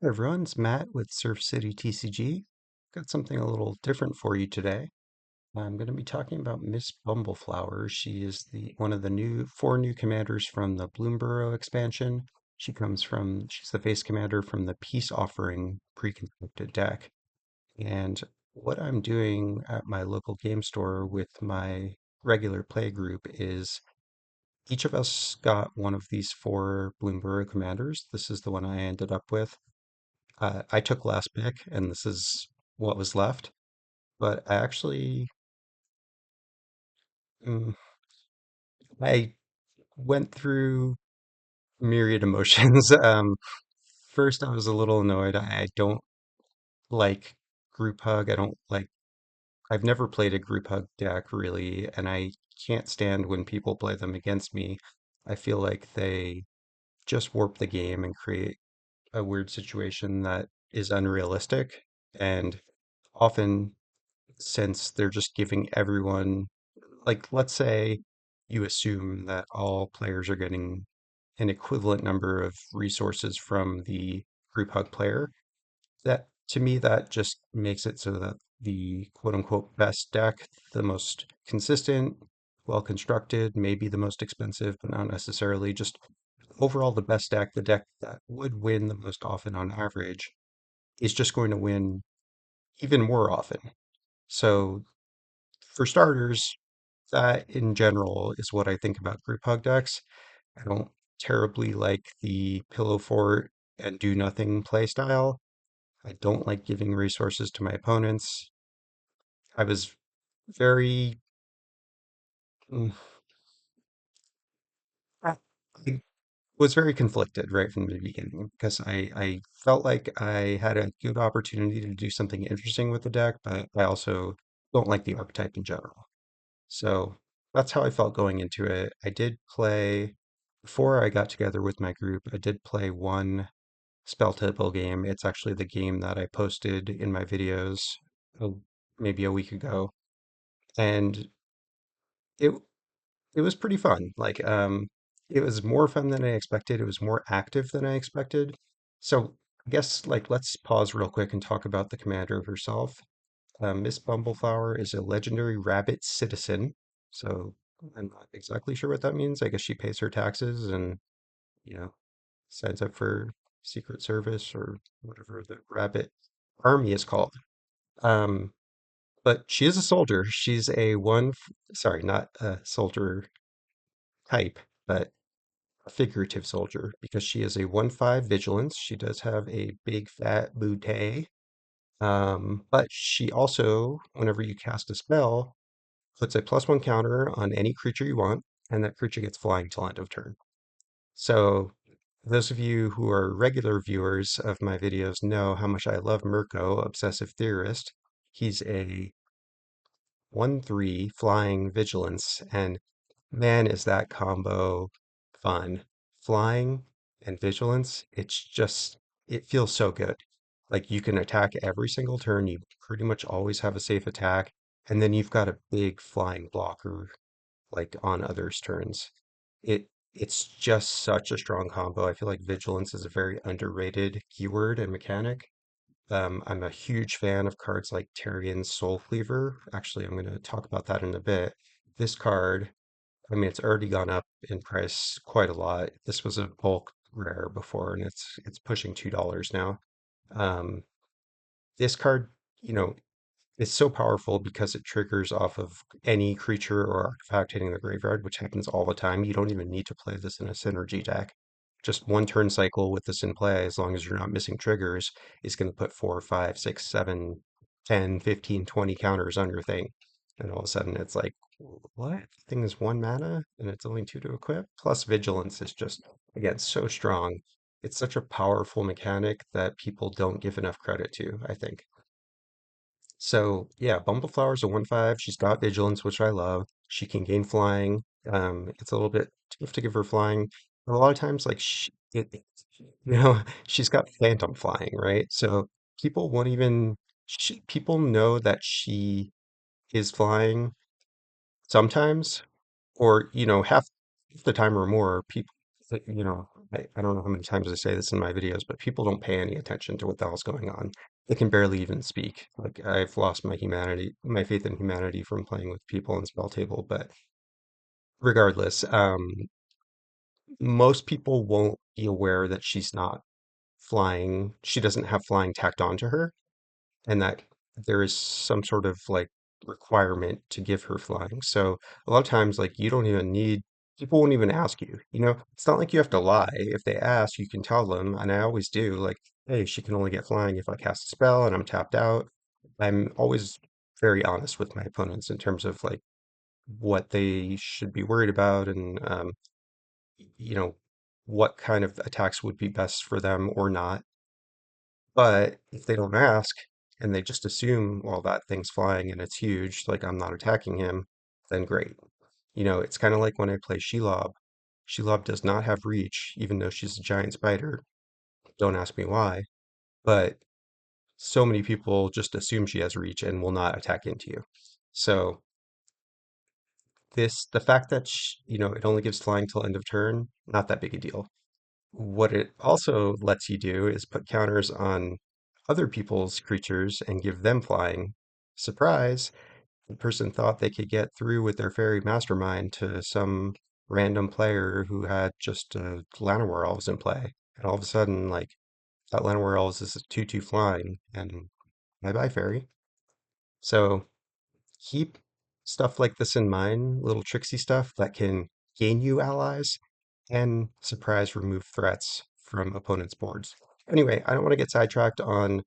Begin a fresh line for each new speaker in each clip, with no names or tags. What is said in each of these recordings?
Hey everyone, it's Matt with Surf City TCG. Got something a little different for you today. I'm going to be talking about Miss Bumbleflower. She is the one of the four new commanders from the Bloomborough expansion. She's the face commander from the Peace Offering pre-constructed deck. And what I'm doing at my local game store with my regular play group is each of us got one of these four Bloomborough commanders. This is the one I ended up with. I took last pick, and this is what was left. But mm, I went through myriad emotions. First, I was a little annoyed. I don't like group hug. I don't like. I've never played a group hug deck really, and I can't stand when people play them against me. I feel like they just warp the game and create a weird situation that is unrealistic. And often, since they're just giving everyone, like, let's say you assume that all players are getting an equivalent number of resources from the group hug player. That to me, that just makes it so that the quote unquote best deck, the most consistent, well constructed, maybe the most expensive, but not necessarily, just overall the best deck, the deck that would win the most often on average, is just going to win even more often. So for starters, that in general is what I think about group hug decks. I don't terribly like the pillow fort and do nothing play style. I don't like giving resources to my opponents. I was very, mm, I was very conflicted right from the beginning because I felt like I had a good opportunity to do something interesting with the deck, but I also don't like the archetype in general. So that's how I felt going into it. Before I got together with my group, I did play one Spelltable game. It's actually the game that I posted in my videos uh, maybe a week ago. And it it was pretty fun. It was more fun than I expected. It was more active than I expected. So I guess let's pause real quick and talk about the commander herself. Miss Bumbleflower is a legendary rabbit citizen. So I'm not exactly sure what that means. I guess she pays her taxes and, you know, signs up for Secret Service or whatever the rabbit army is called. Um, but she is a soldier. She's sorry, not a soldier type, but a figurative soldier because she is a 1/5 vigilance. She does have a big fat bootay. But she also, whenever you cast a spell, puts a +1 counter on any creature you want, and that creature gets flying till end of turn. So those of you who are regular viewers of my videos know how much I love Mirko, Obsessive Theorist. He's a 1/3 flying vigilance, and man, is that combo fun. Flying and vigilance, it feels so good. Like you can attack every single turn, you pretty much always have a safe attack, and then you've got a big flying blocker like on others' turns. It's just such a strong combo. I feel like vigilance is a very underrated keyword and mechanic. I'm a huge fan of cards like Terrigen's Soul Cleaver. Actually, I'm going to talk about that in a bit. This card, I mean, it's already gone up in price quite a lot. This was a bulk rare before, and it's pushing $2 now. Um, this card, you know, it's so powerful because it triggers off of any creature or artifact hitting the graveyard, which happens all the time. You don't even need to play this in a synergy deck. Just one turn cycle with this in play, as long as you're not missing triggers, is going to put 4, 5, 6, 7, 10, 15, 20 counters on your thing. And all of a sudden it's like, what? The thing is 1 mana and it's only 2 to equip? Plus Vigilance is just, again, so strong. It's such a powerful mechanic that people don't give enough credit to, I think. So yeah, Bumbleflower's a 1/5. She's got vigilance, which I love. She can gain flying. It's a little bit tough to give her flying. But a lot of times, she's got phantom flying, right? So people won't even, people know that she is flying sometimes, or half the time or more. People, I don't know how many times I say this in my videos, but people don't pay any attention to what the hell's going on. They can barely even speak. Like I've lost my humanity, my faith in humanity from playing with people in spell table. But regardless, most people won't be aware that she's not flying. She doesn't have flying tacked onto her, and that there is some sort of like requirement to give her flying. So a lot of times, like you don't even need, people won't even ask you. You know, it's not like you have to lie. If they ask, you can tell them, and I always do. Like, hey, she can only get flying if I cast a spell and I'm tapped out. I'm always very honest with my opponents in terms of like what they should be worried about and you know what kind of attacks would be best for them or not. But if they don't ask and they just assume, well, that thing's flying and it's huge, like I'm not attacking him, then great. You know, it's kind of like when I play Shelob. Shelob does not have reach, even though she's a giant spider. Don't ask me why. But so many people just assume she has reach and will not attack into you. So the fact that it only gives flying till end of turn, not that big a deal. What it also lets you do is put counters on other people's creatures and give them flying. Surprise! The person thought they could get through with their fairy mastermind to some random player who had just Llanowar Elves in play. And all of a sudden, like, that Llanowar Elves is a 2/2 flying, and bye bye, fairy. So keep stuff like this in mind, little tricksy stuff that can gain you allies and surprise remove threats from opponents' boards. Anyway, I don't want to get sidetracked on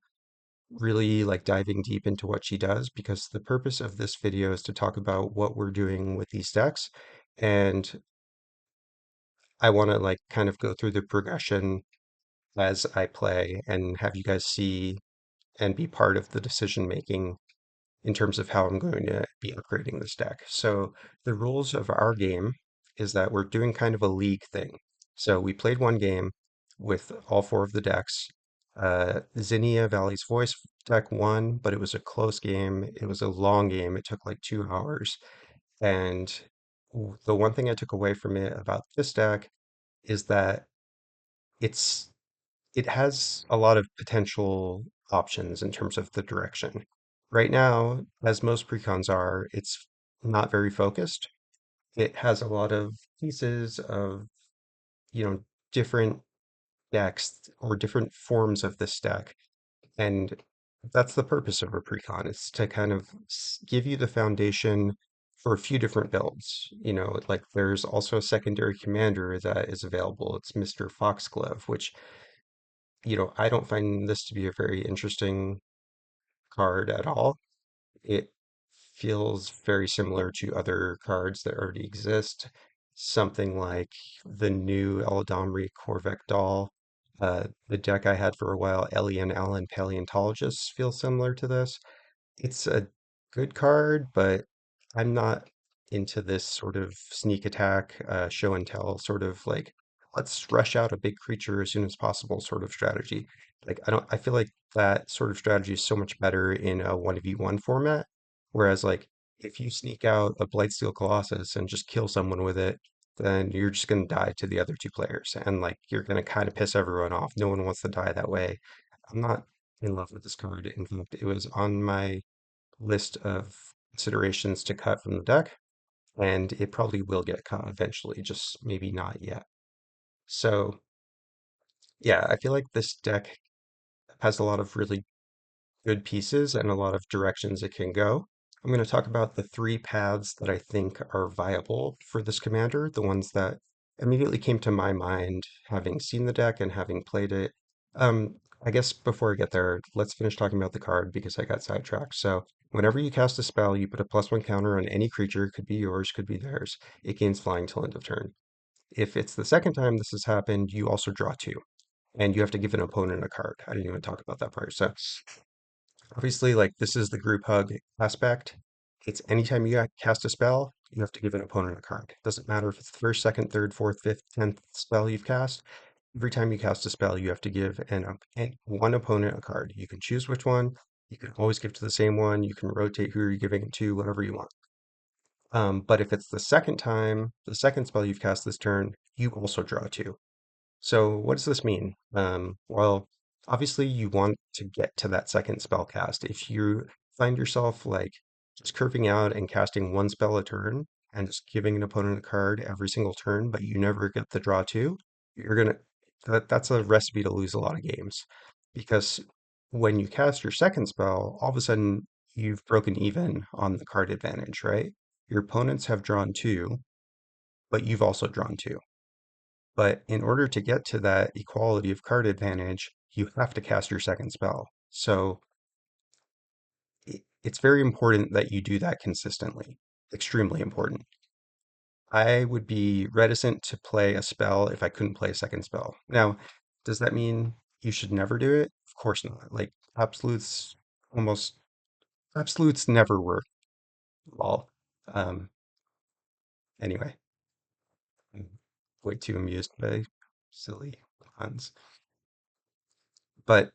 really like diving deep into what she does because the purpose of this video is to talk about what we're doing with these decks. And I want to like kind of go through the progression as I play and have you guys see and be part of the decision making in terms of how I'm going to be upgrading this deck. So the rules of our game is that we're doing kind of a league thing. So we played one game with all four of the decks. Zinnia Valley's Voice deck won, but it was a close game. It was a long game. It took like 2 hours. And the one thing I took away from it about this deck is that it's it has a lot of potential options in terms of the direction. Right now, as most precons are, it's not very focused. It has a lot of pieces of, you know, different decks or different forms of this deck. And that's the purpose of a precon, is to kind of give you the foundation for a few different builds. You know, like there's also a secondary commander that is available. It's Mr. Foxglove, which I don't find this to be a very interesting card at all. It feels very similar to other cards that already exist. Something like the new Eladamri Korvek doll. The deck I had for a while, Elian Allen Paleontologist, feels similar to this. It's a good card, but I'm not into this sort of sneak attack, show and tell sort of like let's rush out a big creature as soon as possible sort of strategy. Like I feel like that sort of strategy is so much better in a 1v1 format. Whereas like if you sneak out a Blightsteel Colossus and just kill someone with it, then you're just gonna die to the other two players. And like you're gonna kind of piss everyone off. No one wants to die that way. I'm not in love with this card. In fact, it was on my list of considerations to cut from the deck, and it probably will get cut eventually, just maybe not yet. So, yeah, I feel like this deck has a lot of really good pieces and a lot of directions it can go. I'm going to talk about the three paths that I think are viable for this commander, the ones that immediately came to my mind having seen the deck and having played it. Um, I guess before I get there, let's finish talking about the card because I got sidetracked. So, whenever you cast a spell, you put a +1 counter on any creature, could be yours, could be theirs. It gains flying till end of turn. If it's the second time this has happened, you also draw two, and you have to give an opponent a card. I didn't even talk about that part. So, obviously, like this is the group hug aspect. It's anytime you cast a spell, you have to give an opponent a card. Doesn't matter if it's the first, second, third, fourth, fifth, 10th spell you've cast. Every time you cast a spell, you have to give one opponent a card. You can choose which one. You can always give to the same one. You can rotate who you're giving it to, whatever you want. But if it's the second time, the second spell you've cast this turn, you also draw two. So what does this mean? Well, obviously you want to get to that second spell cast. If you find yourself like just curving out and casting one spell a turn and just giving an opponent a card every single turn, but you never get the draw two, you're gonna that's a recipe to lose a lot of games. Because when you cast your second spell, all of a sudden you've broken even on the card advantage, right? Your opponents have drawn two, but you've also drawn two. But in order to get to that equality of card advantage, you have to cast your second spell. So it's very important that you do that consistently. Extremely important. I would be reticent to play a spell if I couldn't play a second spell. Now, does that mean you should never do it? Of course not. Like almost absolutes never work. Lol. Um, anyway, I'm way too amused by silly puns. But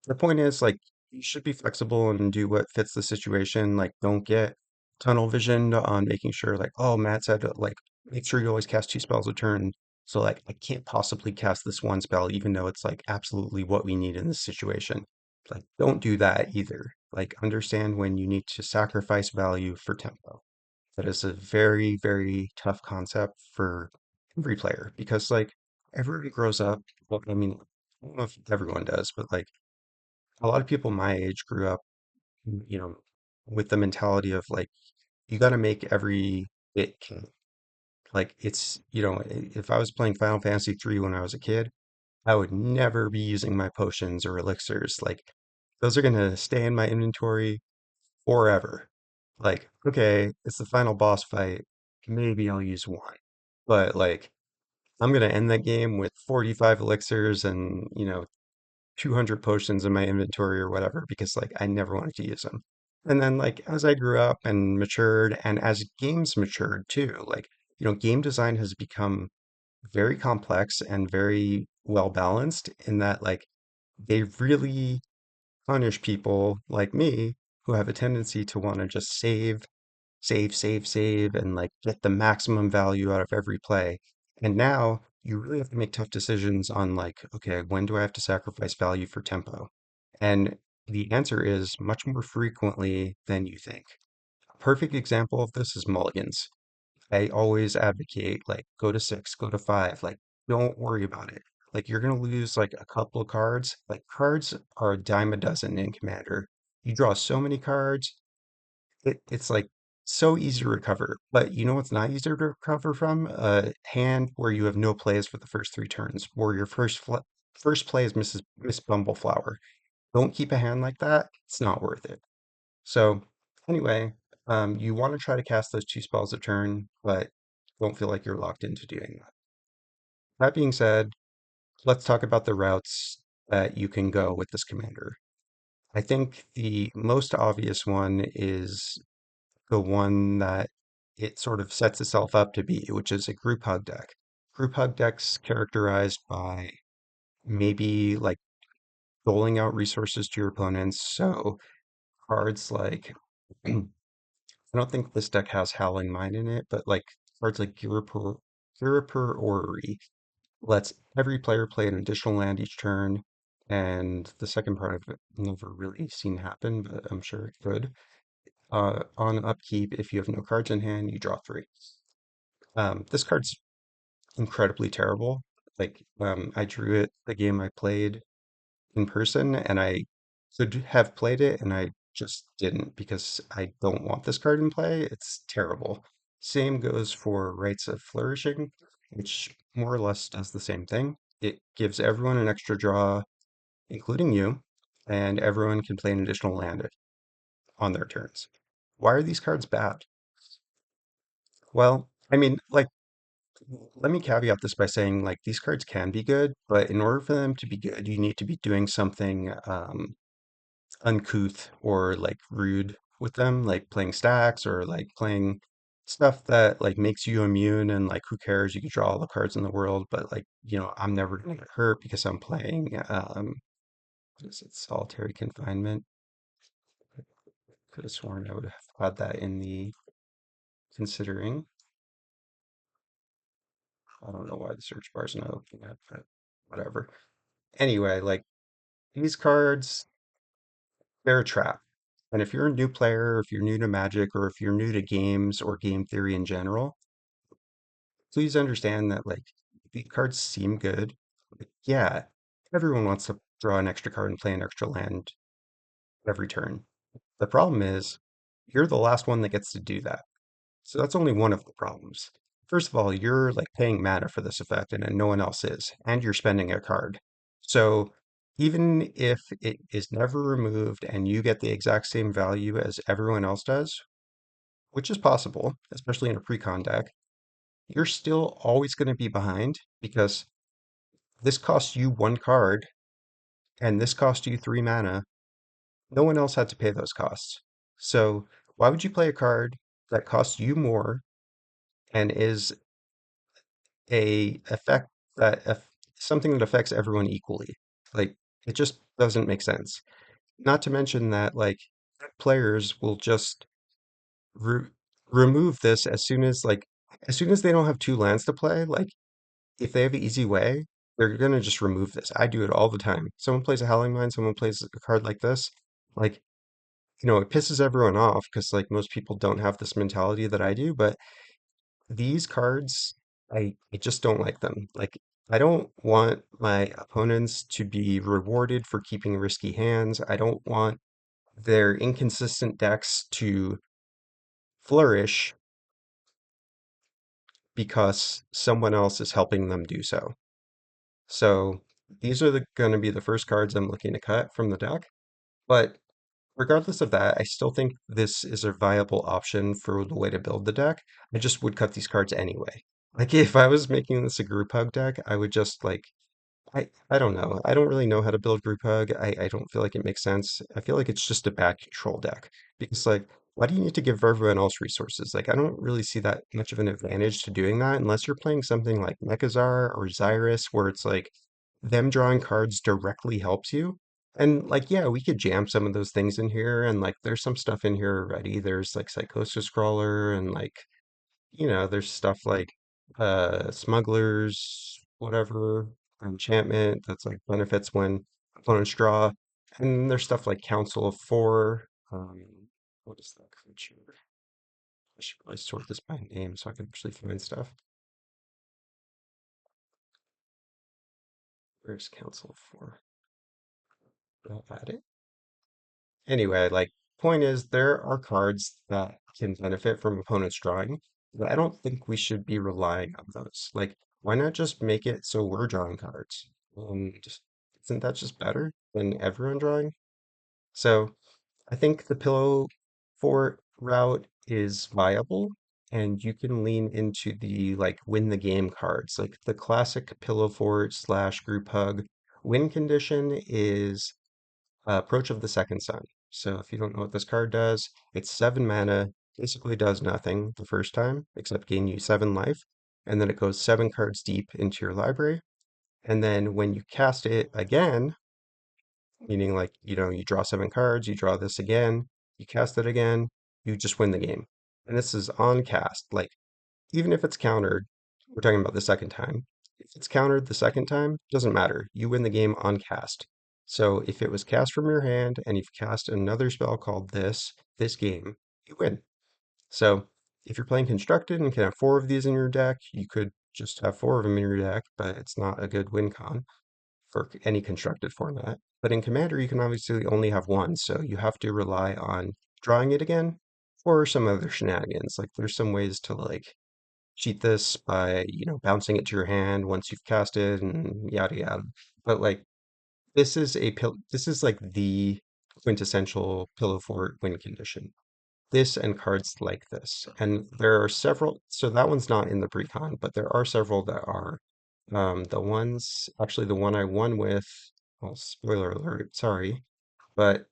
the point is, like, you should be flexible and do what fits the situation. Like, don't get tunnel visioned on making sure, like, oh, Matt said, like, make sure you always cast two spells a turn. So, like, I can't possibly cast this one spell, even though it's like absolutely what we need in this situation. Like, don't do that either. Like, understand when you need to sacrifice value for tempo. That is a very, very tough concept for every player because, like, everybody grows up. Well, I mean, I don't know if everyone does, but like, a lot of people my age grew up, you know, with the mentality of like, you got to make every bit count. Like it's, if I was playing Final Fantasy 3 when I was a kid, I would never be using my potions or elixirs. Like those are going to stay in my inventory forever. Like, okay, it's the final boss fight. Maybe I'll use one. But like, I'm going to end that game with 45 elixirs and, 200 potions in my inventory or whatever because like I never wanted to use them. And then like as I grew up and matured and as games matured too, like, game design has become very complex and very well balanced in that like they really punish people like me who have a tendency to want to just save, and like get the maximum value out of every play. And now you really have to make tough decisions on like, okay, when do I have to sacrifice value for tempo? And the answer is much more frequently than you think. A perfect example of this is mulligans. I always advocate like go to six, go to five, like don't worry about it. Like you're gonna lose like a couple of cards. Like cards are a dime a dozen in Commander. You draw so many cards, it's like so easy to recover. But you know what's not easy to recover from? A hand where you have no plays for the first three turns, or your first play is Miss Bumbleflower. Don't keep a hand like that. It's not worth it. So anyway, you want to try to cast those two spells a turn, but don't feel like you're locked into doing that. That being said, let's talk about the routes that you can go with this commander. I think the most obvious one is the one that it sort of sets itself up to be, which is a group hug deck. Group hug decks characterized by maybe like doling out resources to your opponents. So cards like I don't think this deck has Howling Mine in it, but like cards like Girapur Orrery lets every player play an additional land each turn. And the second part of it, I've never really seen happen, but I'm sure it could. On upkeep, if you have no cards in hand, you draw three. This card's incredibly terrible. Like, I drew it the game I played in person, and I could have played it, and I just didn't because I don't want this card in play. It's terrible. Same goes for Rites of Flourishing, which more or less does the same thing. It gives everyone an extra draw, including you, and everyone can play an additional land on their turns. Why are these cards bad? Well, I mean, like, let me caveat this by saying, like, these cards can be good, but in order for them to be good, you need to be doing something uncouth or like rude with them, like playing stacks or like playing stuff that like makes you immune and like who cares? You can draw all the cards in the world, but like, I'm never gonna get hurt because I'm playing what is it, solitary confinement. Could have sworn I would have had that in the considering. I don't know why the search bar's not opening up. whatever. Anyway, like these cards, they're a trap. And if you're a new player, if you're new to Magic, or if you're new to games or game theory in general, please understand that like the cards seem good. But yeah, everyone wants to draw an extra card and play an extra land every turn. The problem is you're the last one that gets to do that. So that's only one of the problems. First of all, you're like paying mana for this effect and then no one else is, and you're spending a card. So even if it is never removed and you get the exact same value as everyone else does, which is possible, especially in a precon deck, you're still always going to be behind because this costs you one card and this cost you three mana. No one else had to pay those costs. So why would you play a card that costs you more and is a effect something that affects everyone equally? Like it just doesn't make sense. Not to mention that like players will just re remove this as soon as they don't have two lands to play, like if they have an easy way, they're gonna just remove this. I do it all the time. Someone plays a Howling Mine, someone plays a card like this, like it pisses everyone off because like most people don't have this mentality that I do, but these cards, I just don't like them. Like I don't want my opponents to be rewarded for keeping risky hands. I don't want their inconsistent decks to flourish because someone else is helping them do so. So these are going to be the first cards I'm looking to cut from the deck. But regardless of that, I still think this is a viable option for the way to build the deck. I just would cut these cards anyway. Like if I was making this a group hug deck, I would just like I don't know. I don't really know how to build group hug. I don't feel like it makes sense. I feel like it's just a bad control deck because like why do you need to give everyone else resources? Like I don't really see that much of an advantage to doing that unless you're playing something like Mechazar or Xyrus where it's like them drawing cards directly helps you. And like yeah, we could jam some of those things in here and like there's some stuff in here already. There's like Psychosis Crawler and like there's stuff like smugglers, whatever, enchantment that's like benefits when opponents draw. And there's stuff like Council of Four. What is that creature? I should probably sort this by name so I can actually find stuff. Where's Council of Four? I'll add it. Anyway, like point is there are cards that can benefit from opponents drawing, but I don't think we should be relying on those. Like, why not just make it so we're drawing cards? Just isn't that just better than everyone drawing? So I think the pillow fort route is viable, and you can lean into the like win the game cards. Like the classic pillow fort slash group hug win condition is Approach of the Second Sun. So if you don't know what this card does, it's 7 mana, basically does nothing the first time, except gain you 7 life, and then it goes 7 cards deep into your library. And then when you cast it again, meaning like, you draw 7 cards, you draw this again, you cast it again, you just win the game. And this is on cast. Like, even if it's countered, we're talking about the second time. If it's countered the second time, doesn't matter. You win the game on cast. So if it was cast from your hand and you've cast another spell called this game, you win. So if you're playing constructed and can have 4 of these in your deck, you could just have 4 of them in your deck, but it's not a good win con for any constructed format. But in Commander, you can obviously only have one, so you have to rely on drawing it again or some other shenanigans. Like there's some ways to like cheat this by, bouncing it to your hand once you've cast it and yada yada. But like this is like the quintessential pillow fort win condition. This and cards like this. And there are several, so that one's not in the precon, but there are several that are. The one I won with, well, spoiler alert, sorry, but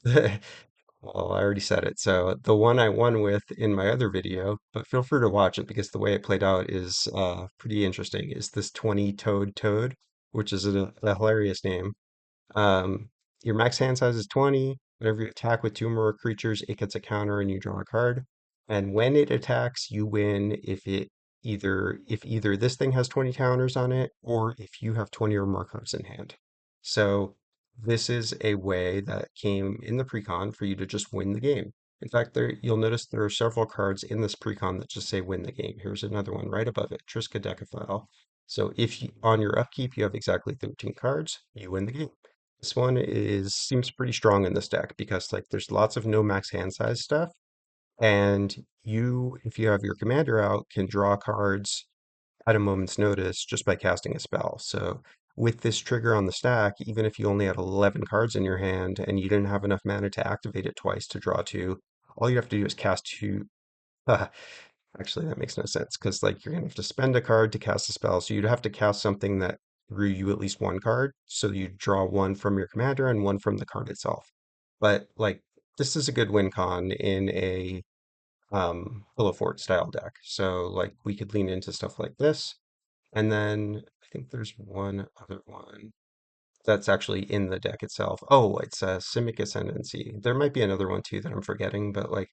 well, I already said it. So the one I won with in my other video, but feel free to watch it because the way it played out is pretty interesting, is this 20 toad, which is a hilarious name. Um, your max hand size is 20. Whenever you attack with 2 or more creatures, it gets a counter and you draw a card. And when it attacks, you win if it either this thing has 20 counters on it or if you have 20 or more cards in hand. So this is a way that came in the precon for you to just win the game. In fact, you'll notice there are several cards in this precon that just say win the game. Here's another one right above it, Triskaidekaphile. So if you, on your upkeep you have exactly 13 cards, you win the game. This one seems pretty strong in this deck because like there's lots of no max hand size stuff, and you, if you have your commander out, can draw cards at a moment's notice just by casting a spell. So with this trigger on the stack, even if you only had 11 cards in your hand and you didn't have enough mana to activate it twice to draw two, all you have to do is cast two. Actually, that makes no sense because like you're gonna have to spend a card to cast a spell. So you'd have to cast something that drew you at least one card. So you draw one from your commander and one from the card itself. But like this is a good win con in a Pillow Fort style deck. So like we could lean into stuff like this. And then I think there's one other one that's actually in the deck itself. Oh, it's a Simic Ascendancy. There might be another one too that I'm forgetting, but like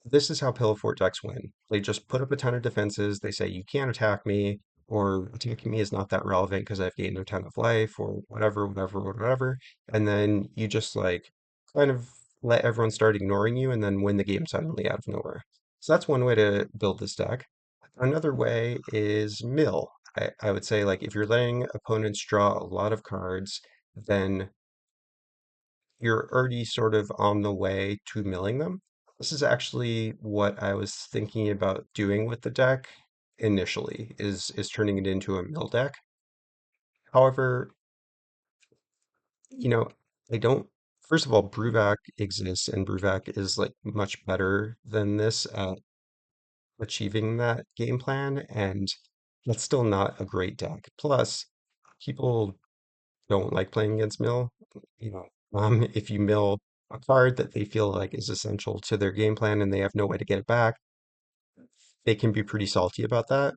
this is how Pillow Fort decks win. They just put up a ton of defenses. They say you can't attack me, or attacking me is not that relevant because I've gained a ton of life, or whatever, whatever, whatever. And then you just like kind of let everyone start ignoring you and then win the game suddenly out of nowhere. So that's one way to build this deck. Another way is mill. I would say like if you're letting opponents draw a lot of cards, then you're already sort of on the way to milling them. This is actually what I was thinking about doing with the deck initially, is turning it into a mill deck. However, you know, I don't, first of all, Bruvac exists and Bruvac is like much better than this at achieving that game plan, and that's still not a great deck. Plus, people don't like playing against mill. You know, if you mill a card that they feel like is essential to their game plan and they have no way to get it back, they can be pretty salty about that.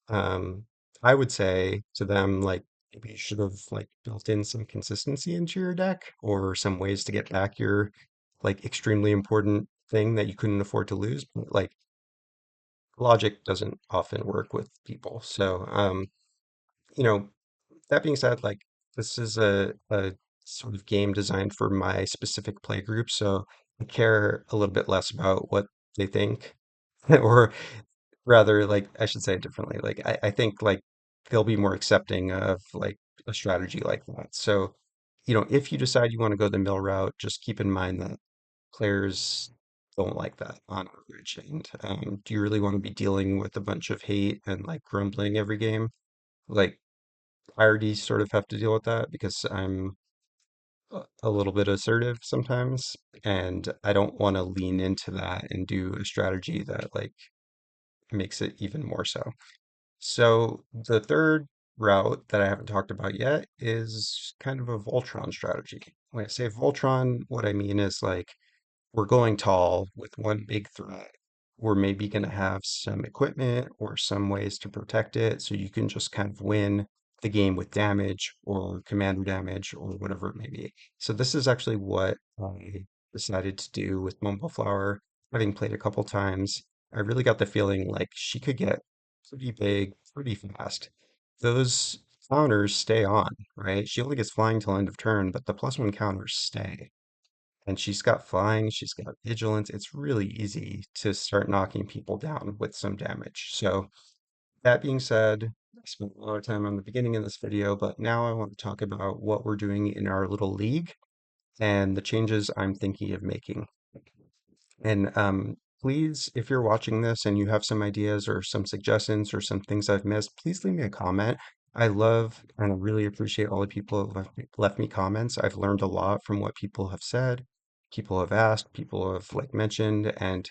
Um, I would say to them, like, maybe you should have like built in some consistency into your deck or some ways to get back your like extremely important thing that you couldn't afford to lose. But like logic doesn't often work with people. So, you know, that being said, like this is a sort of game designed for my specific play group, so I care a little bit less about what they think, or rather, like I should say it differently. Like I think like they'll be more accepting of like a strategy like that. So, you know, if you decide you want to go the mill route, just keep in mind that players don't like that on average. And do you really want to be dealing with a bunch of hate and like grumbling every game? Like I already sort of have to deal with that because I'm a little bit assertive sometimes, and I don't want to lean into that and do a strategy that like makes it even more so. So the third route that I haven't talked about yet is kind of a Voltron strategy. When I say Voltron, what I mean is like we're going tall with one big threat. We're maybe going to have some equipment or some ways to protect it so you can just kind of win the game with damage or commander damage or whatever it may be. So this is actually what I decided to do with Bumbleflower. Having played a couple times, I really got the feeling like she could get pretty big pretty fast. Those counters stay on, right? She only gets flying till end of turn, but the +1 counters stay. And she's got flying, she's got vigilance. It's really easy to start knocking people down with some damage. So that being said, I spent a lot of time on the beginning of this video, but now I want to talk about what we're doing in our little league and the changes I'm thinking of making. And please, if you're watching this and you have some ideas or some suggestions or some things I've missed, please leave me a comment. I love and I really appreciate all the people who left me comments. I've learned a lot from what people have said, people have asked, people have like mentioned. And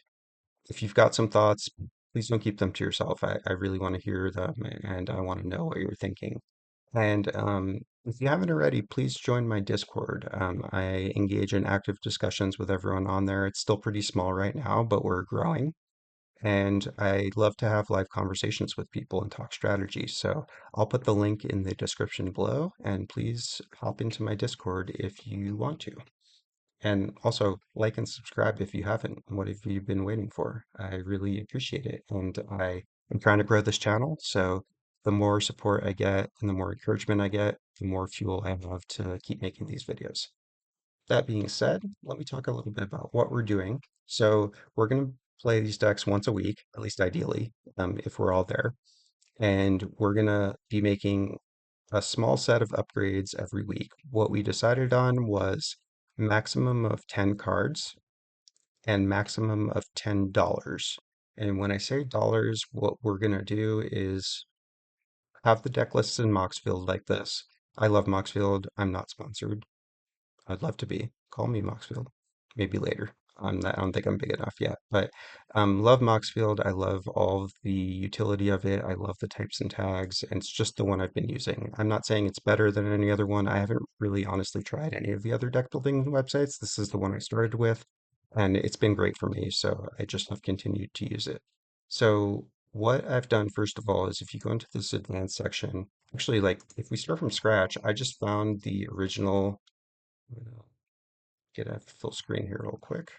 if you've got some thoughts, please don't keep them to yourself. I really want to hear them and I want to know what you're thinking. And if you haven't already, please join my Discord. I engage in active discussions with everyone on there. It's still pretty small right now, but we're growing. And I love to have live conversations with people and talk strategy. So I'll put the link in the description below, and please hop into my Discord if you want to. And also like and subscribe if you haven't. What have you been waiting for? I really appreciate it. And I I'm trying to grow this channel, so the more support I get and the more encouragement I get, the more fuel I have to keep making these videos. That being said, let me talk a little bit about what we're doing. So we're going to play these decks once a week, at least ideally, if we're all there. And we're going to be making a small set of upgrades every week. What we decided on was maximum of 10 cards and maximum of $10. And when I say dollars, what we're going to do is have the deck lists in Moxfield like this. I love Moxfield. I'm not sponsored. I'd love to be. Call me Moxfield. Maybe later. I don't think I'm big enough yet, but love Moxfield. I love all of the utility of it. I love the types and tags, and it's just the one I've been using. I'm not saying it's better than any other one. I haven't really honestly tried any of the other deck building websites. This is the one I started with, and it's been great for me, so I just have continued to use it. So what I've done first of all is if you go into this advanced section, actually like if we start from scratch, I just found the original. I'm gonna get a full screen here real quick.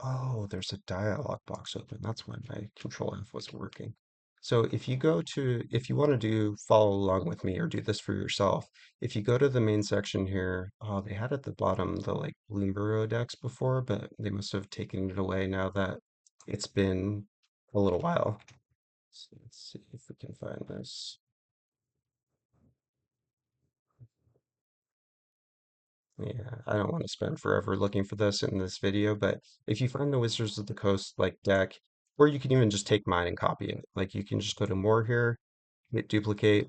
Oh, there's a dialog box open. That's why my control F wasn't working. So if you want to follow along with me or do this for yourself, if you go to the main section here, oh, they had at the bottom the like Bloomberg decks before, but they must have taken it away now that it's been a little while. So let's see if we can find this. Yeah, I don't want to spend forever looking for this in this video, but if you find the Wizards of the Coast like deck, or you can even just take mine and copy it. Like you can just go to more here, hit duplicate,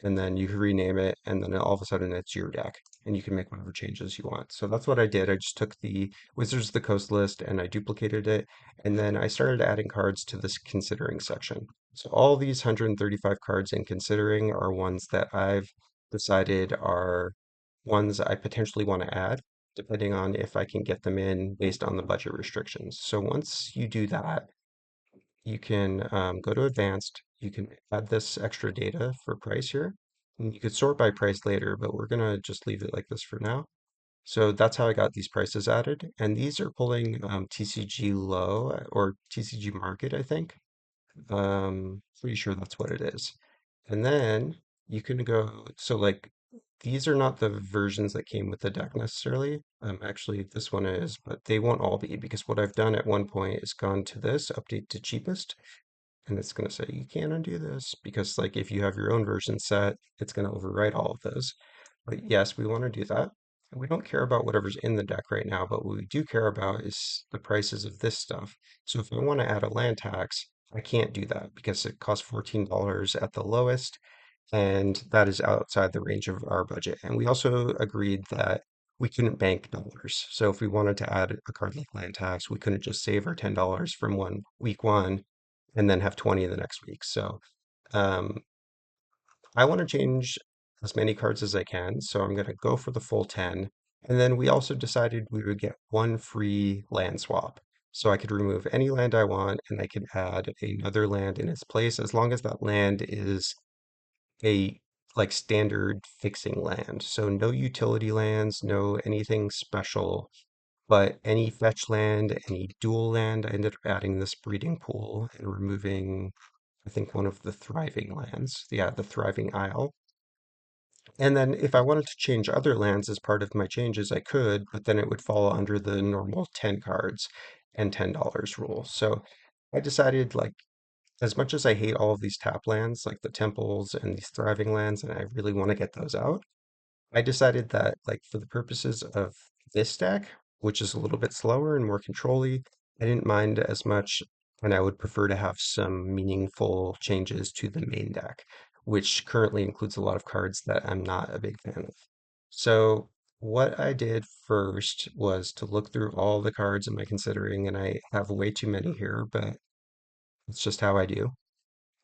and then you can rename it, and then all of a sudden it's your deck, and you can make whatever changes you want. So that's what I did. I just took the Wizards of the Coast list and I duplicated it, and then I started adding cards to this considering section. So all these 135 cards in considering are ones that I've decided are ones I potentially want to add, depending on if I can get them in based on the budget restrictions. So once you do that, you can go to advanced. You can add this extra data for price here. And you could sort by price later, but we're going to just leave it like this for now. So that's how I got these prices added. And these are pulling TCG low or TCG market, I think. Pretty sure that's what it is. And then you can go, so like these are not the versions that came with the deck necessarily. Actually, this one is, but they won't all be because what I've done at one point is gone to this, update to cheapest, and it's going to say you can't undo this because like if you have your own version set, it's going to overwrite all of those. But yes, we want to do that. And we don't care about whatever's in the deck right now, but what we do care about is the prices of this stuff. So if I want to add a land tax, I can't do that because it costs $14 at the lowest, and that is outside the range of our budget. And we also agreed that we couldn't bank dollars. So if we wanted to add a card like land tax, we couldn't just save our $10 from week one and then have 20 the next week. So um, I want to change as many cards as I can. So I'm going to go for the full 10. And then we also decided we would get one free land swap. So I could remove any land I want and I could add another land in its place as long as that land is a like standard fixing land. So no utility lands, no anything special, but any fetch land, any dual land. I ended up adding this breeding pool and removing, I think, one of the thriving lands. Yeah, the thriving isle. And then if I wanted to change other lands as part of my changes, I could, but then it would fall under the normal 10 cards and $10 rule. So I decided like as much as I hate all of these tap lands, like the temples and these thriving lands, and I really want to get those out, I decided that, like, for the purposes of this deck, which is a little bit slower and more controlly, I didn't mind as much, and I would prefer to have some meaningful changes to the main deck, which currently includes a lot of cards that I'm not a big fan of. So, what I did first was to look through all the cards am I considering, and I have way too many here, but it's just how I do.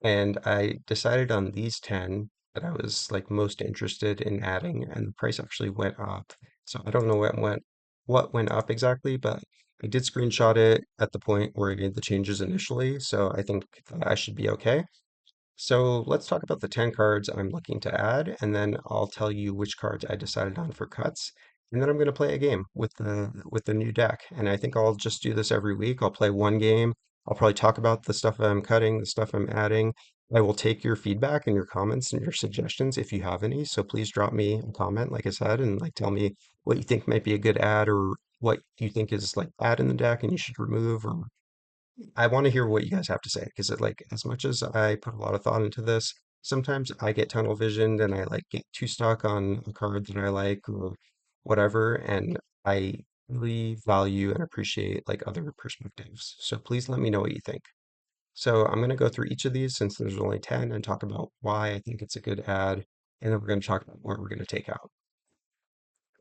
And I decided on these 10 that I was like most interested in adding, and the price actually went up. So I don't know what went up exactly, but I did screenshot it at the point where I made the changes initially, so I think that I should be okay. So let's talk about the 10 cards I'm looking to add, and then I'll tell you which cards I decided on for cuts. and then I'm going to play a game with the new deck. And I think I'll just do this every week. I'll play one game. I'll probably talk about the stuff I'm cutting, the stuff I'm adding. I will take your feedback and your comments and your suggestions if you have any. So please drop me a comment, like I said, and like tell me what you think might be a good ad or what you think is like bad in the deck and you should remove, or I want to hear what you guys have to say because it like as much as I put a lot of thought into this, sometimes I get tunnel visioned and I like get too stuck on a card that I like or whatever, and I really value and appreciate like other perspectives. So please let me know what you think. So I'm going to go through each of these since there's only 10 and talk about why I think it's a good ad, and then we're going to talk about what we're going to take out.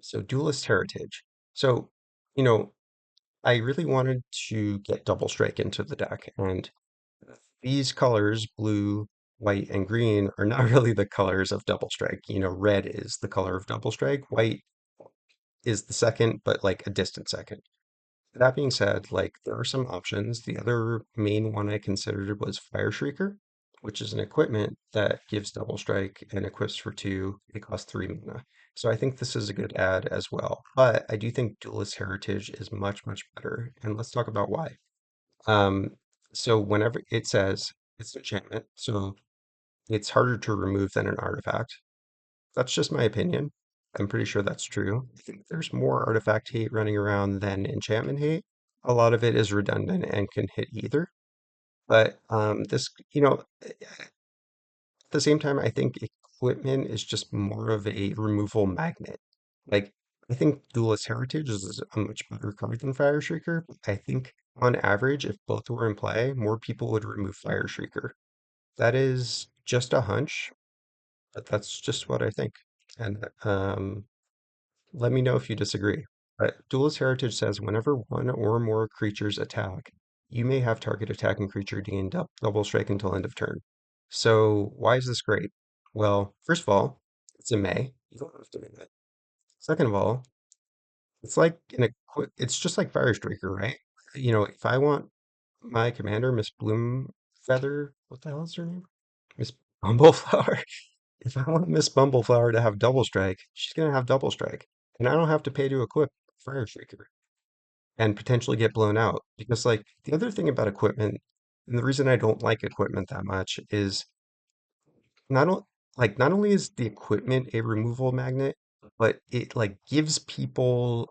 So Duelist Heritage. So, you know, I really wanted to get Double Strike into the deck, and these colors, blue, white, and green, are not really the colors of Double Strike. You know, red is the color of Double Strike, white is the second, but like a distant second. That being said, like there are some options. The other main one I considered was Fire Shrieker, which is an equipment that gives Double Strike and equips for two. It costs 3 mana. So I think this is a good add as well. But I do think Duelist Heritage is much, much better. And let's talk about why. Um, so whenever it says it's an enchantment, so it's harder to remove than an artifact. That's just my opinion. I'm pretty sure that's true. I think there's more artifact hate running around than enchantment hate. A lot of it is redundant and can hit either. But this, at the same time, I think equipment is just more of a removal magnet. Like, I think Duelist Heritage is a much better card than Fire Shrieker. I think on average, if both were in play, more people would remove Fire Shrieker. That is just a hunch, but that's just what I think. And let me know if you disagree. Duelist Heritage says whenever one or more creatures attack, you may have target attacking creature gain double strike until end of turn. So why is this great? Well, first of all, it's in May. You don't have to do that. Second of all, it's like it's just like Fire Striker, right? You know, if I want my commander, Miss Bloomfeather, what the hell is her name? Miss Bumbleflower. If I want Miss Bumbleflower to have double strike, she's gonna have double strike. And I don't have to pay to equip Fire Striker and potentially get blown out. Because like the other thing about equipment, and the reason I don't like equipment that much is not o- not only is the equipment a removal magnet, but it like gives people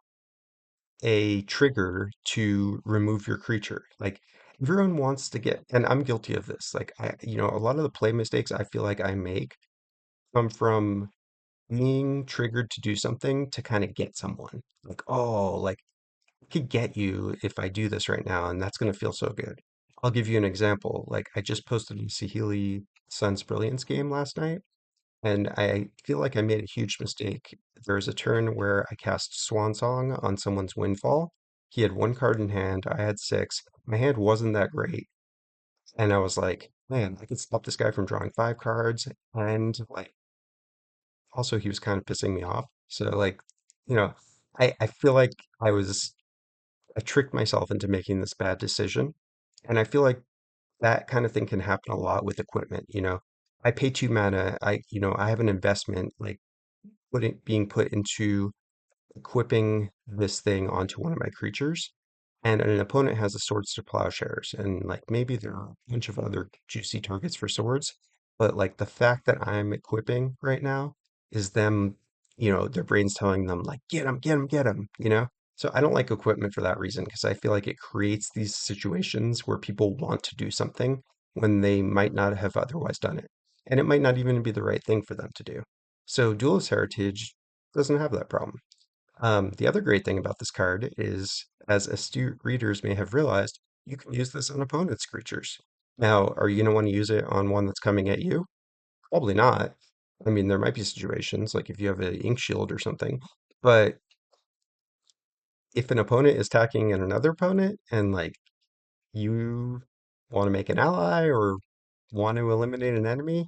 a trigger to remove your creature. Like everyone wants to get, and I'm guilty of this. Like a lot of the play mistakes I feel like I make come from being triggered to do something to kind of get someone. Like, oh, like I could get you if I do this right now, and that's going to feel so good. I'll give you an example. Like I just posted a Sahili Sun's Brilliance game last night, and I feel like I made a huge mistake. There was a turn where I cast Swan Song on someone's Windfall. He had one card in hand, I had six. My hand wasn't that great. And I was like, man, I could stop this guy from drawing 5 cards. And like also he was kind of pissing me off. So like, you know, I feel like I tricked myself into making this bad decision. And I feel like that kind of thing can happen a lot with equipment, you know. I pay 2 mana. I have an investment like being put into equipping this thing onto one of my creatures, and an opponent has a swords to plowshares, and like maybe there are a bunch of other juicy targets for swords, but like the fact that I'm equipping right now is them, their brains telling them like, get him, get him, get him, you know? So I don't like equipment for that reason because I feel like it creates these situations where people want to do something when they might not have otherwise done it. And it might not even be the right thing for them to do. So Duelist Heritage doesn't have that problem. The other great thing about this card is, as astute readers may have realized, you can use this on opponent's creatures. Now, are you going to want to use it on one that's coming at you? Probably not. I mean, there might be situations, like if you have an ink shield or something, but if an opponent is attacking another opponent and like you want to make an ally or want to eliminate an enemy,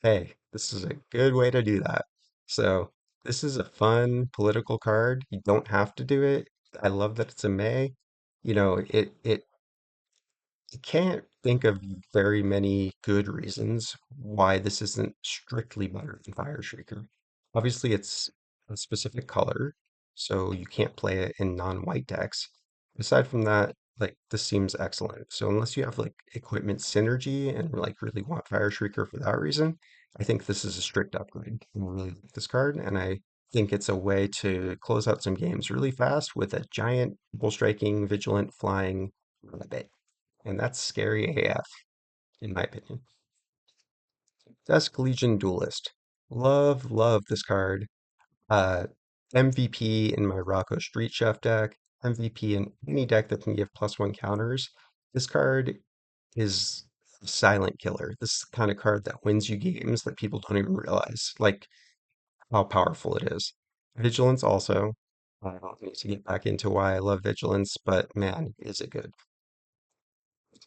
hey, this is a good way to do that. So this is a fun political card. You don't have to do it. I love that it's a May. You can't think of very many good reasons why this isn't strictly better than Fire Shrieker. Obviously, it's a specific color. so you can't play it in non-white decks. Aside from that, like this seems excellent. So unless you have like equipment synergy and like really want Fire Shrieker for that reason, I think this is a strict upgrade. I really like this card, and I think it's a way to close out some games really fast with a giant bull striking, vigilant, flying rabbit. And that's scary AF, in my opinion. Dusk Legion Duelist. Love this card. Uh, MVP in my Rocco Street Chef deck, MVP in any deck that can give +1 counters. This card is a silent killer. This is the kind of card that wins you games that people don't even realize, like how powerful it is. Vigilance also. I don't need to get back into why I love Vigilance, but man, is it good.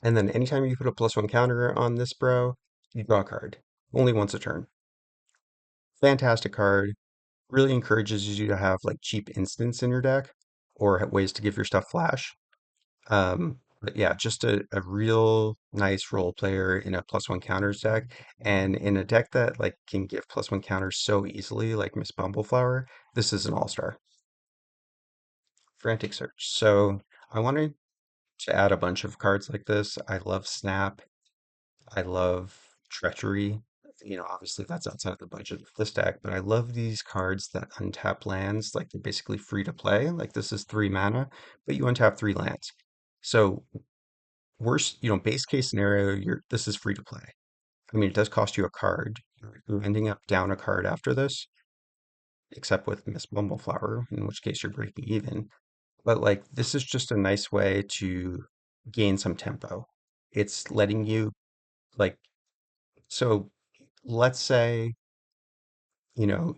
And then anytime you put a +1 counter on this bro, you draw a card. Only once a turn. Fantastic card. Really encourages you to have like cheap instants in your deck or ways to give your stuff flash. But yeah, just a real nice role player in a +1 counters deck. And in a deck that like can give +1 counters so easily, like Miss Bumbleflower, this is an all-star. Frantic Search. So I wanted to add a bunch of cards like this. I love Snap. I love Treachery. Obviously that's outside of the budget of this deck, but I love these cards that untap lands. Like they're basically free to play. Like this is 3 mana, but you untap 3 lands. So base case scenario, this is free to play. I mean, it does cost you a card. You're ending up down a card after this, except with Miss Bumbleflower, in which case you're breaking even. But like this is just a nice way to gain some tempo. It's letting you like so let's say, you know,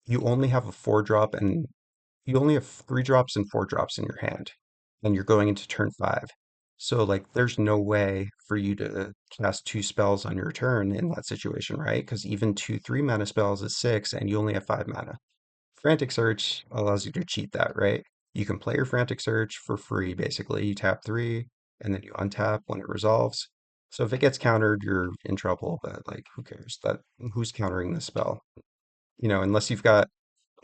you only have a 4 drop and you only have 3 drops and 4 drops in your hand, and you're going into turn 5. So like there's no way for you to cast 2 spells on your turn in that situation, right? Because even 2 3 mana spells is 6 and you only have 5 mana. Frantic Search allows you to cheat that, right? You can play your Frantic Search for free, basically. You tap 3 and then you untap when it resolves. So if it gets countered, you're in trouble, but like who cares? Who's countering this spell? Unless you've got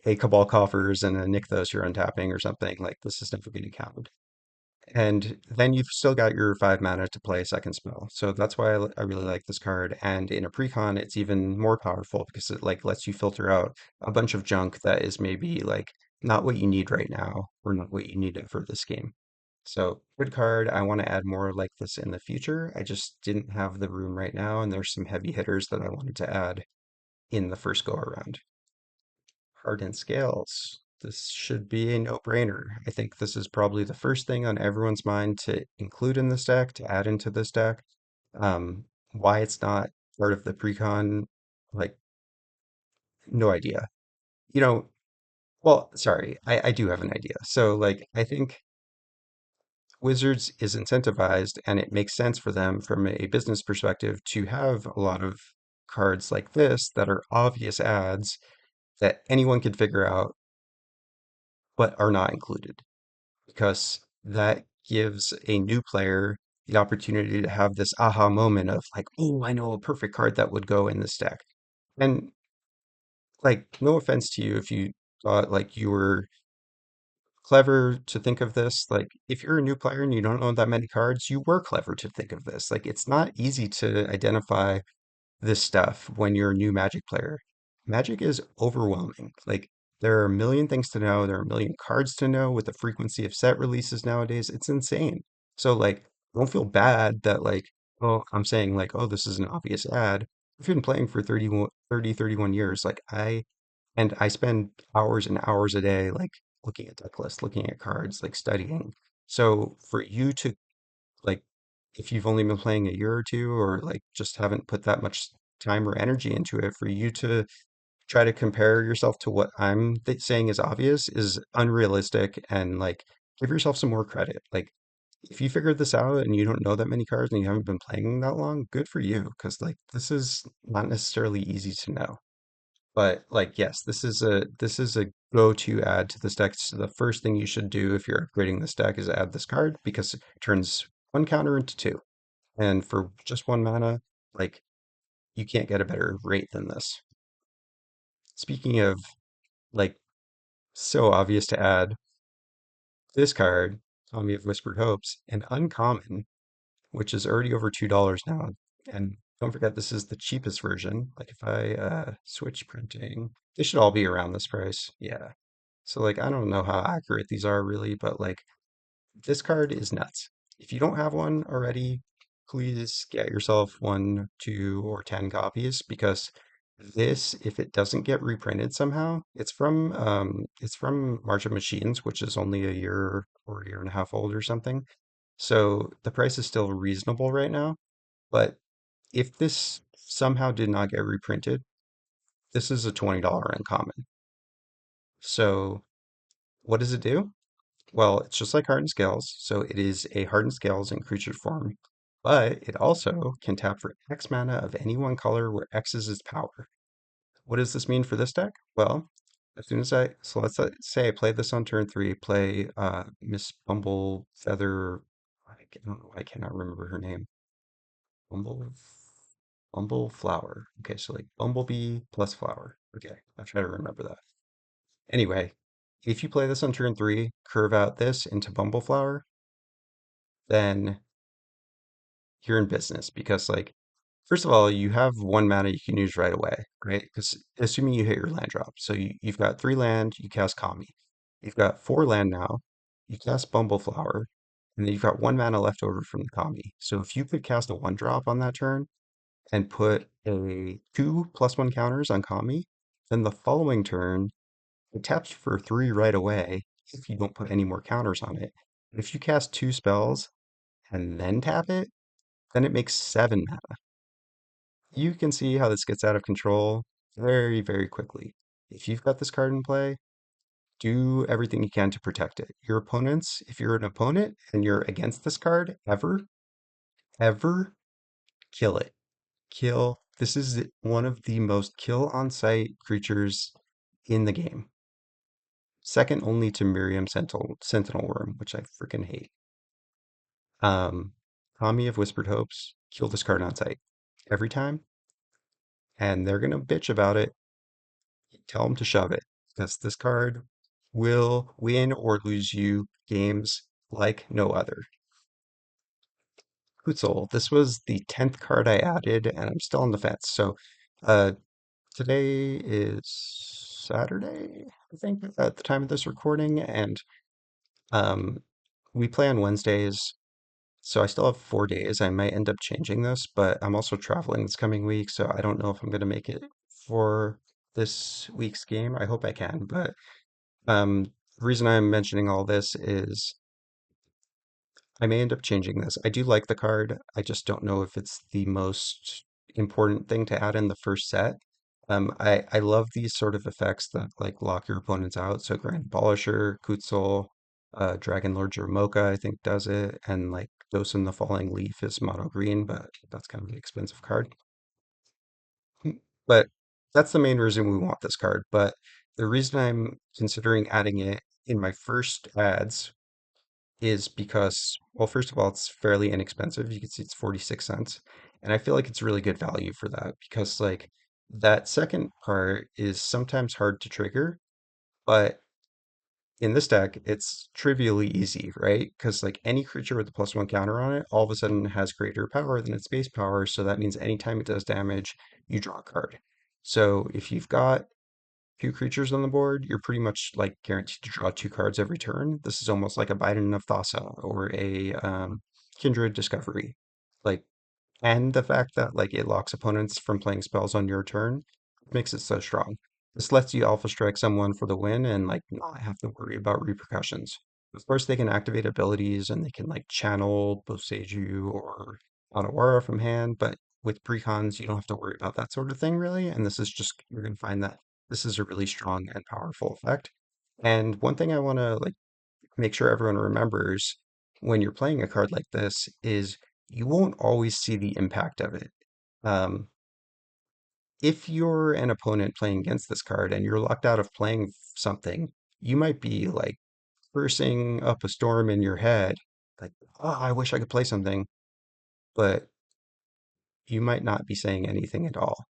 a Cabal Coffers and a Nykthos you're untapping or something, like this is never getting countered. And then you've still got your 5 mana to play a second spell. So that's why I really like this card. And in a precon, it's even more powerful because it like lets you filter out a bunch of junk that is maybe like not what you need right now or not what you need for this game. So good card. I want to add more like this in the future. I just didn't have the room right now, and there's some heavy hitters that I wanted to add in the first go around. Hardened Scales. This should be a no-brainer. I think this is probably the first thing on everyone's mind to include in this deck, to add into this deck. Why it's not part of the precon, like, no idea. You know, well, sorry, I do have an idea. So, like, I think Wizards is incentivized and it makes sense for them from a business perspective to have a lot of cards like this that are obvious ads that anyone could figure out but are not included, because that gives a new player the opportunity to have this aha moment of like, oh, I know a perfect card that would go in this deck. And like, no offense to you if you thought like you were clever to think of this. Like, if you're a new player and you don't own that many cards, you were clever to think of this. Like, it's not easy to identify this stuff when you're a new Magic player. Magic is overwhelming. Like, there are a million things to know. There are a million cards to know with the frequency of set releases nowadays. It's insane. So, like, don't feel bad that, like, oh, I'm saying, like, oh, this is an obvious ad. I've been playing for 31 years. And I spend hours and hours a day, like, looking at deck lists, looking at cards, like, studying. So, for you to like if you've only been playing a year or two or like just haven't put that much time or energy into it, for you to try to compare yourself to what I'm saying is obvious is unrealistic, and like give yourself some more credit. Like if you figured this out and you don't know that many cards and you haven't been playing that long, good for you, because like this is not necessarily easy to know. But like, yes, this is a go-to add to this deck. So the first thing you should do if you're upgrading this deck is add this card because it turns 1 counter into 2. And for just 1 mana, like you can't get a better rate than this. Speaking of like So obvious to add this card, Tommy of Whispered Hopes, an uncommon, which is already over $2 now. And don't forget, this is the cheapest version. Like if I switch printing, they should all be around this price. Yeah. So like I don't know how accurate these are really, but like this card is nuts. If you don't have one already, please get yourself one, two, or 10 copies because this, if it doesn't get reprinted somehow, it's from March of Machines, which is only a year or a year and a half old or something. So the price is still reasonable right now. But if this somehow did not get reprinted, this is a $20 uncommon. So what does it do? Well, it's just like Hardened Scales, so it is a Hardened Scales in creature form, but it also can tap for X mana of any one color where X is its power. What does this mean for this deck? Well, as soon as so let's say I play this on turn three, play Miss Bumble Feather, don't know, I cannot remember her name. Bumble, Bumbleflower. Okay, so like Bumblebee plus Flower. Okay, I'll try to remember that. Anyway, if you play this on turn three, curve out this into Bumbleflower, then you're in business because like first of all, you have one mana you can use right away, right? Because assuming you hit your land drop. So you've got 3 land, you cast Kami. You've got 4 land now, you cast Bumbleflower, and then you've got 1 mana left over from the Kami. So if you could cast a 1 drop on that turn and put a 2+1 counters on Kami, then the following turn, it taps for 3 right away if you don't put any more counters on it. If you cast 2 spells and then tap it, then it makes 7 mana. You can see how this gets out of control very, very quickly. If you've got this card in play, do everything you can to protect it. Your opponents, if you're an opponent and you're against this card, ever kill it. Kill. This is one of the most kill on sight creatures in the game. Second only to Miriam Sentinel Worm, which I freaking hate. Um, Kami of Whispered Hopes, kill this card on sight every time, and they're gonna bitch about it. Tell them to shove it because this card will win or lose you games like no other. Kutzol, this was the 10th card I added, and I'm still on the fence. So uh, today is Saturday, I think, at the time of this recording, and um, we play on Wednesdays. So I still have 4 days. I might end up changing this, but I'm also traveling this coming week, so I don't know if I'm going to make it for this week's game. I hope I can, but the reason I'm mentioning all this is I may end up changing this. I do like the card. I just don't know if it's the most important thing to add in the first set. I love these sort of effects that like lock your opponents out. So Grand Abolisher, Kutzil, Dragon Lord Jamoka, I think does it, and like Dose in the Falling Leaf is mono green, but that's kind of an expensive card. But that's the main reason we want this card. But the reason I'm considering adding it in my first ads is because, well, first of all, it's fairly inexpensive. You can see it's 46 cents. And I feel like it's really good value for that because, like, that second part is sometimes hard to trigger, but in this deck, it's trivially easy, right? Because, like, any creature with a +1 counter on it all of a sudden has greater power than its base power. So that means anytime it does damage, you draw a card. So if you've got 2 creatures on the board, you're pretty much like guaranteed to draw 2 cards every turn. This is almost like a Biden of Thassa or a Kindred Discovery. Like, and the fact that like it locks opponents from playing spells on your turn makes it so strong. This lets you alpha strike someone for the win and like not have to worry about repercussions. Of course, they can activate abilities and they can like channel Boseiju or Otawara from hand, but with precons, you don't have to worry about that sort of thing really. And this is just, you're going to find that this is a really strong and powerful effect. And one thing I want to like make sure everyone remembers when you're playing a card like this is you won't always see the impact of it. Um, if you're an opponent playing against this card and you're locked out of playing something, you might be like cursing up a storm in your head, like, oh, I wish I could play something, but you might not be saying anything at all.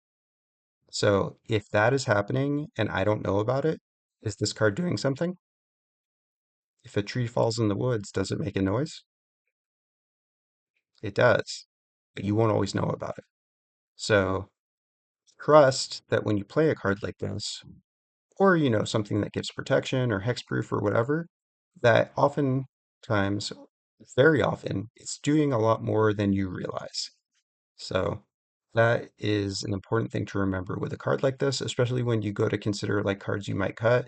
So if that is happening and I don't know about it, Is this card doing something? If a tree falls in the woods, does it make a noise? It does, but you won't always know about it. So trust that when you play a card like this, or something that gives protection or hexproof or whatever, that oftentimes, very often, it's doing a lot more than you realize. So that is an important thing to remember with a card like this, especially when you go to consider like cards you might cut.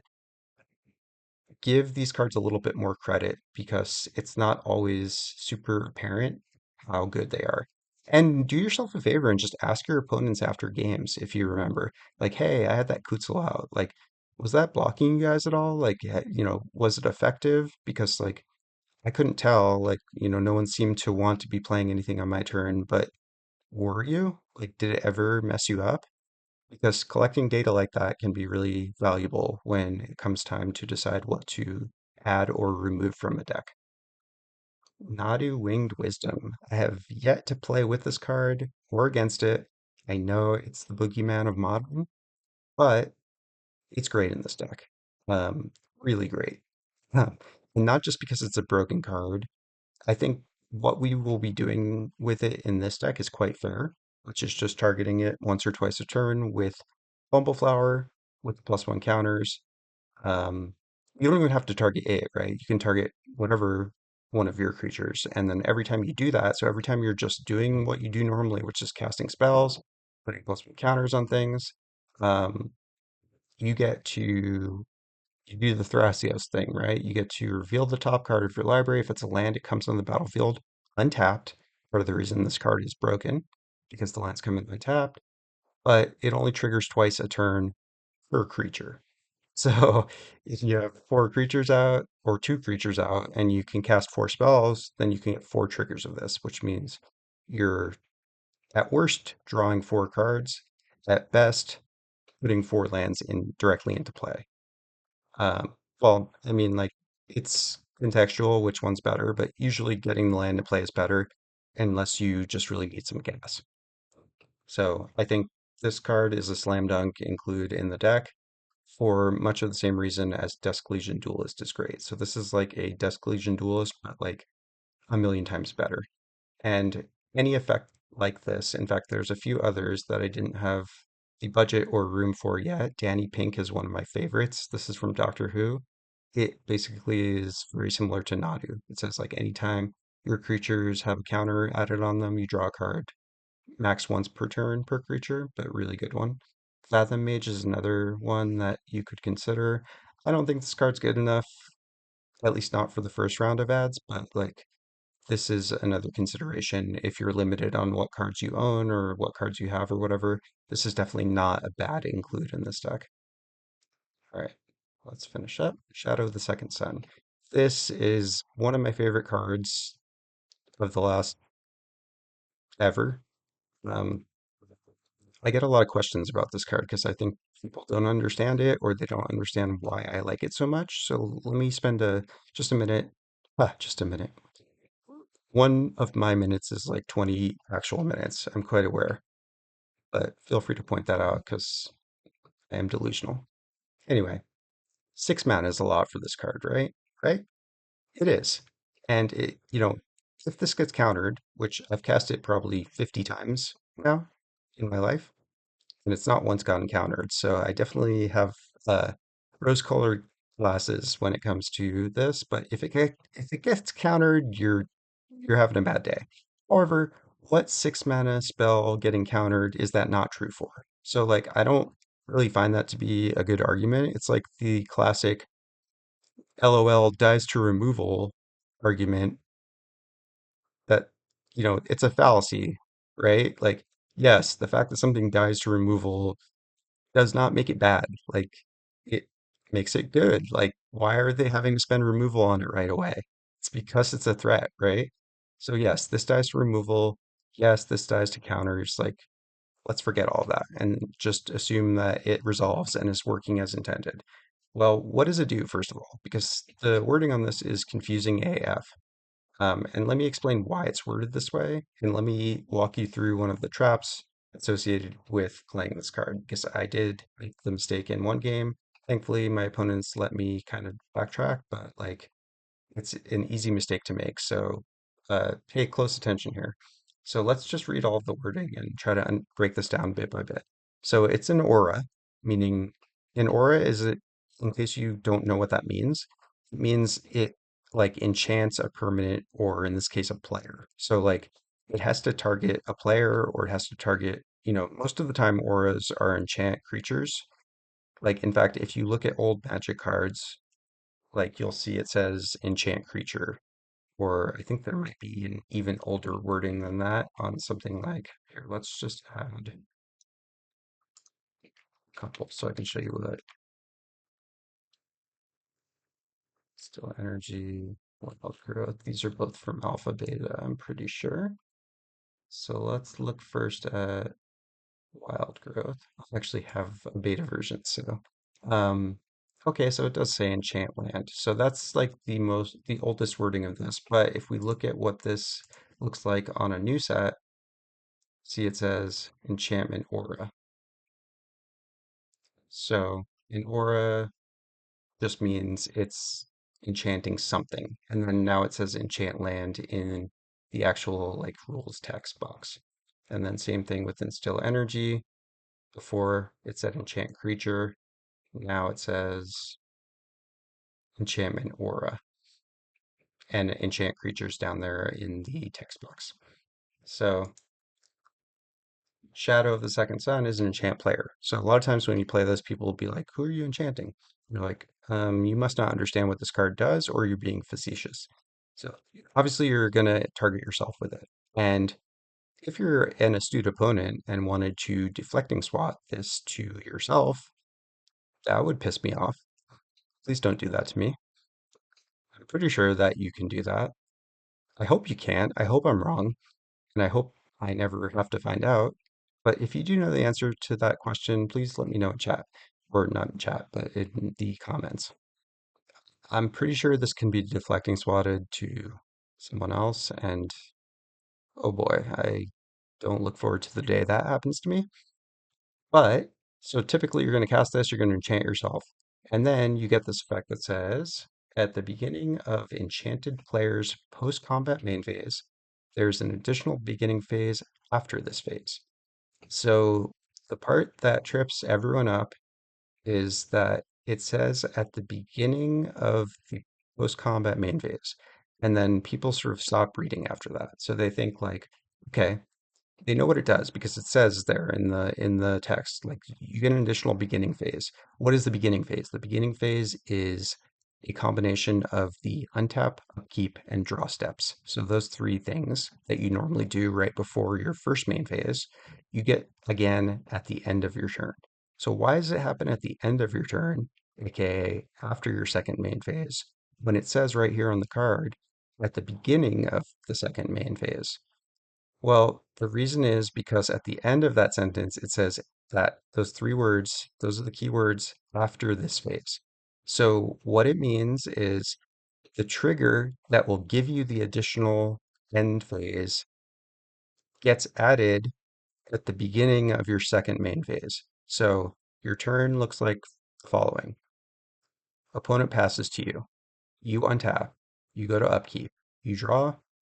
Give these cards a little bit more credit because it's not always super apparent how good they are. And do yourself a favor and just ask your opponents after games if you remember. Like, hey, I had that Kutzel out. Like, was that blocking you guys at all? Like, was it effective? Because like I couldn't tell. Like, no one seemed to want to be playing anything on my turn, but were you? Like, did it ever mess you up? Because collecting data like that can be really valuable when it comes time to decide what to add or remove from a deck. Nadu Winged Wisdom. I have yet to play with this card or against it. I know it's the boogeyman of modern, but it's great in this deck. Really great. And not just because it's a broken card. I think what we will be doing with it in this deck is quite fair, which is just targeting it once or twice a turn with Bumbleflower with +1 counters. Um, you don't even have to target it, right? You can target whatever one of your creatures. And then every time you do that, so every time you're just doing what you do normally, which is casting spells, putting +1 counters on things, um, you get to you do the Thrasios thing, right? You get to reveal the top card of your library. If it's a land, it comes on the battlefield untapped. Part of the reason this card is broken, because the lands come in untapped, but it only triggers twice a turn per creature. So if you have four creatures out or two creatures out and you can cast four spells, then you can get four triggers of this, which means you're at worst drawing four cards, at best putting four lands in directly into play. Well, I mean, like it's contextual which one's better, but usually getting the land to play is better unless you just really need some gas. So I think this card is a slam dunk include in the deck for much of the same reason as Dusk Legion Duelist is great. So this is like a Dusk Legion Duelist, but like a million times better. And any effect like this, in fact, there's a few others that I didn't have the budget or room for yet. Danny Pink is one of my favorites. This is from Doctor Who. It basically is very similar to Nadu. It says like anytime your creatures have a counter added on them, you draw a card. Max once per turn per creature, but really good one. Fathom Mage is another one that you could consider. I don't think this card's good enough, at least not for the first round of ads, but like this is another consideration if you're limited on what cards you own or what cards you have or whatever. This is definitely not a bad include in this deck. All right, let's finish up. Shadow of the Second Sun. This is one of my favorite cards of the last ever. Um, I get a lot of questions about this card because I think people don't understand it or they don't understand why I like it so much. So let me spend just a minute. Just a minute. One of my minutes is like 20 actual minutes. I'm quite aware, but feel free to point that out because I am delusional. Anyway, 6 mana is a lot for this card, right? Right? It is. And if this gets countered, which I've cast it probably 50 times now in my life, and it's not once gotten countered. So I definitely have uh, rose-colored glasses when it comes to this. But if it gets countered, you're having a bad day. However, what 6 mana spell getting countered is that not true for? So like I don't really find that to be a good argument. It's like the classic LOL dies to removal argument that it's a fallacy, right? Like yes, the fact that something dies to removal does not make it bad. Like it makes it good. Like why are they having to spend removal on it right away? It's because it's a threat, right? So yes, this dies to removal. Yes, this dies to counters. Like let's forget all that and just assume that it resolves and is working as intended. Well, what does it do, first of all? Because the wording on this is confusing AF. And let me explain why it's worded this way, and let me walk you through one of the traps associated with playing this card, because I did make the mistake in one game Thankfully, my opponents let me kind of backtrack, but like it's an easy mistake to make. So pay close attention here. So let's just read all of the wording and try to break this down bit by bit. So it's an aura, meaning an aura is it, in case you don't know what that means, it means it like enchants a permanent or in this case a player. So like it has to target a player or it has to target, most of the time auras are enchant creatures. Like in fact, if you look at old magic cards, like you'll see it says enchant creature, or I think there might be an even older wording than that on something like, here, let's just add a couple so I can show you what still energy, wild growth. These are both from alpha beta, I'm pretty sure. So let's look first at wild growth. I actually have a beta version, so um okay, so it does say enchant land. So that's like the oldest wording of this. But if we look at what this looks like on a new set, see it says enchantment aura. So an aura just means it's enchanting something. And then now it says enchant land in the actual like rules text box. And then same thing with instill energy. Before it said enchant creature. Now it says enchantment aura and enchant creatures down there in the text box. So Shadow of the Second Sun is an enchant player. So a lot of times when you play this, people will be like, who are you enchanting? And you're like, you must not understand what this card does, or you're being facetious. So obviously you're gonna target yourself with it. And if you're an astute opponent and wanted to deflecting swat this to yourself, that would piss me off. Please don't do that to me. I'm pretty sure that you can do that. I hope you can. I hope I'm wrong, and I hope I never have to find out. But if you do know the answer to that question, please let me know in chat, or not in chat, but in the comments. I'm pretty sure this can be deflecting swatted to someone else, and oh boy, I don't look forward to the day that happens to me. But so typically you're going to cast this, you're going to enchant yourself, and then you get this effect that says at the beginning of enchanted player's post-combat main phase, there's an additional beginning phase after this phase. So the part that trips everyone up is that it says at the beginning of the post-combat main phase, and then people sort of stop reading after that. So they think like, okay, they know what it does because it says there in the text, like you get an additional beginning phase. What is the beginning phase? The beginning phase is a combination of the untap, upkeep, and draw steps. So those three things that you normally do right before your first main phase, you get again at the end of your turn. So why does it happen at the end of your turn, aka after your second main phase, when it says right here on the card at the beginning of the second main phase? Well, the reason is because at the end of that sentence, it says that those three words, those are the key words after this phase. So what it means is the trigger that will give you the additional end phase gets added at the beginning of your second main phase. So your turn looks like the following. Opponent passes to you. You untap. You go to upkeep. You draw.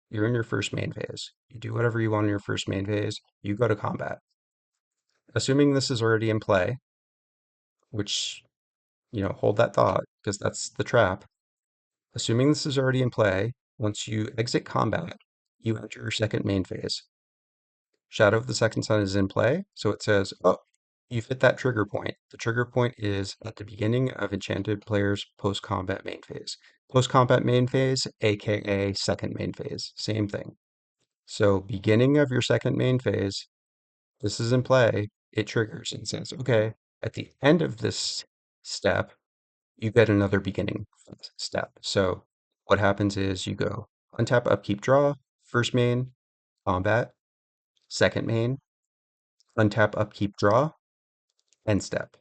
You're in your first main phase. You do whatever you want in your first main phase. You go to combat. Assuming this is already in play, which, hold that thought because that's the trap. Assuming this is already in play, once you exit combat, you enter your second main phase. Shadow of the Second Sun is in play, so it says, oh, you've hit that trigger point. The trigger point is at the beginning of enchanted player's post-combat main phase. Post-combat main phase, aka second main phase, same thing. So beginning of your second main phase, this is in play, it triggers and says, okay, at the end of this step, you get another beginning step. So what happens is you go untap, upkeep, draw, first main, combat, second main, untap, upkeep, draw, end step.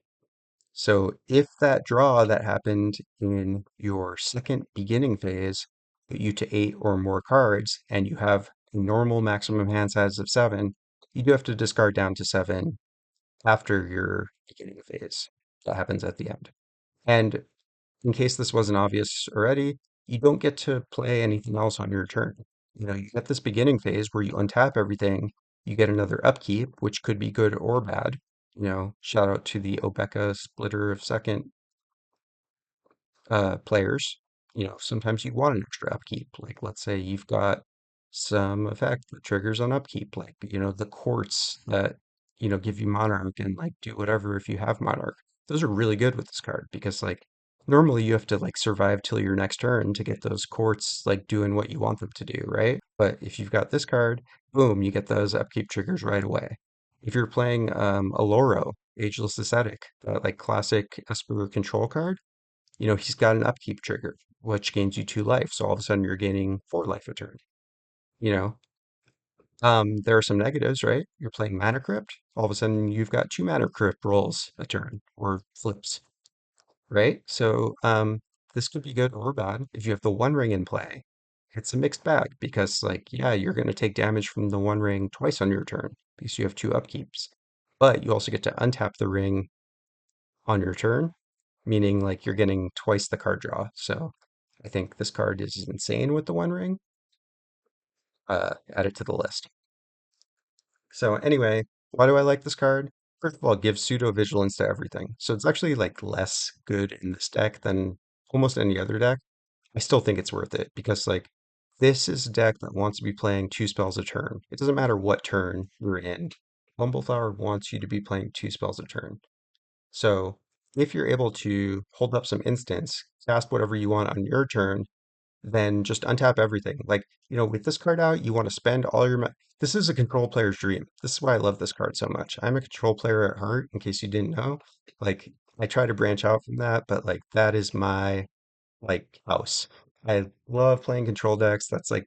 So if that draw that happened in your second beginning phase put you to 8 or more cards and you have a normal maximum hand size of 7, you do have to discard down to 7 after your beginning phase. That happens at the end. And in case this wasn't obvious already, you don't get to play anything else on your turn. You get this beginning phase where you untap everything, you get another upkeep, which could be good or bad. Shout out to the Obeka splitter of second players. Sometimes you want an extra upkeep. Like, let's say you've got some effect that triggers on upkeep, like, the courts that, give you Monarch and like do whatever if you have Monarch. Those are really good with this card because, like, normally you have to like survive till your next turn to get those courts like doing what you want them to do, right? But if you've got this card, boom, you get those upkeep triggers right away. If you're playing a Loro, Ageless Ascetic, that like classic Esper control card, he's got an upkeep trigger, which gains you 2 life. So all of a sudden you're gaining 4 life a turn. You know, there are some negatives, right? You're playing Mana Crypt. All of a sudden you've got 2 Mana Crypt rolls a turn or flips, right? So this could be good or bad. If you have the One Ring in play, it's a mixed bag because, like, yeah, you're going to take damage from the One Ring twice on your turn because you have 2 upkeeps. But you also get to untap the ring on your turn, meaning like you're getting twice the card draw. So I think this card is insane with the One Ring. Add it to the list. So anyway, why do I like this card? First of all, it gives pseudo vigilance to everything. So it's actually like less good in this deck than almost any other deck. I still think it's worth it because, like, this is a deck that wants to be playing 2 spells a turn. It doesn't matter what turn you're in. Bumbleflower wants you to be playing 2 spells a turn. So if you're able to hold up some instants, cast whatever you want on your turn, then just untap everything. Like, with this card out, you want to spend all your. This is a control player's dream. This is why I love this card so much. I'm a control player at heart, in case you didn't know. Like, I try to branch out from that, but like that is my like house. I love playing control decks. That's like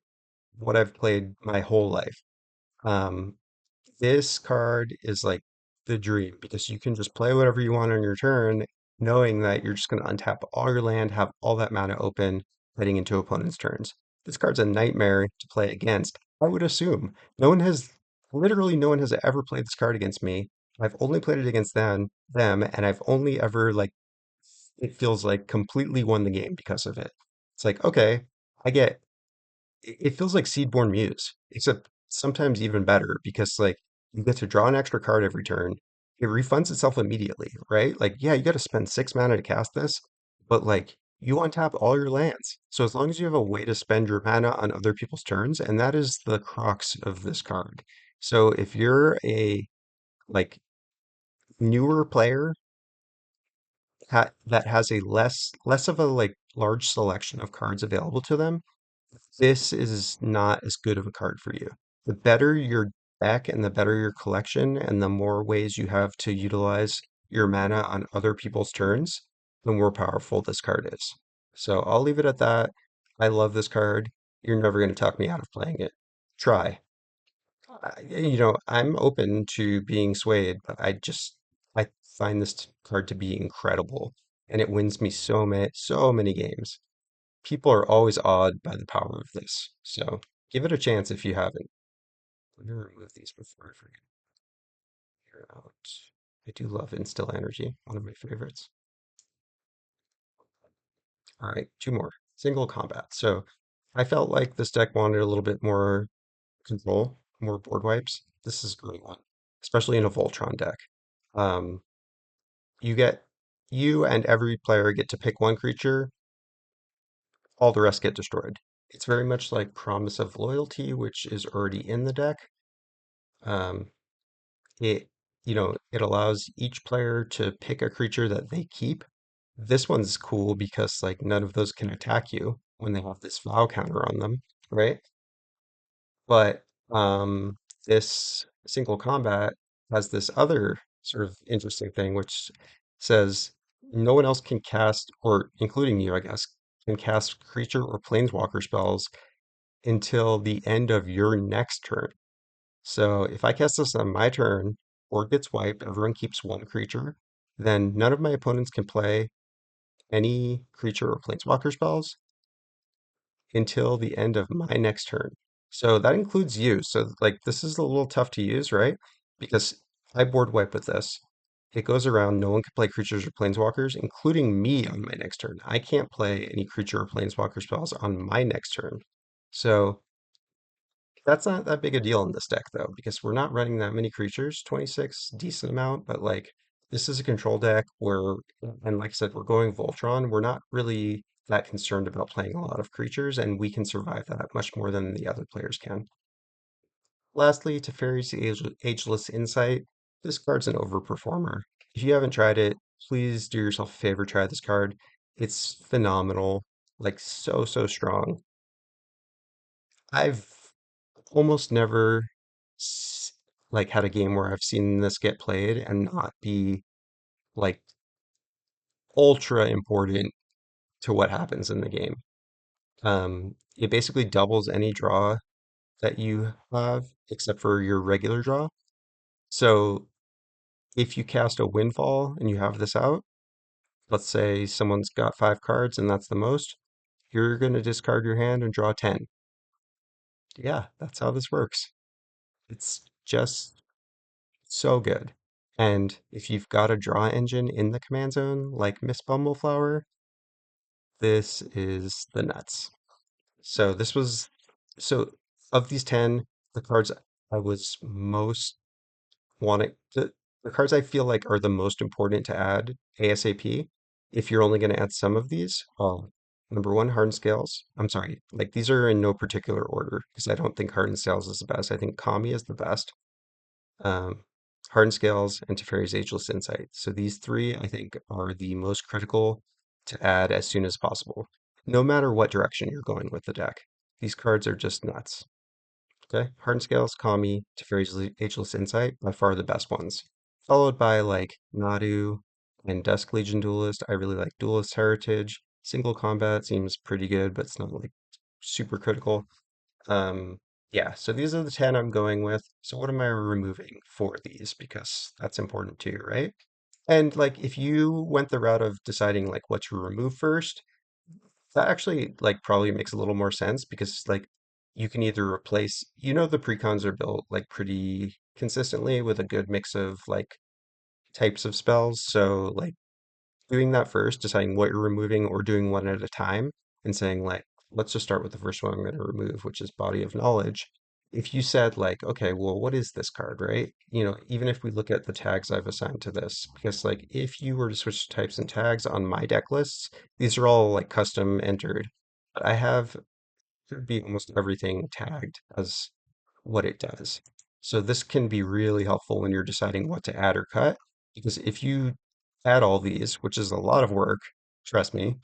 what I've played my whole life. Um, this card is like the dream because you can just play whatever you want on your turn, knowing that you're just going to untap all your land, have all that mana open heading into opponent's turns. This card's a nightmare to play against. I would assume literally no one has ever played this card against me. I've only played it against them, and I've only ever like it feels like completely won the game because of it. It's like, okay, I get it feels like Seedborn Muse, except sometimes even better because, like, you get to draw an extra card every turn. It refunds itself immediately, right? Like, yeah, you got to spend 6 mana to cast this, but like you untap all your lands. So as long as you have a way to spend your mana on other people's turns, and that is the crux of this card. So if you're a like newer player that has a less of a like large selection of cards available to them, this is not as good of a card for you. The better your deck and the better your collection and the more ways you have to utilize your mana on other people's turns, the more powerful this card is. So I'll leave it at that. I love this card. You're never going to talk me out of playing it. Try. I'm open to being swayed, but I find this card to be incredible, and it wins me so many games. People are always awed by the power of this. So give it a chance if you haven't. Let me remove these before I forget. You're out. I do love Instill Energy, one of my favorites. All right, 2 more. Single combat. So I felt like this deck wanted a little bit more control, more board wipes. This is a great one, especially in a Voltron deck. Um, you get you and every player get to pick one creature, all the rest get destroyed. It's very much like Promise of Loyalty, which is already in the deck. Um, it it allows each player to pick a creature that they keep. This one's cool because like none of those can attack you when they have this vow counter on them, right? But this single combat has this other sort of interesting thing which says no one else can cast, or including you, I guess, can cast creature or planeswalker spells until the end of your next turn. So if I cast this on my turn, board gets wiped, everyone keeps one creature, then none of my opponents can play any creature or planeswalker spells until the end of my next turn. So that includes you. So like this is a little tough to use, right? Because I board wipe with this. it goes around. No one can play creatures or planeswalkers, including me on my next turn. I can't play any creature or planeswalker spells on my next turn. So that's not that big a deal in this deck, though, because we're not running that many creatures. 26, decent amount, but like this is a control deck where, and like I said, we're going Voltron. We're not really that concerned about playing a lot of creatures, and we can survive that much more than the other players can. Lastly, Teferi's Ageless Insight. This card's an overperformer. If you haven't tried it, please do yourself a favor, try this card. It's phenomenal, like so strong. I've almost never s- like had a game where I've seen this get played and not be like ultra important to what happens in the game. It basically doubles any draw that you have except for your regular draw. So if you cast a windfall and you have this out, let's say someone's got 5 cards and that's the most, you're going to discard your hand and draw 10. Yeah, that's how this works. It's just so good. And if you've got a draw engine in the command zone, like Miss Bumbleflower, this is the nuts. So this was so of these 10, the cards I was most wanting the cards I feel like are the most important to add ASAP. If you're only going to add some of these, number one, Hardened Scales. I'm sorry, like these are in no particular order because I don't think Hardened Scales is the best. I think Kami is the best. um, Hardened Scales, and Teferi's Ageless Insight. So these three, I think, are the most critical to add as soon as possible, no matter what direction you're going with the deck. These cards are just nuts. Okay, Hardened Scales, Kami, Teferi's Ageless Insight, by far the best ones. Followed by like Nadu and Dusk Legion Duelist. I really like Duelist Heritage. Single combat seems pretty good, but it's not like super critical. Um, yeah, so these are the 10 I'm going with. So what am I removing for these? Because that's important too, right? And like if you went the route of deciding like what to remove first, that actually like probably makes a little more sense because like you can either replace, the precons are built like pretty consistently with a good mix of like types of spells. So like doing that first, deciding what you're removing or doing one at a time and saying like, let's just start with the first one I'm going to remove, which is Body of Knowledge. If you said like, okay, well, what is this card, right? Even if we look at the tags I've assigned to this, because like if you were to switch types and tags on my deck lists, these are all like custom entered. But I have should be almost everything tagged as what it does. So this can be really helpful when you're deciding what to add or cut, because if you add all these, which is a lot of work, trust me,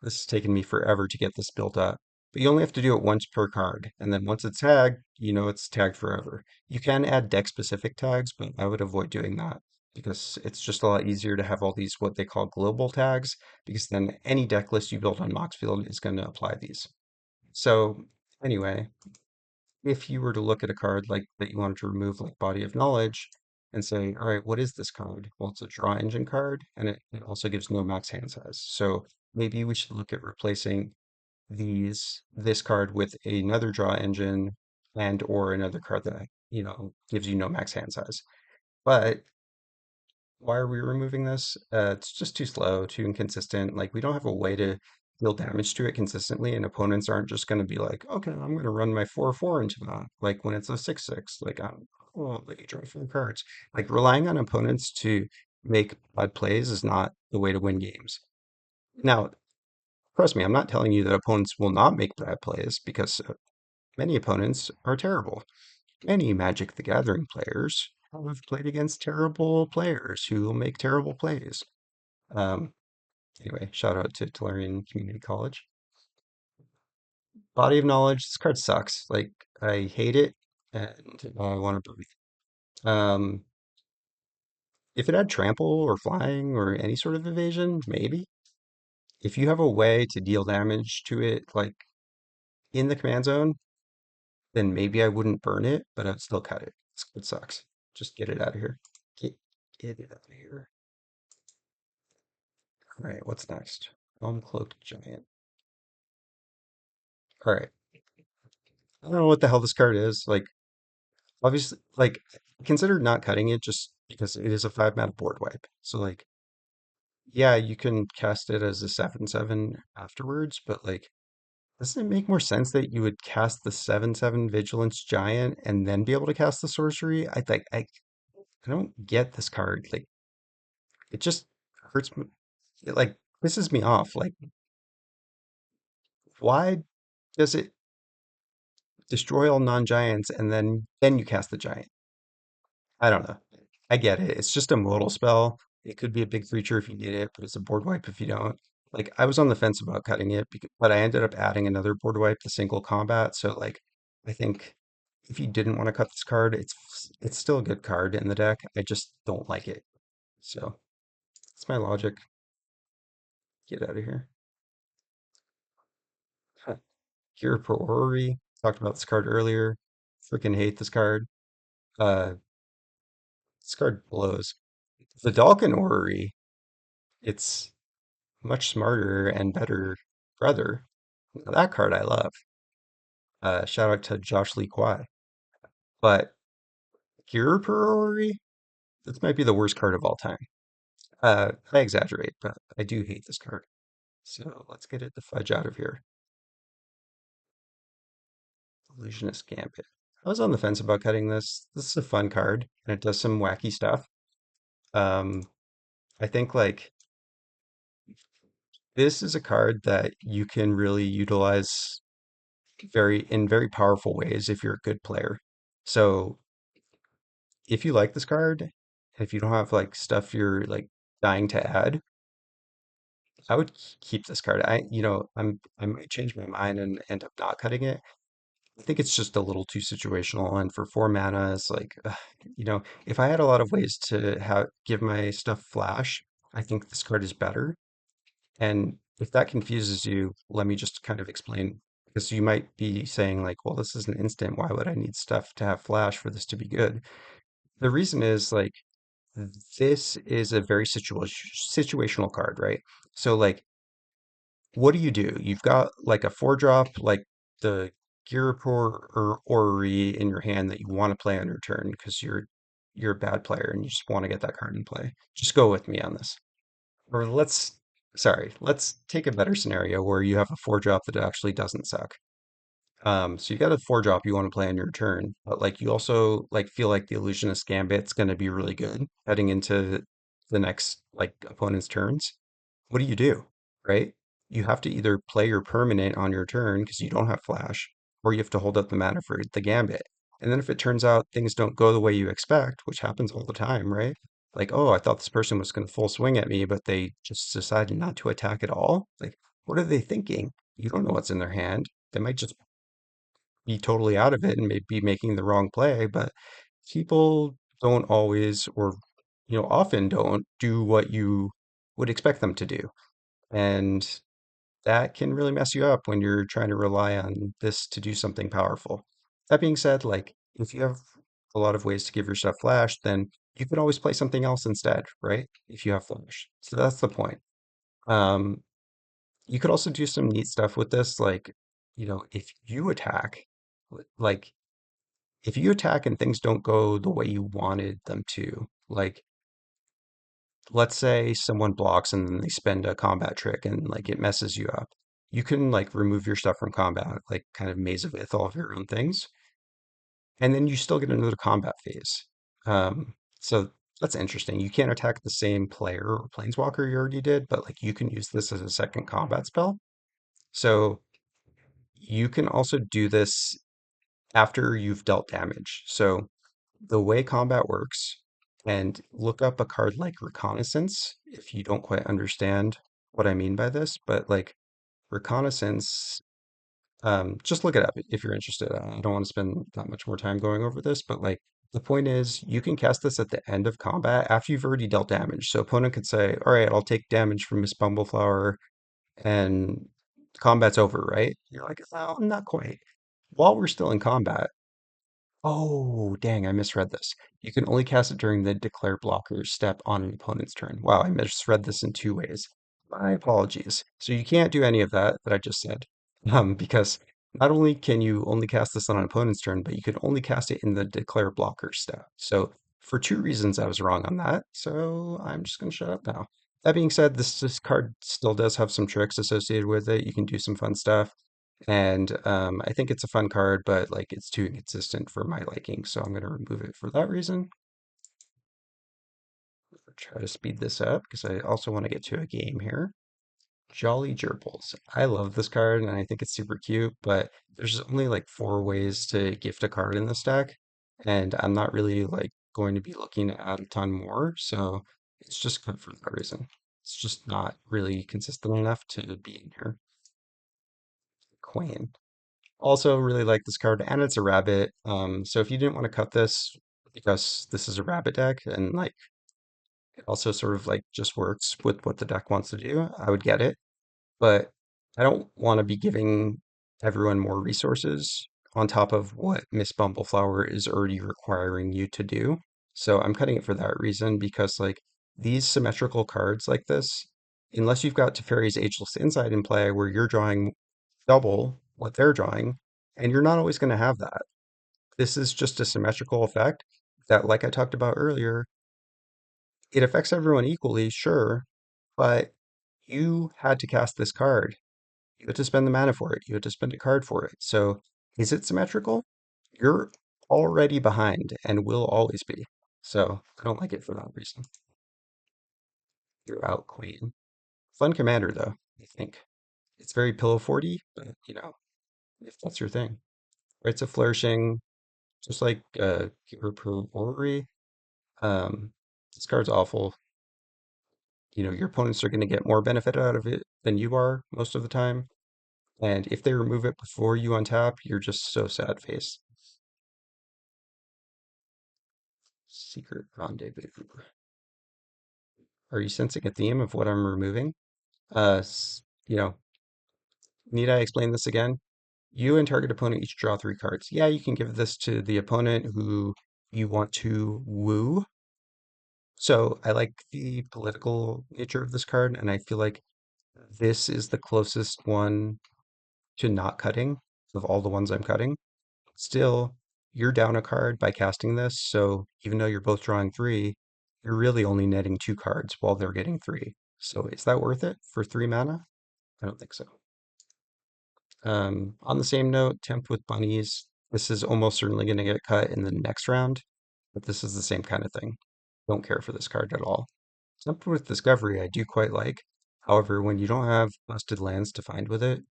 this has taken me forever to get this built up. But you only have to do it once per card, and then once it's tagged, it's tagged forever. You can add deck specific tags, but I would avoid doing that because it's just a lot easier to have all these what they call global tags, because then any deck list you build on Moxfield is going to apply these. So anyway, if you were to look at a card like that you wanted to remove, like Body of Knowledge, and say, all right, what is this card? Well, it's a draw engine card, and it also gives no max hand size. So maybe we should look at replacing this card with another draw engine and or another card that, gives you no max hand size. But why are we removing this? It's just too slow, too inconsistent. Like we don't have a way to deal damage to it consistently, and opponents aren't just going to be like, okay, I'm going to run my 4/4 into that. Like when it's a 6/6, like like you draw 4 cards. Like relying on opponents to make bad plays is not the way to win games. Now, trust me, I'm not telling you that opponents will not make bad plays because many opponents are terrible. Many Magic the Gathering players have played against terrible players who will make terrible plays. Um, anyway, shout out to Tolarian Community College. Body of Knowledge, this card sucks. Like, I hate it and I want to breathe. Um, if it had trample or flying or any sort of evasion, maybe. If you have a way to deal damage to it, like in the command zone, then maybe I wouldn't burn it, but I'd still cut it. It sucks. Just get it out of here. Get, get it out of here. All right, what's next? Cloaked Giant. All right. I don't know what the hell this card is. Like, obviously, like, consider not cutting it just because it is a 5 mana board wipe. So, like, yeah, you can cast it as a 7/7 afterwards, but like, doesn't it make more sense that you would cast the 7/7 Vigilance Giant and then be able to cast the sorcery? I don't get this card. Like, it just hurts me. It like pisses me off. Like, why does it destroy all non-giants and then you cast the giant? I don't know. I get it. It's just a modal spell. It could be a big creature if you need it, but it's a board wipe if you don't. Like, I was on the fence about cutting it, but I ended up adding another board wipe, the single combat. So like, I think if you didn't want to cut this card, it's still a good card in the deck. I just don't like it. So that's my logic. Get out of here. Huh. Here for Orrery. Talked about this card earlier. Freaking hate this card. Uh, this card blows. The Dalkin Orrery. It's much smarter and better brother. That card I love. Shout out to Josh Lee Kwai. But Gear Priority, this might be the worst card of all time. I exaggerate, but I do hate this card. So let's get it the fudge out of here. Illusionist Gambit. I was on the fence about cutting this. This is a fun card, and it does some wacky stuff. Um, I think like this is a card that you can really utilize very powerful ways if you're a good player. So if you like this card, if you don't have like stuff you're like dying to add, I would keep this card. I might change my mind and end up not cutting it. I think it's just a little too situational, and for 4 mana, it's like, if I had a lot of ways to have give my stuff flash, I think this card is better. And if that confuses you, let me just kind of explain, because you might be saying like, well, this is an instant. Why would I need stuff to have flash for this to be good? The reason is like this is a very situational card, right? So like, what do? You've got like a 4 drop, like the Girapur or Orrery in your hand that you want to play on your turn because you're a bad player and you just want to get that card in play. Just go with me on this. Or let's take a better scenario where you have a 4 drop that actually doesn't suck. So you got a 4 drop you want to play on your turn, but like you also like feel like the Illusionist Gambit's going to be really good heading into the next like opponent's turns. What do? Right? You have to either play your permanent on your turn because you don't have flash, or you have to hold up the mana for the Gambit. And then if it turns out things don't go the way you expect, which happens all the time, right? Like, oh, I thought this person was going to full swing at me, but they just decided not to attack at all. Like, what are they thinking? You don't know what's in their hand. They might just be totally out of it and may be making the wrong play, but people don't always or often don't do what you would expect them to do. And that can really mess you up when you're trying to rely on this to do something powerful. That being said, like if you have a lot of ways to give yourself flash, then you could always play something else instead, right? If you have flash. So that's the point. Um, you could also do some neat stuff with this, like, if you attack, like if you attack and things don't go the way you wanted them to, like let's say someone blocks and then they spend a combat trick and like it messes you up. You can like remove your stuff from combat, like kind of maze of all of your own things, and then you still get another combat phase. So that's interesting. You can't attack the same player or planeswalker you already did, but like you can use this as a second combat spell. So you can also do this after you've dealt damage. So the way combat works, and look up a card like Reconnaissance if you don't quite understand what I mean by this, but like Reconnaissance, just look it up if you're interested. I don't want to spend that much more time going over this, but like the point is you can cast this at the end of combat after you've already dealt damage. So opponent could say, all right, I'll take damage from Miss Bumbleflower and combat's over, right? You're like, oh, not quite. While we're still in combat, oh, dang, I misread this. You can only cast it during the declare blocker step on an opponent's turn. Wow, I misread this in 2 ways. My apologies. So you can't do any of that I just said, because not only can you only cast this on an opponent's turn, but you can only cast it in the declare blocker step. So for two reasons, I was wrong on that. So I'm just going to shut up now. That being said, this card still does have some tricks associated with it. You can do some fun stuff. And I think it's a fun card, but like it's too inconsistent for my liking. So I'm going to remove it for that reason. Try to speed this up because I also want to get to a game here. Jolly Gerbils. I love this card and I think it's super cute, but there's only like four ways to gift a card in this deck, and I'm not really like going to be looking to add a ton more, so it's just good for that reason. It's just not really consistent enough to be in here. Queen. Also really like this card, and it's a rabbit. So if you didn't want to cut this because this is a rabbit deck and like it also sort of like just works with what the deck wants to do, I would get it. But I don't want to be giving everyone more resources on top of what Miss Bumbleflower is already requiring you to do. So I'm cutting it for that reason because like these symmetrical cards like this, unless you've got Teferi's Ageless Insight in play where you're drawing double what they're drawing, and you're not always going to have that. This is just a symmetrical effect that, like I talked about earlier, it affects everyone equally, sure, but you had to cast this card. You had to spend the mana for it. You had to spend a card for it. So is it symmetrical? You're already behind and will always be. So I don't like it for that reason. You're out, Queen. Fun commander, though, I think. It's very pillow forty, but you know, if that's your thing. Rites of Flourishing, just like Orrery. This card's awful. You know, your opponents are going to get more benefit out of it than you are most of the time. And if they remove it before you untap, you're just so sad face. Secret Rendezvous. Are you sensing a theme of what I'm removing? You know, need I explain this again? You and target opponent each draw three cards. Yeah, you can give this to the opponent who you want to woo. So I like the political nature of this card, and I feel like this is the closest one to not cutting of all the ones I'm cutting. Still, you're down a card by casting this, so even though you're both drawing three, you're really only netting two cards while they're getting three. So is that worth it for three mana? I don't think so. On the same note, Tempt with Bunnies, this is almost certainly going to get cut in the next round, but this is the same kind of thing. Don't care for this card at all. Tempt with Discovery, I do quite like. However, when you don't have busted lands to find with it,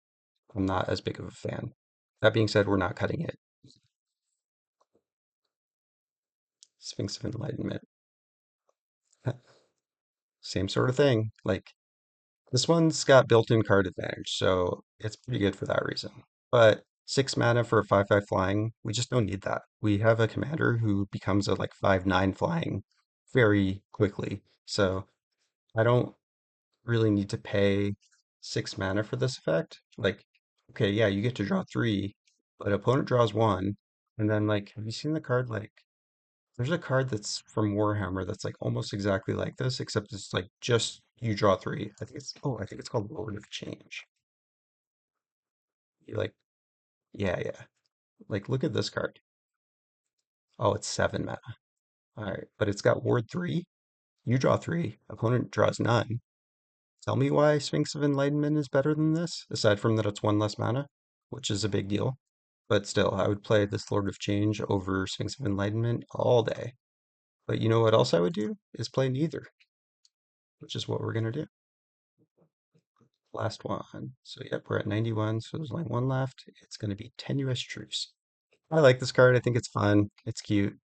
I'm not as big of a fan. That being said, we're not cutting it. Sphinx of Enlightenment. Same sort of thing. Like this one's got built-in card advantage, so it's pretty good for that reason. But 6 mana for a 5/5 flying, we just don't need that. We have a commander who becomes a like 5/9 flying very quickly. So I don't really need to pay 6 mana for this effect. Like, okay, yeah, you get to draw three, but opponent draws one, and then like, have you seen the card like there's a card that's from Warhammer that's like almost exactly like this, except it's like just you draw three. I think it's called Lord of Change. You like, yeah, yeah. Like look at this card. Oh, it's 7 mana. All right, but it's got Ward three. You draw three. Opponent draws none. Tell me why Sphinx of Enlightenment is better than this, aside from that it's one less mana, which is a big deal. But still, I would play this Lord of Change over Sphinx of Enlightenment all day. But you know what else I would do? Is play neither, which is what we're gonna do. Last one. So yep, we're at 91, so there's only one left. It's going to be Tenuous Truce. I like this card. I think it's fun. It's cute.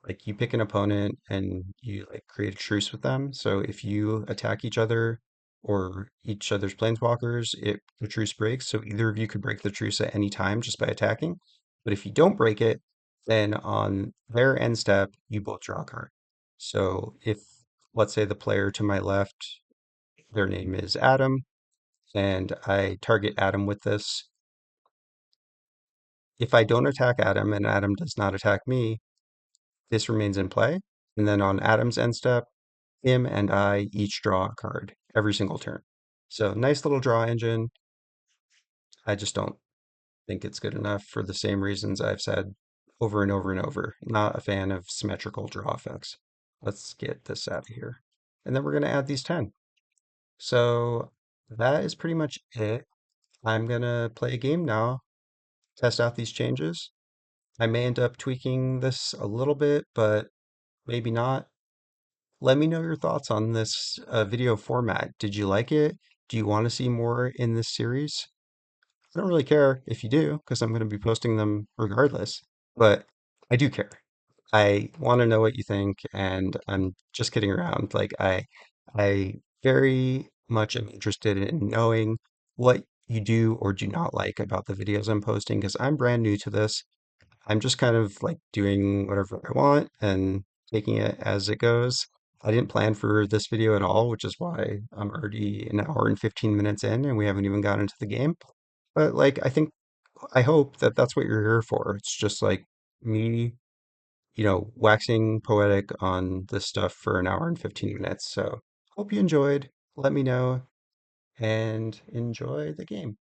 Like you pick an opponent and you like create a truce with them. So if you attack each other or each other's planeswalkers, the truce breaks. So either of you could break the truce at any time just by attacking. But if you don't break it, then on their end step, you both draw a card. So if let's say the player to my left, their name is Adam, and I target Adam with this. If I don't attack Adam and Adam does not attack me, this remains in play. And then on Adam's end step, him and I each draw a card every single turn. So nice little draw engine. I just don't think it's good enough for the same reasons I've said over and over and over. Not a fan of symmetrical draw effects. Let's get this out of here. And then we're going to add these 10. So that is pretty much it. I'm going to play a game now, test out these changes. I may end up tweaking this a little bit, but maybe not. Let me know your thoughts on this video format. Did you like it? Do you want to see more in this series? I don't really care if you do, because I'm going to be posting them regardless, but I do care. I want to know what you think, and I'm just kidding around. I very much am interested in knowing what you do or do not like about the videos I'm posting, because I'm brand new to this. I'm just kind of like doing whatever I want and taking it as it goes. I didn't plan for this video at all, which is why I'm already an hour and 15 minutes in and we haven't even gotten into the game. But like, I hope that that's what you're here for. It's just like me, waxing poetic on this stuff for an hour and 15 minutes. So hope you enjoyed. Let me know and enjoy the game.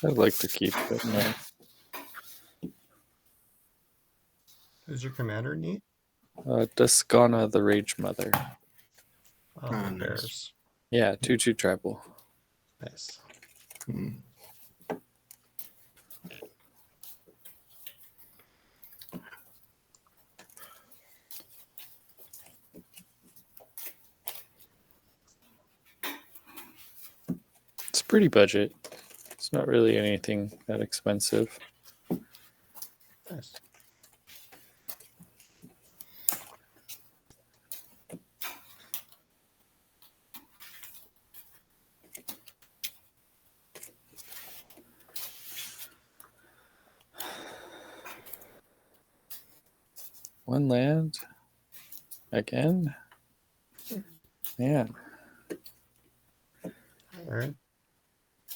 I'd like to keep it. No.
Who's your commander, Neat?
Duskana, the Rage Mother.
Oh,
Ah,
with
nice.
bears.
Yeah, 2/2 tribal.
Nice.
It's pretty budget. It's not really anything that expensive.
Nice.
One land? Again? Man.
Hi, Aaron.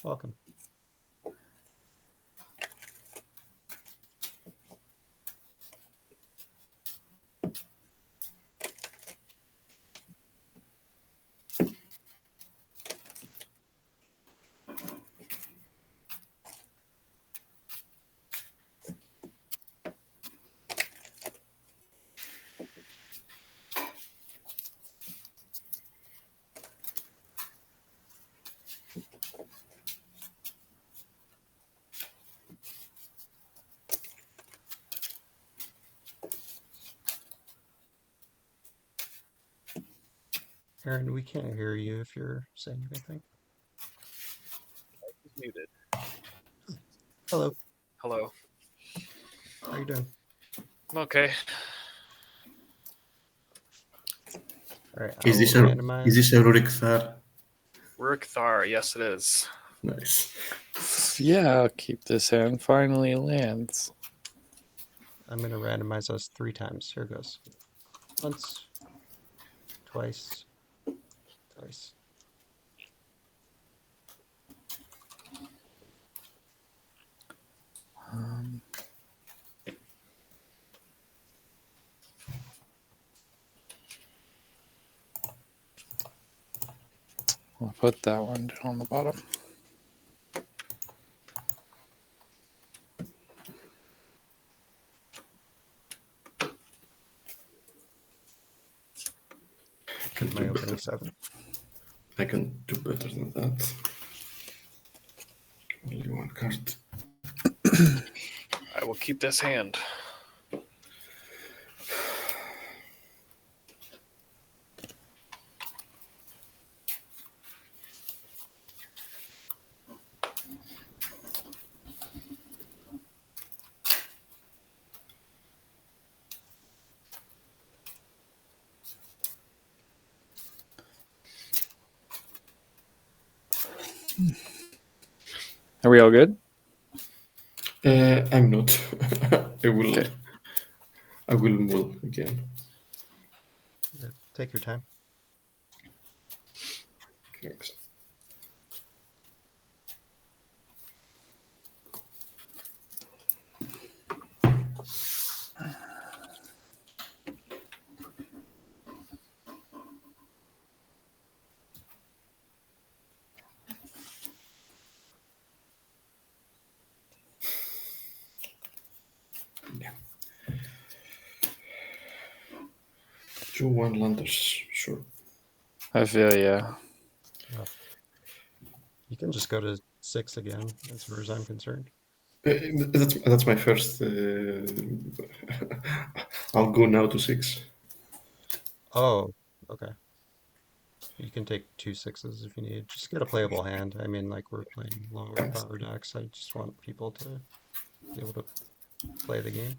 Welcome. Aaron, we can't hear you if you're saying anything.
Muted.
Hello.
Hello.
How you doing?
I'm okay.
All right.
Is this a Ruric Thar?
Ruric Thar, yes it is.
Nice.
Yeah, I'll keep this hand. Finally lands.
I'm going to randomize us 3 times. Here goes. Once, twice, twice.
I'll put that one down on the bottom.
Keep my opening 7.
I can do better than that. Only one card.
I will keep this hand.
Are we all good?
I'm not. I will.
Okay.
I will mull again.
Yeah, take your time.
Thanks. Yeah. 2-1 landers, sure.
I feel yeah.
Well, you can just go to 6 again, as far as I'm concerned.
That's my first. I'll go now to 6.
Oh, okay. You can take 2 6s if you need. Just get a playable hand. I mean, like we're playing lower
Thanks.
power decks. I just want people to be able to play the game.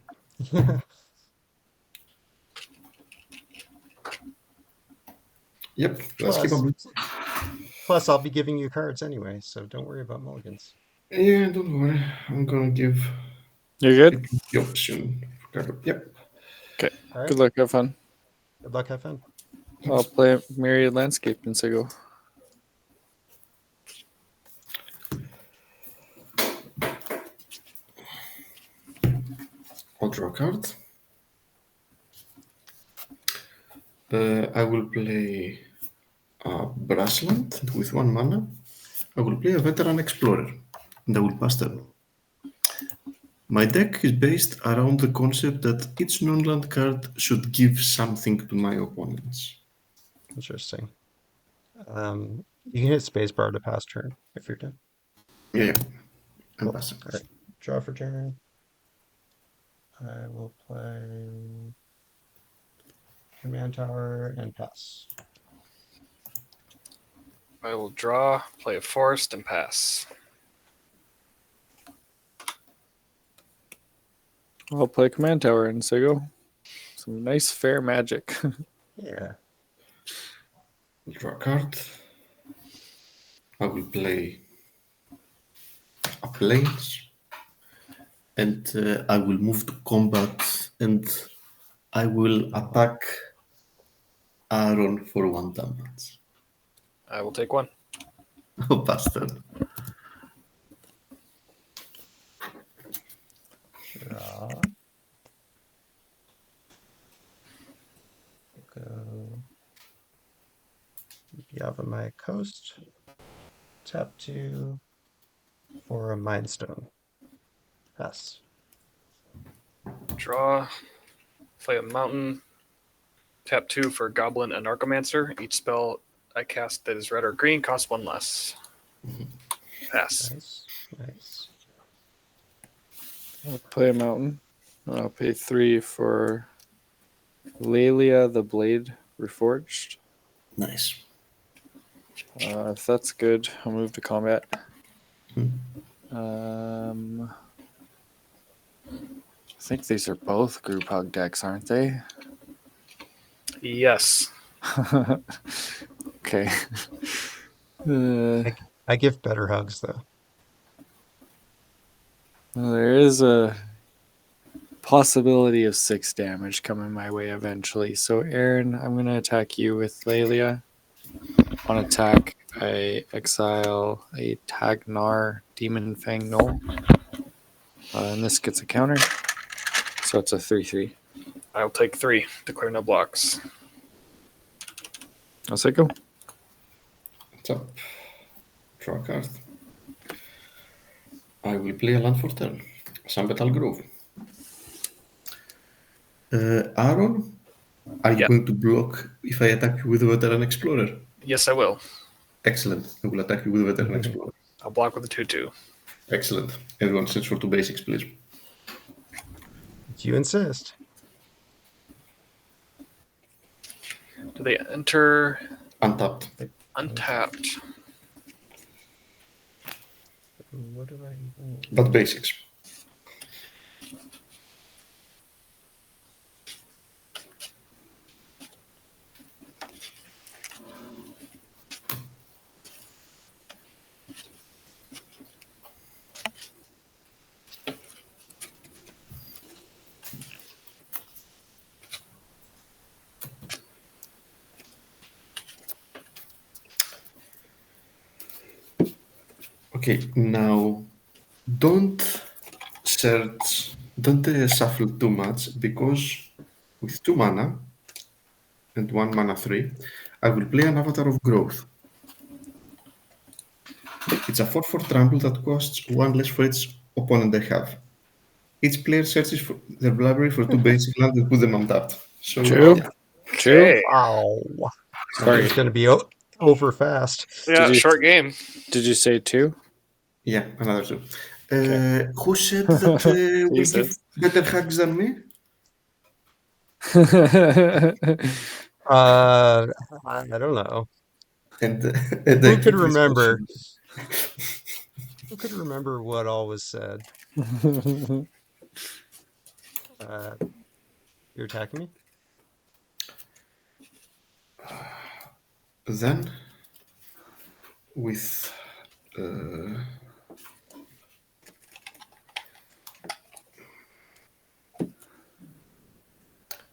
Yep, let's keep
Plus,
on.
plus, I'll be giving you cards anyway, so don't worry about mulligans.
Yeah, don't worry. I'm gonna give
You're good?
it the option. Yep.
Okay.
All right.
Good luck. Have fun.
Good luck. Have fun.
I'll play Myriad Landscape in Sigo.
I'll draw a card. I will play a Brassland with 1 mana. I will play a Veteran Explorer, and I will pass turn. My deck is based around the concept that each non-land card should give something to my opponents.
Interesting. You can hit spacebar to pass turn if you're done.
Yeah, I'm
Cool.
passing.
All right. Draw for turn. I will play Command Tower and pass.
I will draw, play a forest, and pass.
I'll play Command Tower in Sigo. Some nice fair magic.
Yeah.
I'll draw a card. I will play a Plains, and I will move to combat, and I will attack Aaron for 1 damage.
I will take 1.
Oh, bastard.
Draw. Go. Yavimaya Coast. Tap 2 for a Mind Stone. Pass.
Draw, play a mountain. Tap 2 for Goblin and Archomancer. Each spell I cast that is red or green costs 1 less. Pass.
Nice. Nice.
I'll play a mountain. I'll pay 3 for Lelia the Blade Reforged.
Nice.
If that's good, I'll move to combat.
Hmm.
I think these are both group hug decks, aren't they?
Yes.
Okay.
I give better hugs though.
Well, there is a possibility of 6 damage coming my way eventually. So, Aaron, I'm going to attack you with Lelia. On attack, I exile a Tagnar Demon Fang Knoll. And this gets a counter. So it's a 3/3.
I'll take 3. Declare no blocks.
I'll say go.
What's up? Draw a card. I will play a land for turn. Sambetal Grove. Aaron, are you
Yeah.
going to block if I attack you with a Veteran Explorer?
Yes, I will.
Excellent. I will attack you with a Veteran Explorer.
I'll block with a 2/2.
Excellent. Everyone sits for 2 basics, please.
If you insist.
Do they enter
Untapped.
untapped?
What do I even...
But basics. Okay, now don't shuffle too much, because with 2 mana and 1 mana 3, I will play an Avatar of Growth. It's a 4/4 trample that costs 1 less for each opponent they have. Each player searches for their library for 2 basic lands and put them untapped. So
Two?
yeah,
Two?
Okay.
Wow.
Sorry.
It's going to be over fast.
Yeah,
you-
short game.
Did you say 2?
yeah, another 2.
Okay.
Who said that will give
Jesus.
better hacks than me?
I don't know.
And, and I
Who
keep
could
this
remember?
question.
Who could remember what all was said? You're attacking me?
Then, with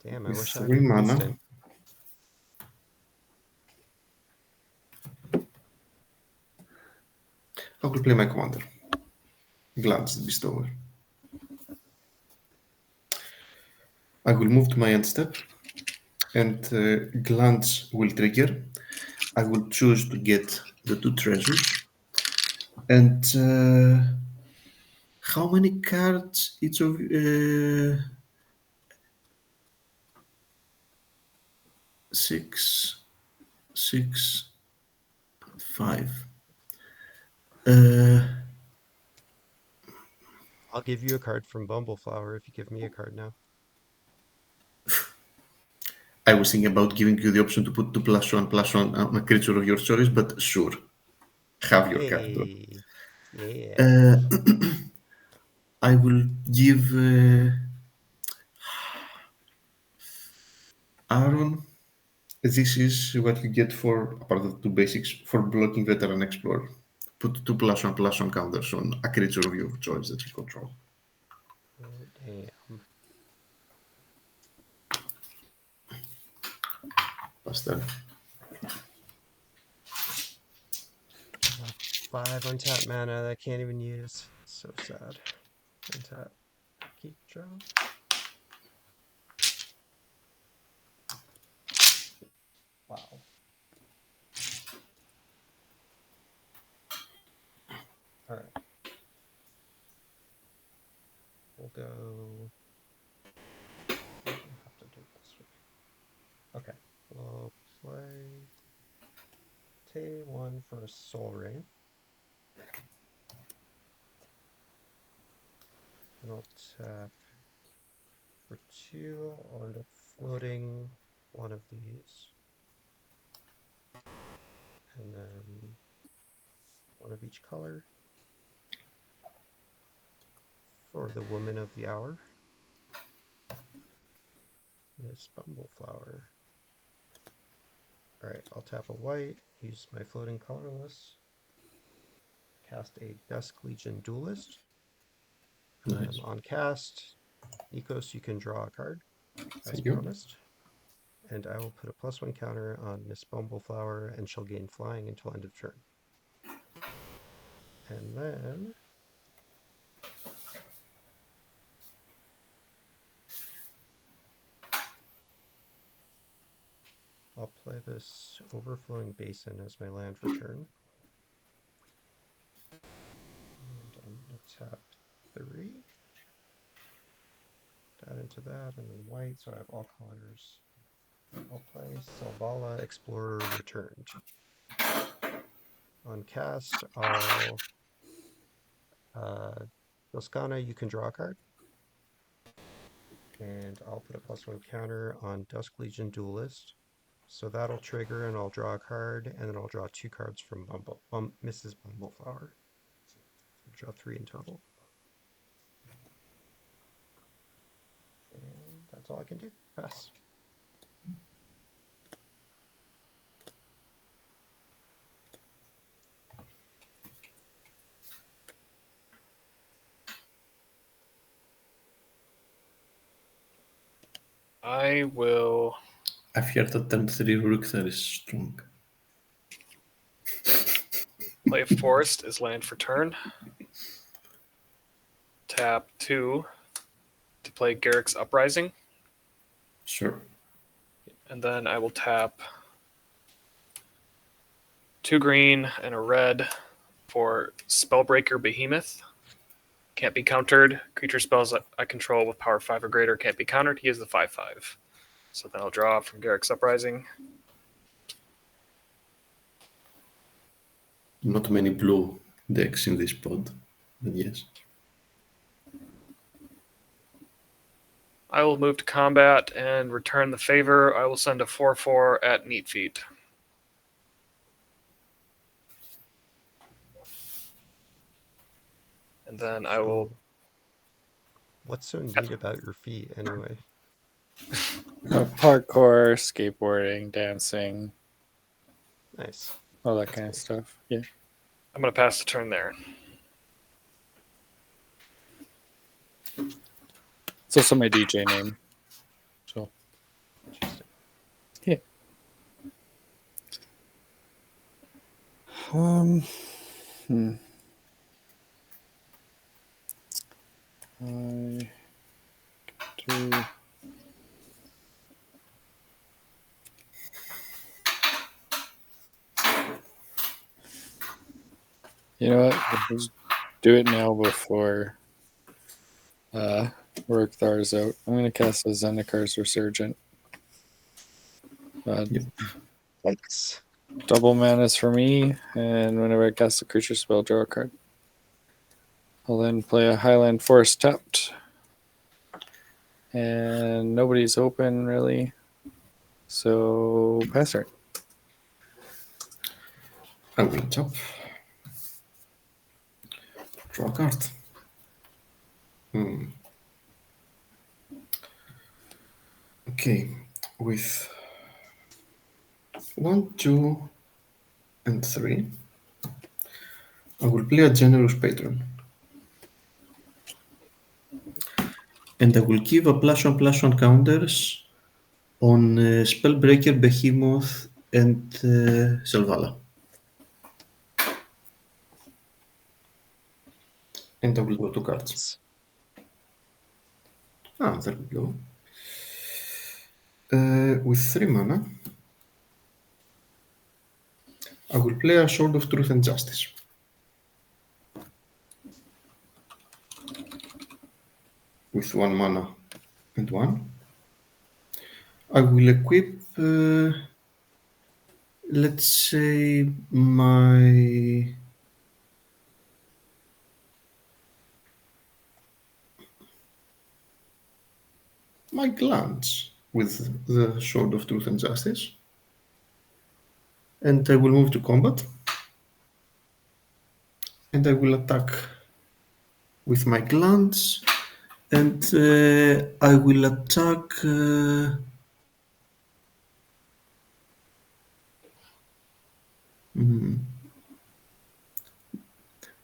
Damn, I
with
wish I had
3
an
mana,
instant.
I will play my commander, Gluntch the Bestower. I will move to my end step, and Gluntch will trigger. I will choose to get the 2 treasures. And how many cards each of six, 5.
I'll give you a card from Bumbleflower if you give me a card now.
I was thinking about giving you the option to put 2+1/+1 on a creature of your choice, but sure, have your card.
Hey, yeah.
I will give Aaron. This is what you get for, apart of the 2 basics, for blocking Veteran Explorer. Put 2+1/+1 counters on a creature of your choice that you control.
Oh, damn.
Pass turn.
5 untapped mana that I can't even use. So sad. Untap. Keep draw. Wow. Alright. We'll go. I have to do this way. Okay. We'll play T1 for a Soul Ring. And I'll tap for 2. I'll end up floating one of these. And then one of each color for the Woman of the Hour. Miss Bumbleflower. Alright, I'll tap a white, use my floating colorless, cast a Dusk Legion Duelist.
Nice.
On cast, Nikos, you can draw a card, as
Thank you.
promised. And I will put a +1 counter on Miss Bumbleflower, and she'll gain flying until end of turn. And then I'll play this Overflowing Basin as my land for turn. And I'm going to tap 3. That into that, and then white, so I have all colors. I'll play Selvala Explorer Returned. On cast, I'll Duskana, you can draw a card. And I'll put a +1 counter on Dusk Legion Duelist. So that'll trigger, and I'll draw a card, and then I'll draw 2 cards from Mrs. Bumbleflower. So I'll draw 3 in total. And that's all I can do. Pass.
I will.
I've heard that turn 3 Ruric is strong.
Play a forest as land for turn. Tap 2 to play Garrick's Uprising.
Sure.
And then I will tap 2 green and a red for Spellbreaker Behemoth. Can't be countered. Creature spells I control with power 5 or greater can't be countered. He is the 5/5. So then I'll draw from Garrick's Uprising.
Not many blue decks in this pod, but yes.
I will move to combat and return the favor. I will send a 4/4 at Neat Feet. And then I will.
What's so neat about your feet, anyway?
Parkour, skateboarding, dancing,
Nice.
all that kind of stuff. Yeah.
I'm going to pass the turn there.
It's also my DJ name. So,
Interesting.
yeah. I do. You know what? Let's do it now before Ruric Thar's out. I'm going to cast a Zendikar's Resurgent.
Yep.
Thanks.
Double mana's for me, and whenever I cast a creature spell, draw a card. I'll then play a Highland Forest tapped. And nobody's open, really. So, pass turn.
I will tap. Draw a card. Okay, with 1, 2, and 3, I will play a Generous Patron. And I will give a +1/+1 counters on Spellbreaker, Behemoth, and Selvala. And I will draw 2 cards. There we go. With 3 mana, I will play a Sword of Truth and Justice. With 1 mana and 1. I will equip, let's say, my Gluntch with the Sword of Truth and Justice. And I will move to combat. And I will attack with my Gluntch. And I will attack...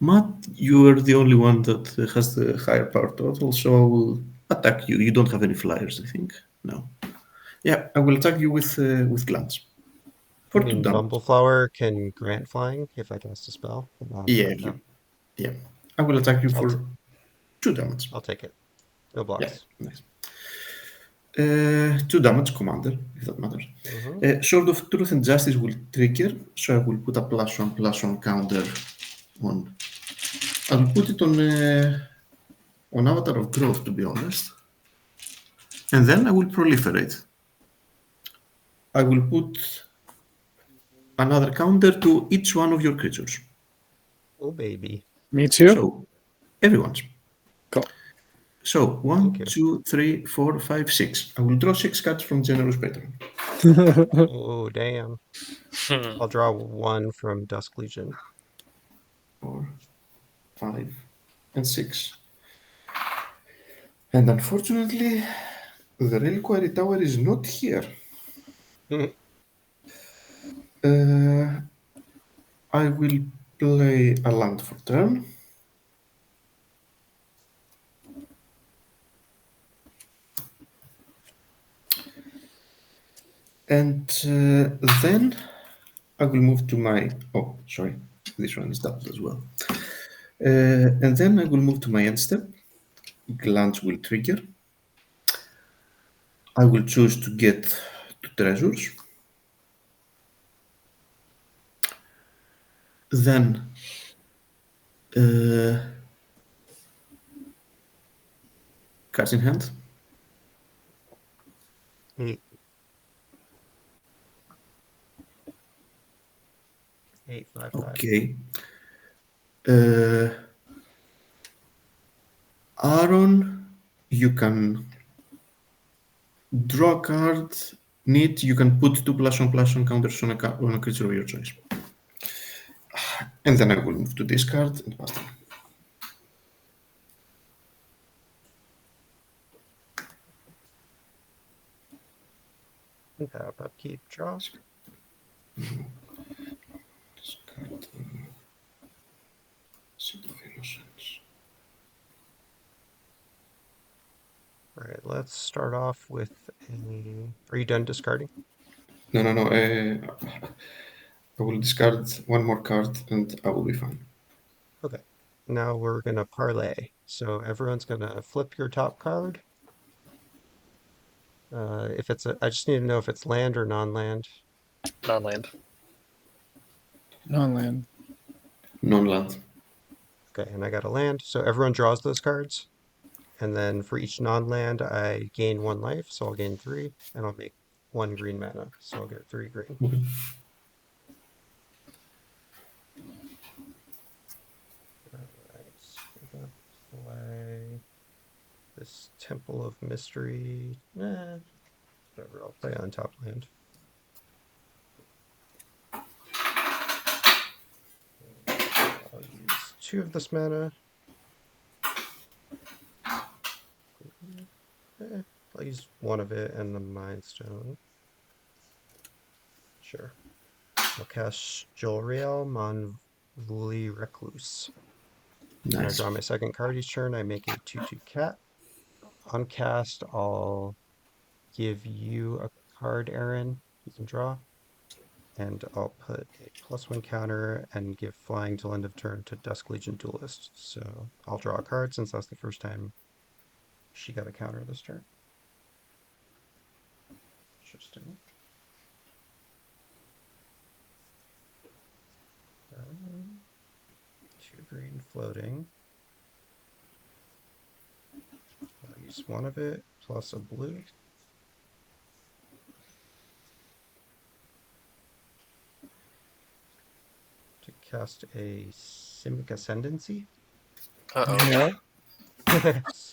Matt, you are the only one that has the higher power total, so I will attack you. You don't have any flyers, I think. No. Yeah, I will attack you with Glance. For
I
2
mean,
damage.
Bumbleflower can grant flying if I cast a spell.
Yeah. I will attack you
I'll
for 2 damage.
I'll take it. No
Yeah,
blocks.
nice. 2 damage, commander, if that matters. Sword of Truth and Justice will trigger, so I will put a +1/+1 counter on. I will put it on Avatar of Growth, to be honest. And then I will proliferate. I will put another counter to each one of your creatures.
Oh, baby.
Me too?
So, everyone's.
Cool.
So,
Thank
1,
you.
2, 3, 4, 5, 6. I will draw 6 cards from Generous Patron.
Oh, damn. I'll draw 1 from Dusk Legion.
4, 5, and 6. And unfortunately, the Reliquary Tower is not here. I will play a land for turn. And then I will move to my... Oh, sorry. This one is doubled as well. And then I will move to my end step. Gluntch will trigger. I will choose to get 2 treasures. Then cards in hand.
8. 8, 5, 5.
Okay. Aaron, you can draw a card. Need you can put 2+1/+1 counters on a creature of your choice. And then I will move to discard and pass them.
Tap, upkeep, draw.
Discard. Seed of Innocence.
All right, let's start off with a. Are you done discarding?
No. I will discard one more card and I will be fine.
Okay. Now we're gonna parlay. So everyone's gonna flip your top card. If it's I just need to know if it's land or non-land.
Non-land.
Non-land.
Non-land.
Okay, and I got a land. So everyone draws those cards. And then for each non-land, I gain 1 life, so I'll gain 3, and I'll make 1 green mana, so I'll get 3 green.
Okay.
Alright, we're gonna play this Temple of Mystery. Whatever, I'll play on top land. I'll use 2 of this mana. I'll use 1 of it and the Mind Stone. Sure. I'll cast Jolriel Monvuli Recluse. When I
Nice.
draw my second card each turn, I make a 2/2 cat. On cast, I'll give you a card, Aaron. You can draw. And I'll put a +1 counter and give flying till end of turn to Dusk Legion Duelist. So I'll draw a card since that's the first time she got a counter this turn. Interesting. 2 green floating. I'll use 1 of it plus a blue. To cast a Simic Ascendancy.
Uh-oh.
Yeah.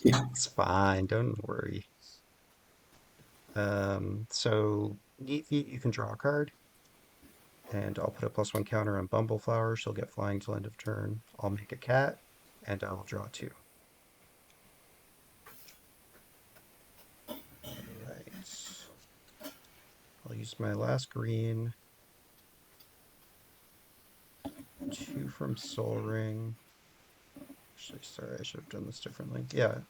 It's fine, don't worry. So Neat Feet, you can draw a card. And I'll put a +1 counter on Bumbleflower. She'll get flying till end of turn. I'll make a cat, and I'll draw 2. Alright. I'll use my last green. 2 from Soul Ring. Actually, sorry, I should have done this differently. Yeah,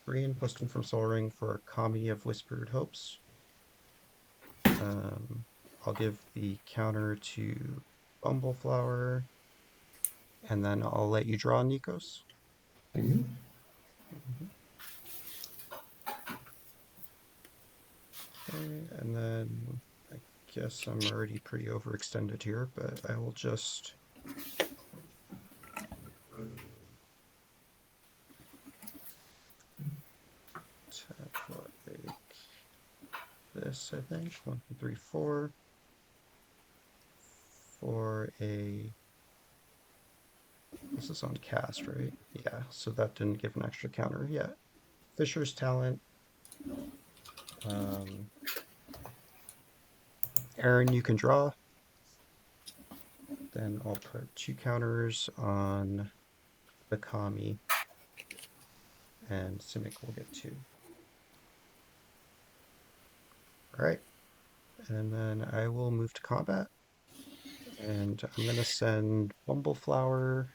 green +2 from Soul Ring for Kami of Whispered Hopes. I'll give the counter to Bumbleflower, and then I'll let you draw Nikos.
Thank you.
Okay, and then I guess I'm already pretty overextended here, but I will just tap like this, I think. 1, 2, 3, 4. For a. This is on cast, right? Yeah, so that didn't give an extra counter yet. Fisher's Talent. Aaron, you can draw. Then I'll put 2 counters on the Kami. And Simic will get 2. Alright. And then I will move to combat. And I'm going to send Bumbleflower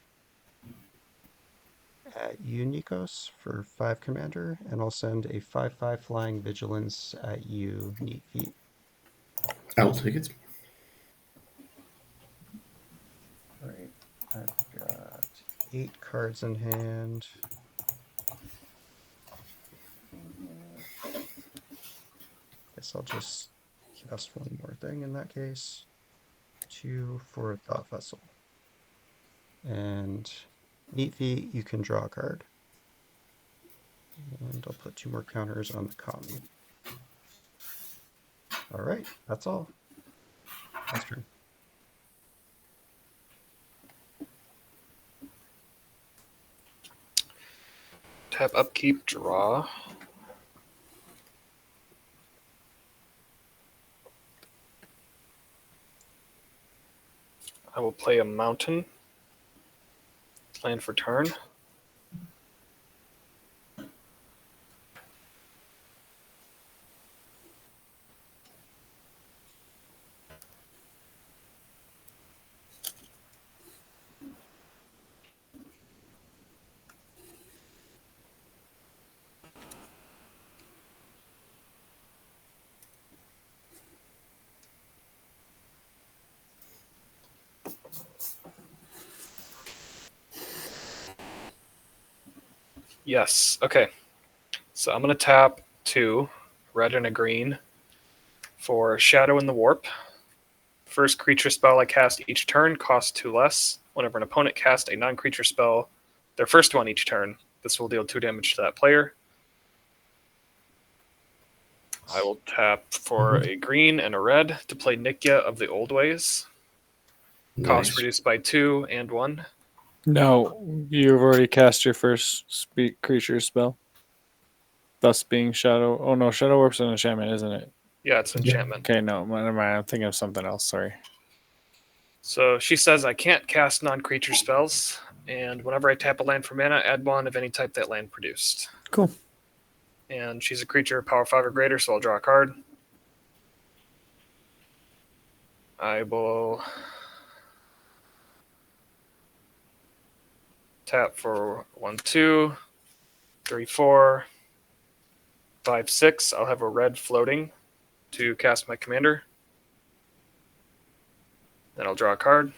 at you, Nikos, for 5 commander. And I'll send a 5/5 flying vigilance at you, Neat Feet.
I will take it.
Alright. 8 cards in hand. Guess I'll just cast one more thing in that case. 2 for Thought Vessel. And 8 feet, you can draw a card. And I'll put 2 more counters on the common. All right, that's all. That's true.
Tap, upkeep, draw. I will play a mountain. Land for turn. Yes. Okay. So I'm going to tap 2, red and a green, for Shadow in the Warp. First creature spell I cast each turn costs 2 less. Whenever an opponent casts a non-creature spell, their first one each turn, this will deal 2 damage to that player. I will tap for a green and a red to play Nikya of the Old Ways. Cost reduced by 2 and 1.
No, you've already cast your first creature spell. Thus being Shadow. Oh no, Shadow Warp's an enchantment, isn't it?
Yeah, it's enchantment.
Okay, no, never mind. I'm thinking of something else. Sorry.
So she says I can't cast non-creature spells, and whenever I tap a land for mana, add 1 of any type that land produced.
Cool.
And she's a creature, power 5 or greater, so I'll draw a card. I will tap for 1, 2, 3, 4, 5, 6. I'll have a red floating to cast my commander. Then I'll draw a card.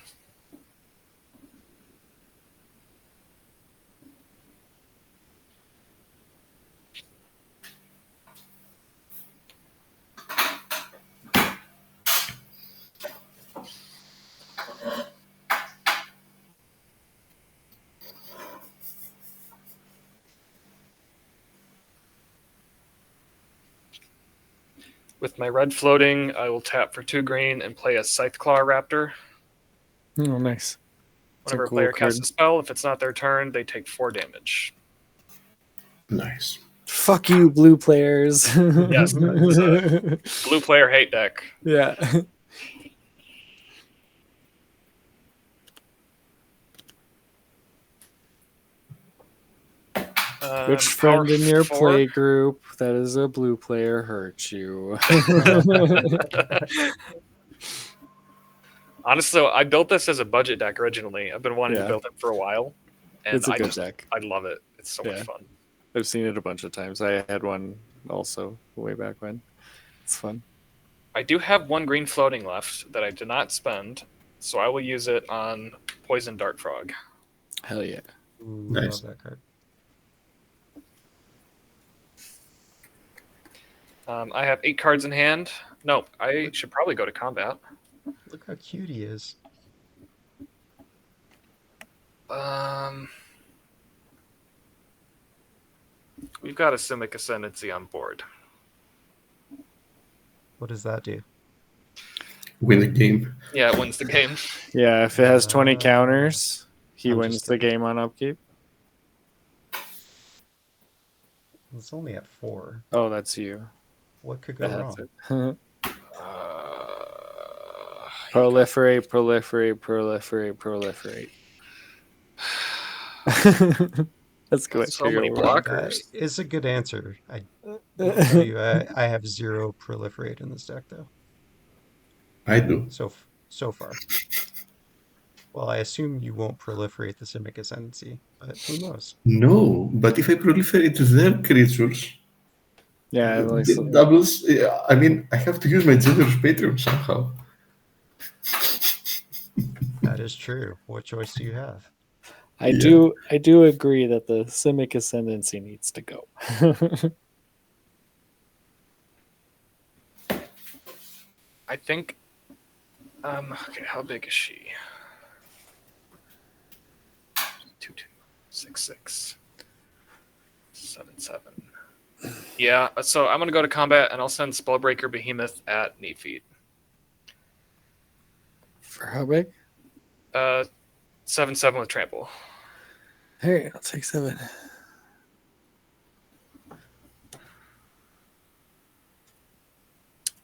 With my red floating, I will tap for 2 green and play a Scytheclaw Raptor.
Oh, nice.
Whenever a player casts a spell, if it's not their turn, they take 4 damage.
Nice.
Fuck you, blue players.
Yes, that's a blue player hate deck.
Yeah. Which friend in your
4.
play group that is a blue player hurt you?
Honestly, I built this as a budget deck originally. I've been wanting to build it for a while. And
it's a good deck.
I love it. It's so much fun.
I've seen it a bunch of times. I had one also way back when. It's fun.
I do have 1 green floating left that I did not spend, so I will use it on Poison Dart Frog.
Hell yeah.
Ooh,
Nice.
love that card.
I have 8 cards in hand. No, I should probably go to combat.
Look how cute he is.
We've got a Simic Ascendancy on board.
What does that do?
Win the game.
Yeah, it wins the game.
Yeah, if it has 20 counters, he
I'm
wins
just
the game on upkeep.
It's only at 4.
Oh, that's you.
What could go wrong?
It. Proliferate, proliferate, proliferate, proliferate. That's good.
So many blockers.
That is a good answer. I will tell you, I have 0 proliferate in this deck, though.
I do.
So far. Well, I assume you won't proliferate the Simic Ascendancy, but who knows?
No, but if I proliferate their creatures,
yeah, at least
it doubles. I mean, I have to use my generous Patreon somehow.
That is true. What choice do you have?
I do agree that the Simic Ascendancy needs to go.
I think. Okay, how big is she? 2, 2, 6, 6, 7, 7. Yeah, so I'm gonna go to combat and I'll send Spellbreaker Behemoth at Neat Feet.
For how big?
7/7 with trample.
Hey, I'll take 7.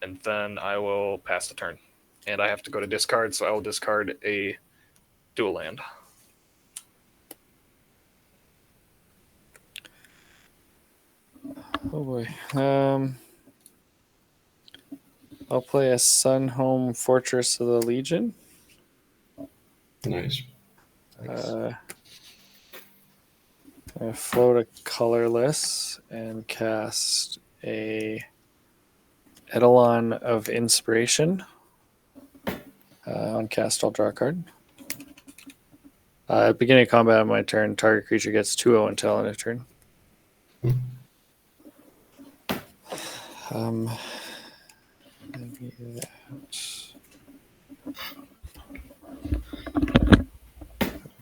And then I will pass the turn. And I have to go to discard, so I will discard a dual land.
Oh boy. I'll play a Sunhome Fortress of the Legion.
Nice.
I float a colorless and cast a Eidolon of Inspiration. On cast, I'll draw a card. At the beginning of combat on my turn, target creature gets 2/0 until end of turn. Maybe that.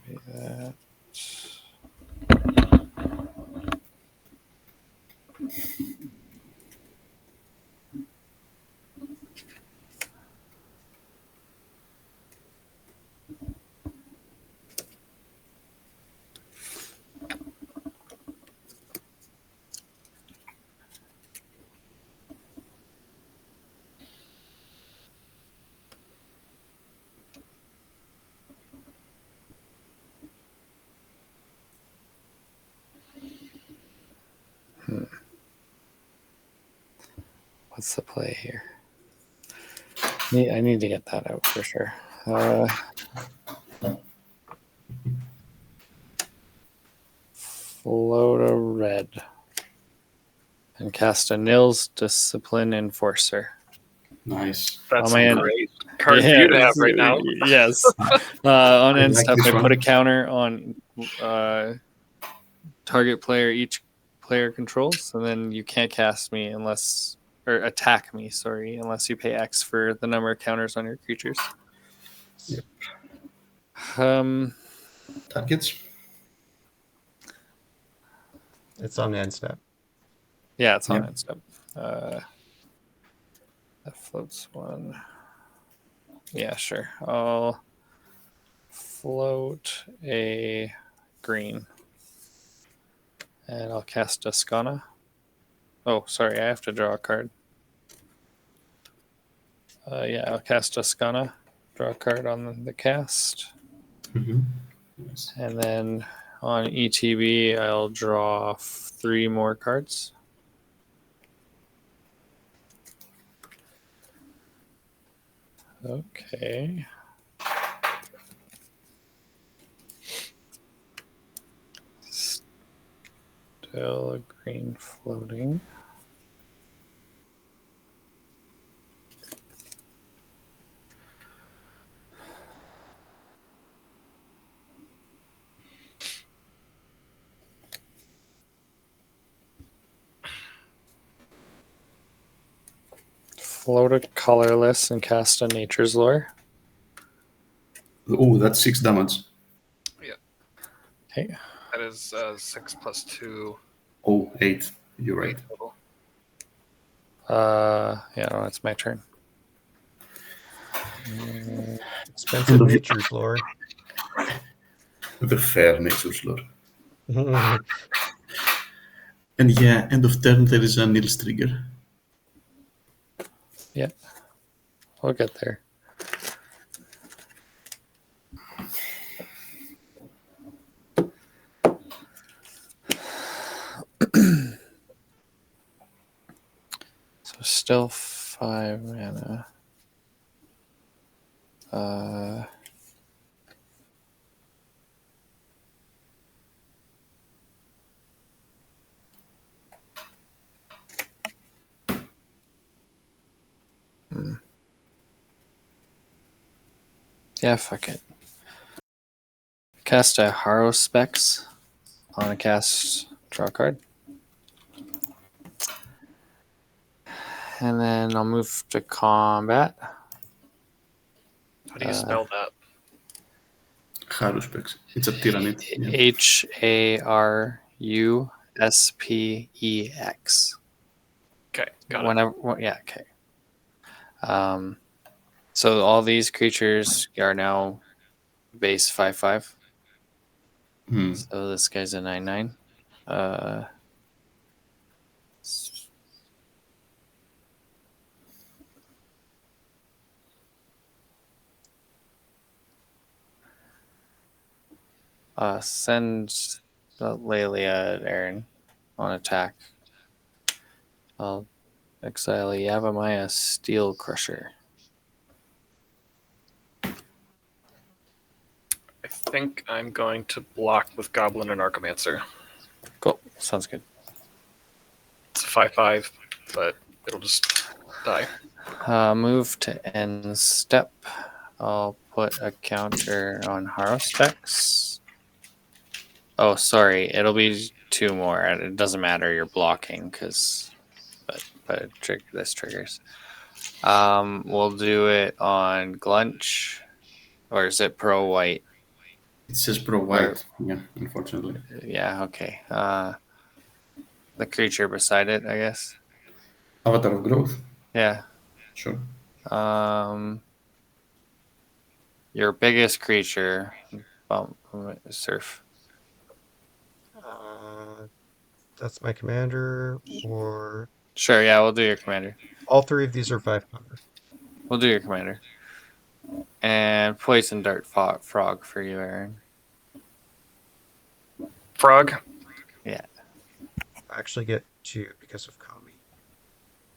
Maybe that. What's the play here? I need to get that out for sure. Float a red and cast a Nils Discipline Enforcer.
Nice.
That's
my
a
end.
great card for you to have right now.
Yes. On end
like
step,
this
I put
one.
a counter on target player each player controls, and then you can't cast me unless, or attack me, sorry, unless you pay X for the number of counters on your creatures.
Yep. Targets?
It's on end step.
Yeah, it's on
Yep.
end step. That floats one. Yeah, sure. I'll float a green. And I'll cast Duskana. Oh, sorry, I have to draw a card. Yeah, I'll cast Duskana. Draw a card on the cast.
Mm-hmm. Nice.
And then on ETB, I'll draw 3 more cards. Okay. Still a green floating. Float a colorless and cast a Nature's Lore.
Oh, that's 6 damage.
Okay.
That is 6+2.
Oh, 8. You're right.
8 total.
Yeah, no, it's my turn.
Expensive nature's lore.
The fair nature's lore. And yeah, end of turn there is a Nils trigger.
Yeah. We'll get there. So still 5 mana. Yeah, fuck it. Cast a Harrow Specs on a cast, draw a card. And then I'll move to combat.
How do you spell that?
Haruspex. It's a tyrannid. Yeah.
Haruspex.
Okay, got it.
Whenever, yeah, okay. So all these creatures are now base 5/5.
Hmm.
So this guy's a 9/9. Send Lelia and Aaron on attack. I'll exile a Yavimaya Steel Crusher.
I think I'm going to block with Goblin and Archomancer.
Cool. Sounds good.
It's a 5/5, but it'll just die.
Move to end step. I'll put a counter on Harrow Specs. Oh, sorry. It'll be 2 more. It doesn't matter. You're blocking because, but this triggers. We'll do it on Gluntch, or is it pro white?
It says pro white. Yeah, unfortunately.
Yeah. Okay. The creature beside it, I guess.
Avatar of Growth.
Yeah.
Sure.
Your biggest creature, Surf.
That's my commander, or
Sure. Yeah, we'll do your commander.
all 3 of these are 5 power.
We'll do your commander. And Poison Dart Frog for you, Aaron.
Frog.
Yeah.
I actually get 2 because of Kami.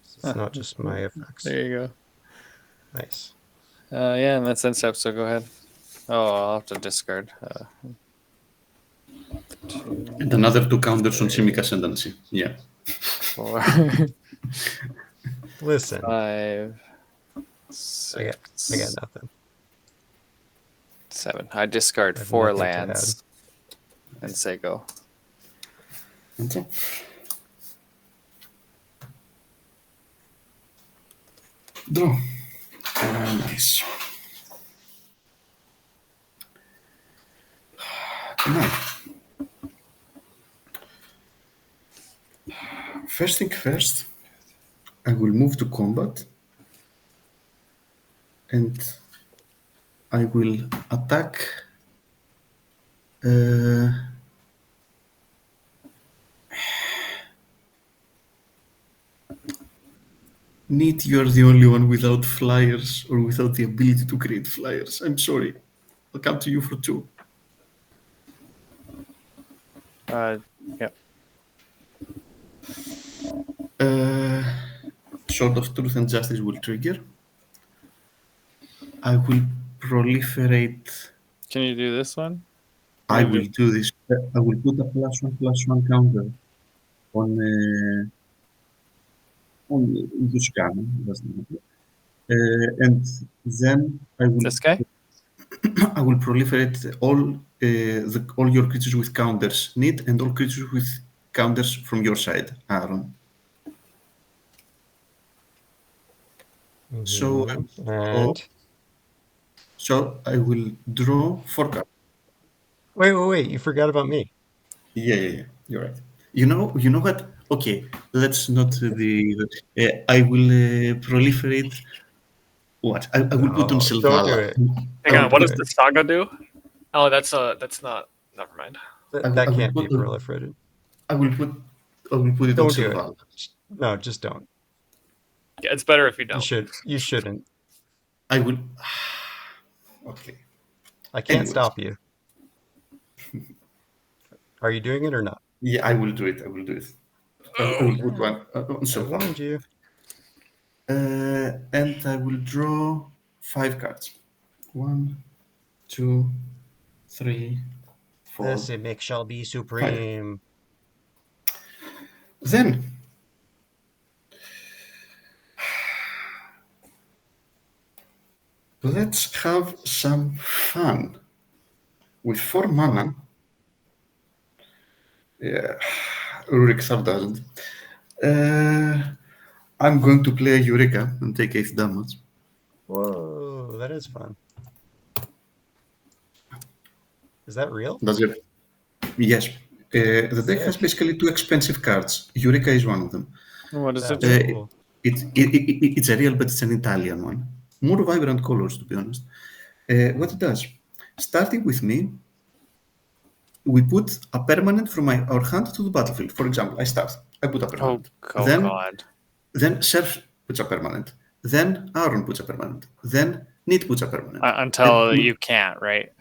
It's not just my effects.
There you go.
Nice.
Yeah, and that's end step, so go ahead. Oh, I'll have to discard.
And another 2 counters on Simic Ascendancy. Yeah.
4,
Listen,
5,
I
6,
got nothing.
7. I discard
I have
4
nothing to
lands and say go.
Okay. Draw. Nice. Now, first thing first, I will move to combat and I will attack Neat, you're the only one without flyers or without the ability to create flyers. I'm sorry. I'll come to you for 2.
Yep.
Sword of Truth and Justice will trigger. I will proliferate.
Can you do this one?
I will do this. I will put a +1/+1 counter on Duskana. Doesn't matter. And then I will.
This guy?
I will proliferate all your creatures with counters need and all creatures with counters from your side, Aaron. So I will draw 4 cards.
Wait! You forgot about me.
Yeah. You're right. You know what? Okay, let's not be. I will proliferate. What? I will put on Selvala.
Don't do it.
Hang on, what does the saga do? Oh, that's not. Never mind.
That can't be proliferated.
I will put it
Don't
on
do
Selvala.
it. No, just don't.
Yeah, it's better if you don't.
You shouldn't.
I will. Okay.
I can't stop you. Are you doing it or not?
Yeah, I will do it. I will put one on
I
Selvala.
warned you.
And I will draw 5 cards. 1, 2, 3, 4.
The Simic shall be supreme.
5. Then let's have some fun. with 4 mana. Yeah, Ruric Thar doesn't. I'm going to play a Eureka and take 8 damage.
Whoa, that is fun. Is that real?
That's it. Yes. The deck has
Sick.
basically 2 expensive cards. Eureka is one of them.
What does it
That's
do?
cool.
It's a real, but it's an Italian one. More vibrant colors, to be honest. What it does, starting with me, we put a permanent from our hand to the battlefield. For example, I put a permanent. then,
God.
then Serf puts a permanent. Then Aaron puts a permanent. Then Neat puts a permanent.
Until
And
you can't, right?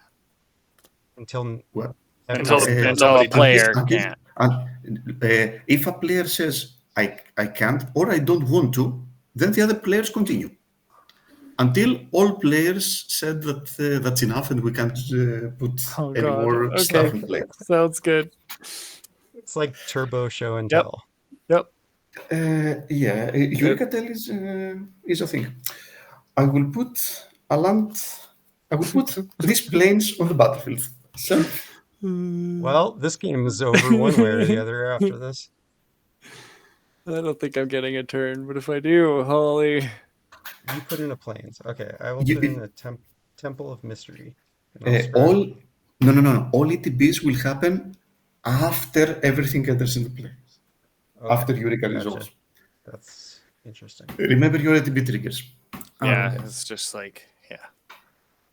Until
well,
Until
nobody
Until a
nobody
player
and this-
can't.
and, if a player says I can't or I don't want to, then the other players continue until all players said that that's enough and we can't put
Oh
any
God.
more stuff
Okay.
in play.
Sounds good.
It's like Turbo Show and
Yep.
Tell.
Yep.
Yeah, Eureka Tell is a thing. I will put a land. I will put these planes on the battlefield. So
Well, this game is over one way or the other after this.
I don't think I'm getting a turn, but if I do, holy.
You put in a plains. Okay, I will
you,
put in a Temple of Mystery. And I'll scry
all
one.
no. All ETBs will happen after everything enters into play. After
Okay,
Eureka
gotcha.
resolves.
That's interesting.
Remember your ETB triggers.
Yeah, it's just like, yeah.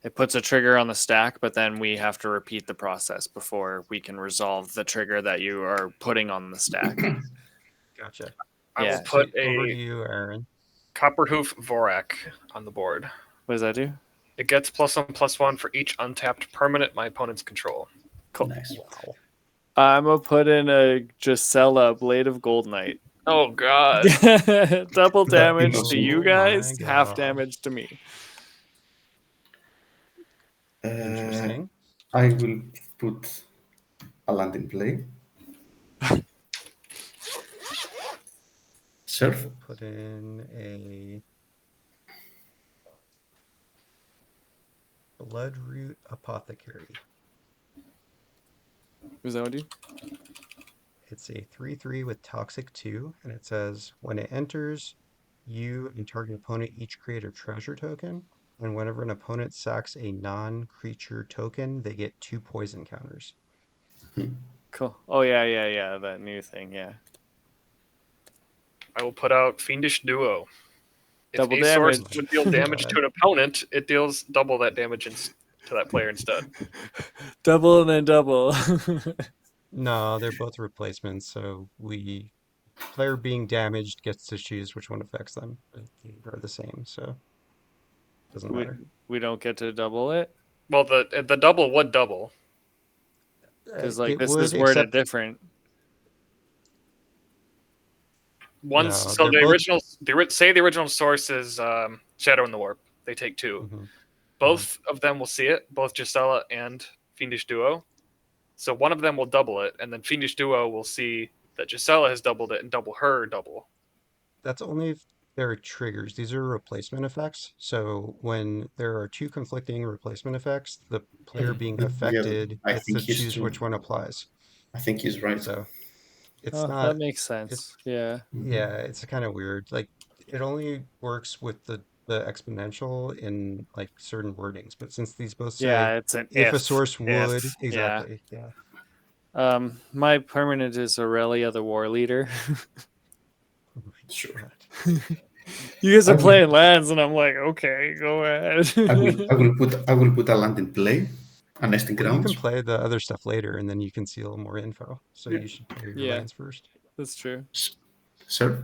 It puts a trigger on the stack, but then we have to repeat the process before we can resolve the trigger that you are putting on the stack.
Gotcha.
I
Yeah.
will put
Over to
a
you, Aaron.
Copperhoof Vorak on the board.
What does that do?
It gets +1/+1 for each untapped permanent my opponents control.
Cool.
Nice.
Wow.
I'm going to put in a Gisela, Blade of Gold Knight.
Oh God!
Double damage
innocent.
to you
Oh
guys,
my
half
God.
damage to me.
Interesting.
I will put a land in play. Surf.
We'll put in a Bloodroot Apothecary.
Was that what you?
It's a 3/3 with Toxic 2, and it says when it enters, you and target opponent each create a treasure token, and whenever an opponent sacks a non-creature token, they get 2 poison counters.
Cool. Oh, yeah. That new thing, yeah.
I will put out Fiendish Duo. If
Double
a source
damage.
would deal damage
God.
to an opponent, it deals double that damage to that player instead.
Double and then double.
No, they're both replacements, so player being damaged gets to choose which one affects them. They're the same, so doesn't matter.
we don't get to double it?
Well, the double would double.
Because like
It
this
would,
is worded
except
different.
Once,
No,
so
they're
the
both-
original, say the original source is Shadow in the Warp. They take 2.
Mhm.
Both of them will see it, both Gisela and Fiendish Duo. So one of them will double it, and then Fiendish Duo will see that Gisela has doubled it and double her double.
That's only if there are triggers. These are replacement effects. So when there are 2 conflicting replacement effects, the player being
Yeah,
affected
I
gets
think
to
he's
choose
true.
which one applies.
I think he's right.
So it's
Oh,
not,
that makes sense. Yeah.
yeah, it's kind of weird. Like it only works with the exponential in like certain wordings, but since these both say
Yeah, it's an
if a source would,
if,
exactly, yeah.
My permanent is Aurelia, the war leader.
Oh my
Sure.
God.
You guys
I
are
will-
playing lands, and I'm like, okay, go ahead.
I will put a land in play, a nesting
Well, you can
grounds.
play the other stuff later, and then you can see a little more info. So
Yeah.
you should play your
Yeah.
lands first.
That's true.
Surf.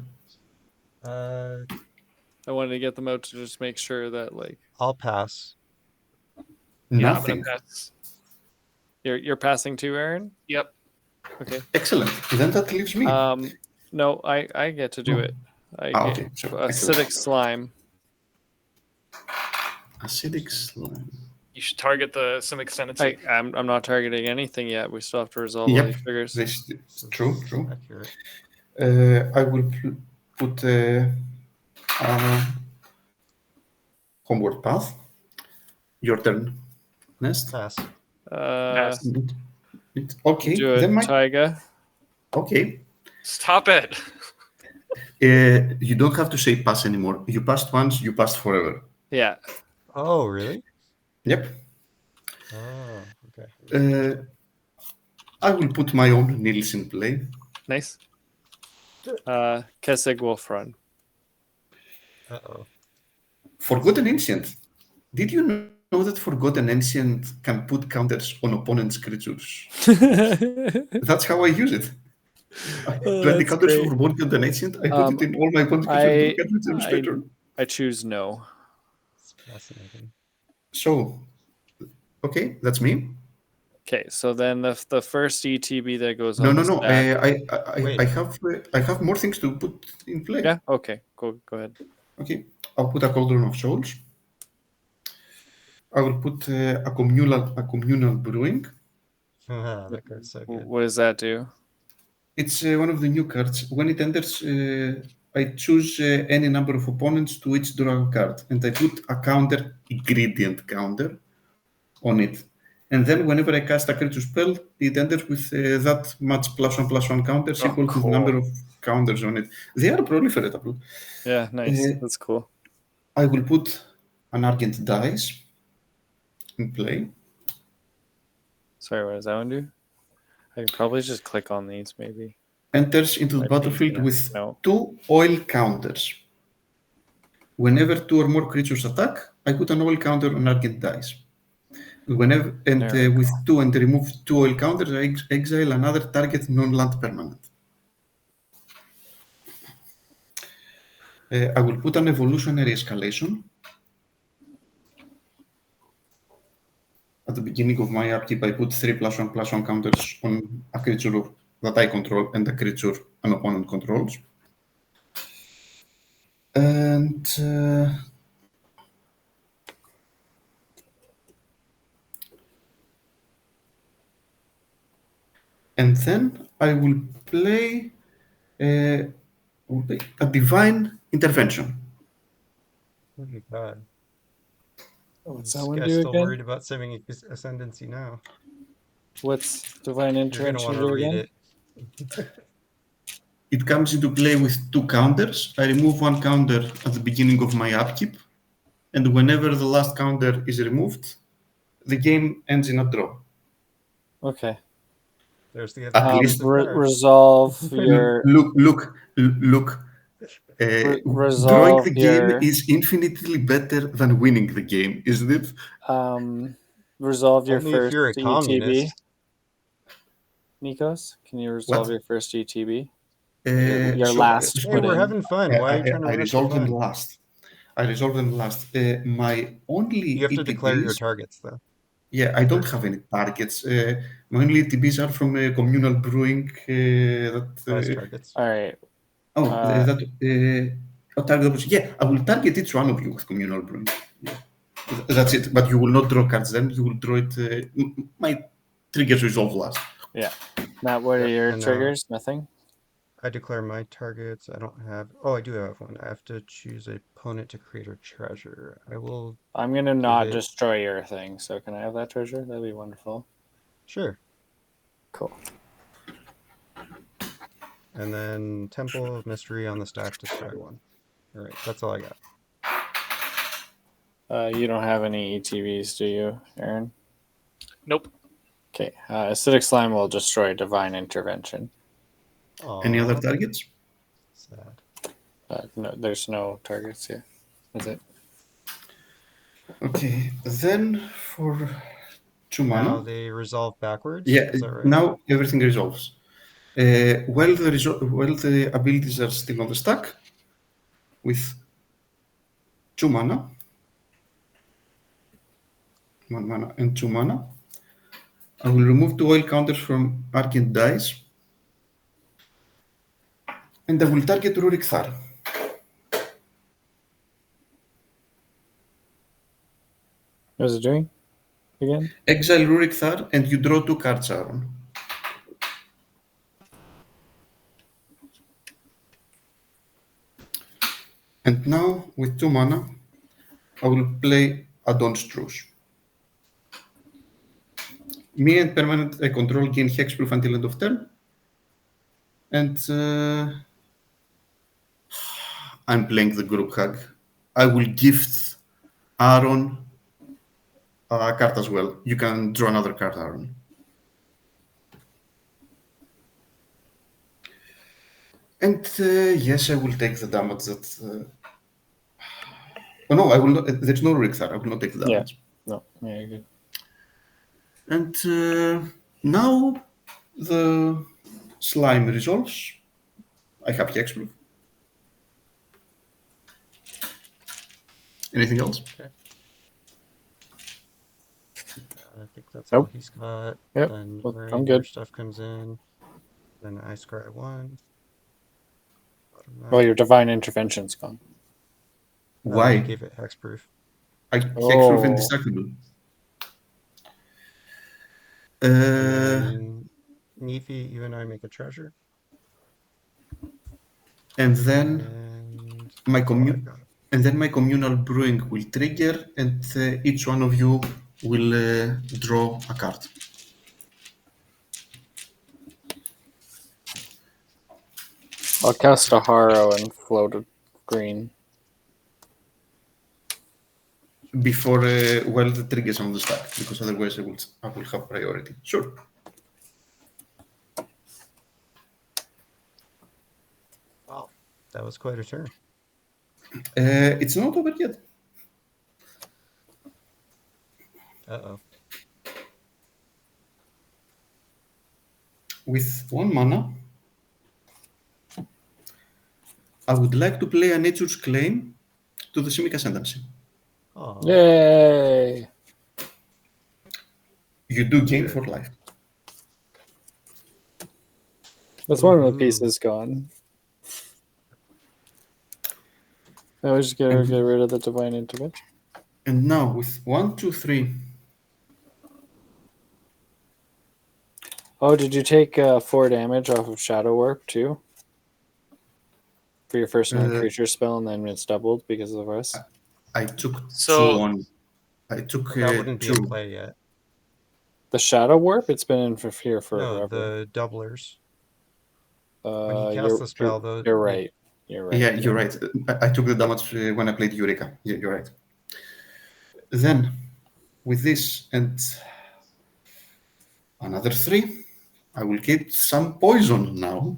Uh,
I wanted to get them out to just make sure that like
I'll pass.
Yeah, I'm
Nothing.
gonna pass.
you're passing to Aaron.
Yep.
Okay.
Excellent. Then that leaves me.
No, I get to do
No.
it. I
Ah,
get
okay, sure.
acidic slime.
Acidic slime.
You should target the Sim Extendency.
I'm not targeting anything yet. We still have to resolve all
Yep.
these triggers.
This,
So
true,
it's
true.
accurate.
I will put Homeward Path. Your turn. Next.
Pass.
Pass.
Okay,
do a
then my
taiga.
okay.
Stop it.
You don't have to say pass anymore. You passed once, you passed forever.
Yeah.
Oh, really?
Yep.
Oh, okay.
I will put my own Nils in play.
Nice. Kessig Wolf Run.
Uh-oh.
Forgotten Ancient. Did you know that Forgotten Ancient can put counters on opponent's creatures? That's how I use it. 20
that's
counters
great.
for Forgotten Ancient. I put it in all my opponent's
I
creatures every straight turn.
I choose no.
It's fascinating.
So, okay, that's me.
Okay, so then the first ETB that goes
No,
on
no,
the
no.
stack.
Wait.
I have more things to put in play.
Yeah. Okay. Go ahead.
Okay, I'll put a Cauldron of Souls. I will put a communal brewing.
That card's so good.
What does that do?
It's one of the new cards. When it enters, I choose any number of opponents to each draw a card, and I put a counter ingredient counter on it. And then whenever I cast a creature spell, it enters with that much +1/+1 counters equal to the number of counters on it. They are proliferatable.
Yeah, nice. That's cool.
I will put an Argent Dice in play.
Sorry, what does that one do? I can probably just click on these, maybe.
Enters into the
Might be
battlefield
easier.
with
No.
2 oil counters. Whenever 2 or more creatures attack, I put an oil counter on Argent Dice. Whenever with 2 and remove 2 oil counters, I exile another target non-land permanent. I will put an evolutionary escalation. At the beginning of my upkeep, I put 3+1/+1 counters on a creature that I control and a creature an opponent controls. And then I will play a Divine Intervention.
Oh my god.
What's
This
that one
guy's
do
still
again?
worried about Simic Ascendancy now.
What's Divine
You're gonna
Intervention
want to
do
read
again?
it.
It comes into play with 2 counters. I remove 1 counter at the beginning of my upkeep, and whenever the last counter is removed, the game ends in a draw.
Okay.
There's the
At
advantages
least
of cards.
Resolve your
look. Drawing
resolve
the game
your
is infinitely better than winning the game, isn't it?
resolve your
Only if
first
you're a
ETB.
communist.
Nikos, can you resolve
What?
your first ETB?
Uh,
Your
so,
last
Hey,
put
we're
in.
having fun. Why are you trying to
I
rush the
resolved them
fun?
last. My only
You have to declare your
ETBs.
targets, though.
Yeah, I don't have any targets. My only ETBs are from communal brewing.
Size targets.
All right.
Target opposition. Yeah, I will target each one of you with communal brewing. Yeah. That's it. But you will not draw cards then. You will draw it. My triggers resolve last.
Yeah. Matt, what are
Yep,
your
and,
triggers? Nothing?
I declare my targets. I don't have. Oh, I do have one. I have to choose an opponent to create a treasure. I will.
I'm going to not
it-
destroy your thing. So can I have that treasure? That'd be wonderful.
Sure.
Cool.
And then Temple of Mystery on the stack, destroy one. All right, that's all I got.
You don't have any ETBs, do you, Aaron?
Nope.
Okay. Acidic Slime will destroy Divine Intervention.
Any other
Aw,
targets?
sad.
No, there's no targets here. That's it.
Okay, then for 2
Now
mana.
they resolve backwards.
Yeah,
Is that right?
now everything resolves. While the abilities are still on the stack, with 2 mana, 1 mana and 2 mana, I will remove 2 oil counters from Argent Dice, and I will target Ruric Thar.
What is it doing again?
Exile Ruric Thar, and you draw 2 cards, Aaron. And now, with 2 mana, I will play a Dawn's Truce. Me and permanent control gain hexproof until end of turn. And I'm playing the group hug. I will gift Aaron a card as well. You can draw another card, Aaron. And yes, I will take the damage that... Oh no, I will not. There's no Ruric Thar. I will not take the
Yeah.
damage.
No, yeah, you're good.
And now the slime resolves. I have hexproof. Anything else?
Okay. I think that's all
Nope.
he's got.
Yep.
Then
Well,
Murray,
I'm
your
good.
stuff comes in. Then I scry 1.
Well, your divine intervention's gone.
Why?
I gave it hexproof.
Hexproof
Oh.
indestructible.
And then Nefi, you and I make a treasure.
And then
And
my
that's all I got.
and then my communal brewing will trigger, and each one of you will draw a card.
I'll cast a Harrow and float a green.
Before while the triggers on the stack, because otherwise I will have priority. Sure.
Wow, that was quite a turn.
It's not over yet.
Uh-oh.
With 1 mana, I would like to play a Nature's Claim to the Simic Ascendancy.
Oh,
Yay!
You do gain
Good.
for life.
That's one of the
Woohoo.
pieces gone. I was just get rid of the divine intervention.
And now with 1, 2, 3.
Oh, did you take 4 damage off of Shadow Warp too? For your first non-creature spell, and then it's doubled because of us?
I took
So-
2 on. I took
But that wouldn't be
2.
in play yet.
The Shadow Warp? It's been in for here
No,
forever.
the doublers. When he
You're,
casts the spell, though.
you're right. You're right.
Yeah, you're right. I took the damage when I played Eureka. Yeah, you're right. Then, with this and another 3, I will get some poison now.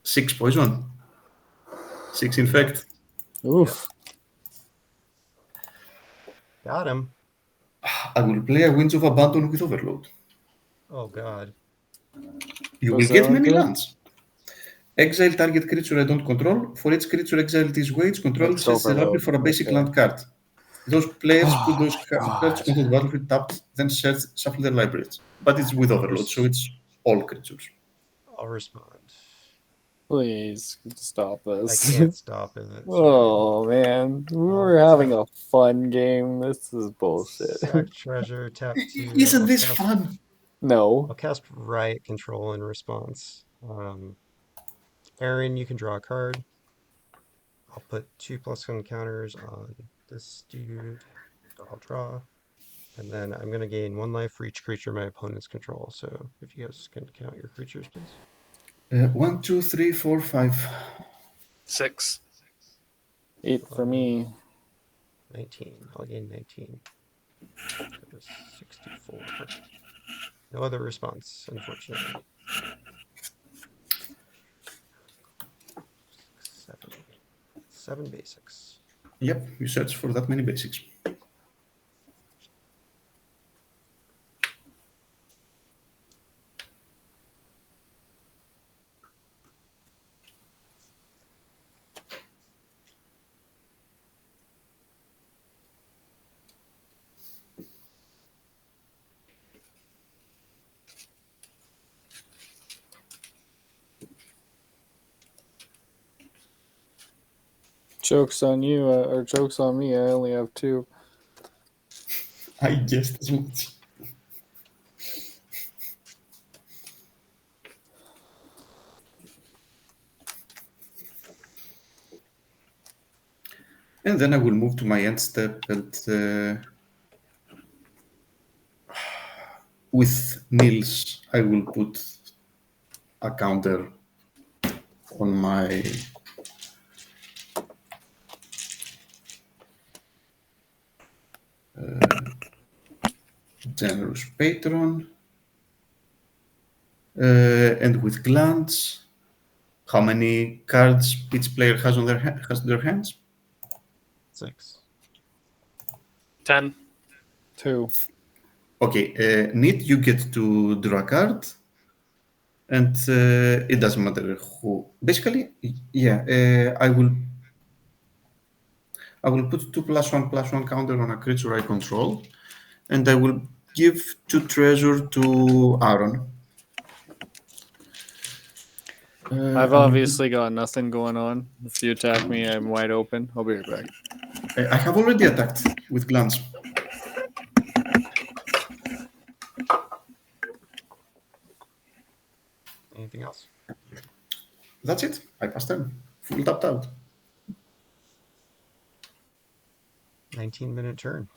6 poison. 6 infect.
Oof.
Got him.
I will play a Winds of Abandon with Overload.
Oh, God.
You
Was
will get
that
many
good?
lands. Exile target creature I don't control. For each creature exiled this way, its controller
It's
sets the library
Overload.
for a basic
Okay.
land card. Those players
Oh
put those
my
cards
God.
onto the battlefield tapped, then shuffle their libraries. But it's with Overload, so it's all creatures.
I'll respond.
Please stop
I
this.
can't stop it. Sorry.
Oh man, we were having a fun game. This is bullshit.
Sack treasure, tap 2.
Isn't
I'll
this
cast-
fun?
No.
I'll cast Riot Control in response. Aaron, you can draw a card. I'll put 2+1 counters on this dude. I'll draw. And then I'm going to gain 1 life for each creature my opponents control. So if you guys can count your creatures, please.
1, 2, 3, 4, 5.
6.
8 for me.
19. I'll gain 19. That was 64. No other response, unfortunately. 7 basics.
Yep, you search for that many basics.
Joke's on you, or joke's on me. I only have 2.
I guessed as much. And then I will move to my end step and with Nils, I will put a counter on my generous patron. And with Gluntch, how many cards each player has on their hands?
6.
10.
2.
Okay, Need, you get to draw a card, and it doesn't matter who. Basically, yeah, I will put 2+1/+1 counter on a creature I control, and I will give 2 treasure to Aaron.
I've obviously got nothing going on. If you attack me, I'm wide open. I'll be right back.
I have already attacked with Gluntch.
Anything else?
That's it. I passed turn. Full tapped out.
19-minute turn.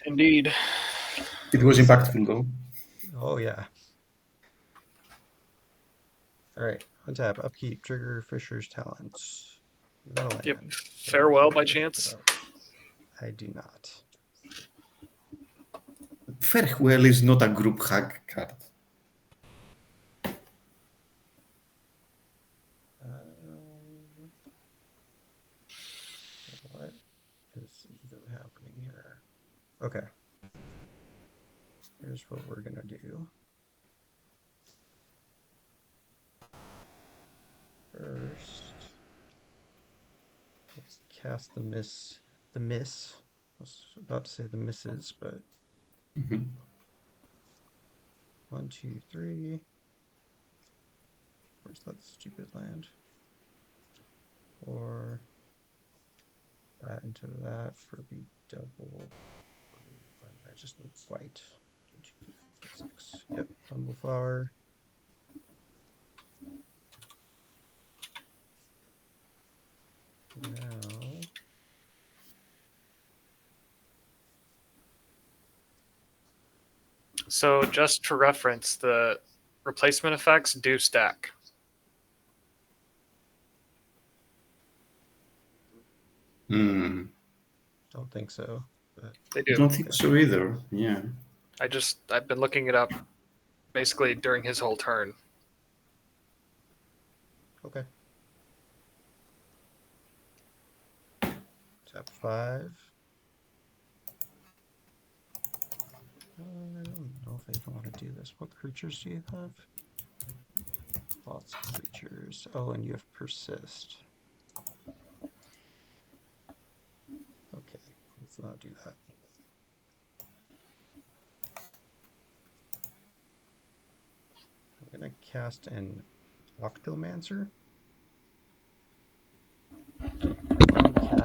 Indeed.
It was impactful though.
Oh, yeah. All right. Untap, upkeep, trigger, Fisher's Talents. Not a land.
Yep. Farewell by chance?
I do not.
Farewell is not a group hack card.
What is even happening here? Okay. Here's what we're gonna do. First, let's cast the miss. The miss. I was about to say the misses, but 1, 2, 3. Where's that stupid land? 4. That into that for the double. I just need white. 1, 2, 3, 4, 5, 6. Yep, Bumbleflower. Now,
So just to reference, the replacement effects do stack.
Hmm.
don't think so. But
They
I
do.
don't think so either. Yeah.
I've been looking it up basically during his whole turn.
okay. Tap 5. I don't know if I even want to do this. What creatures do you have? Lots of creatures. Oh, and you have persist. Okay, let's not do that. I'm gonna cast an Octomancer.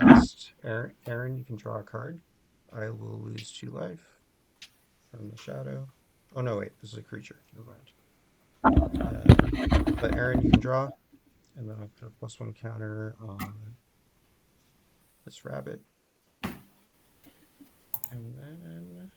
Cast Aaron, you can draw a card. I will lose 2 life from the shadow. Oh no, wait, this is a creature. Never mind. But Aaron, you can draw, and then I'll put a +1 counter on this rabbit. And then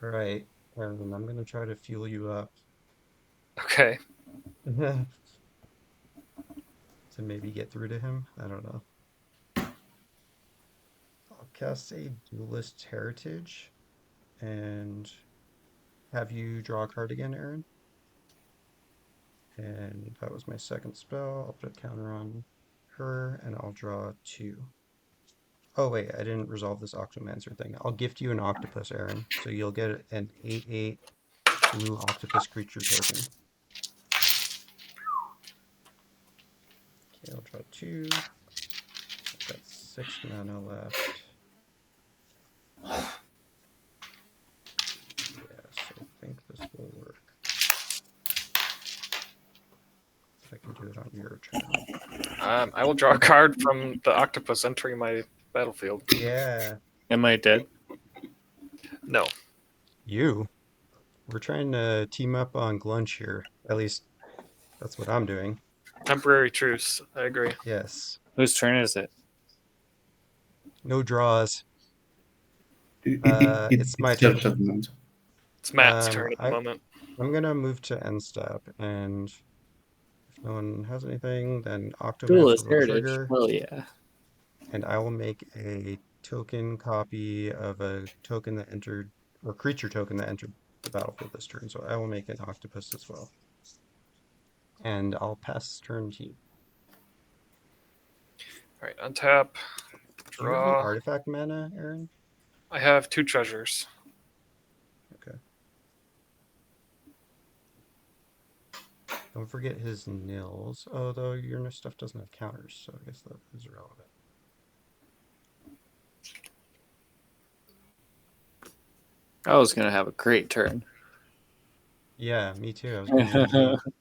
all right, Aaron, I'm gonna try to fuel you up
Okay.
to maybe get through to him. I don't know. I'll cast a Duelist Heritage and have you draw a card again, Aaron. And that was my second spell. I'll put a counter on her, and I'll draw 2. Oh wait, I didn't resolve this Octomancer thing. I'll gift you an octopus, Aaron. So you'll get an 8/8 blue octopus creature token. Okay, I'll draw 2. I've got 6 mana left. Yes, I think this will work. If I can do it on your turn.
I will draw a card from the octopus entering my battlefield.
Yeah.
Am I dead?
No.
You? We're trying to team up on Gluntch here. At least That's what I'm doing.
Temporary truce. I agree.
Yes.
Whose turn is it?
No draws.
It, it, it,
It's
it
my turn.
serves at the moment.
It's Matt's turn at the
I
moment.
I'm gonna move to end step, and if no one has anything, then Octomaster
Duelist
will
Heritage.
trigger,
Well, yeah.
and I will make a token copy of a token that entered, or creature token that entered the battlefield this turn. So I will make an octopus as well. And I'll pass turn to you.
All right, untap,
Do you have any
draw.
artifact mana, Aaron?
I have 2 treasures.
Okay. Don't forget his nils, although your stuff doesn't have counters, so I guess that is irrelevant.
I was gonna have a great turn.
Yeah, me too. I was gonna move you.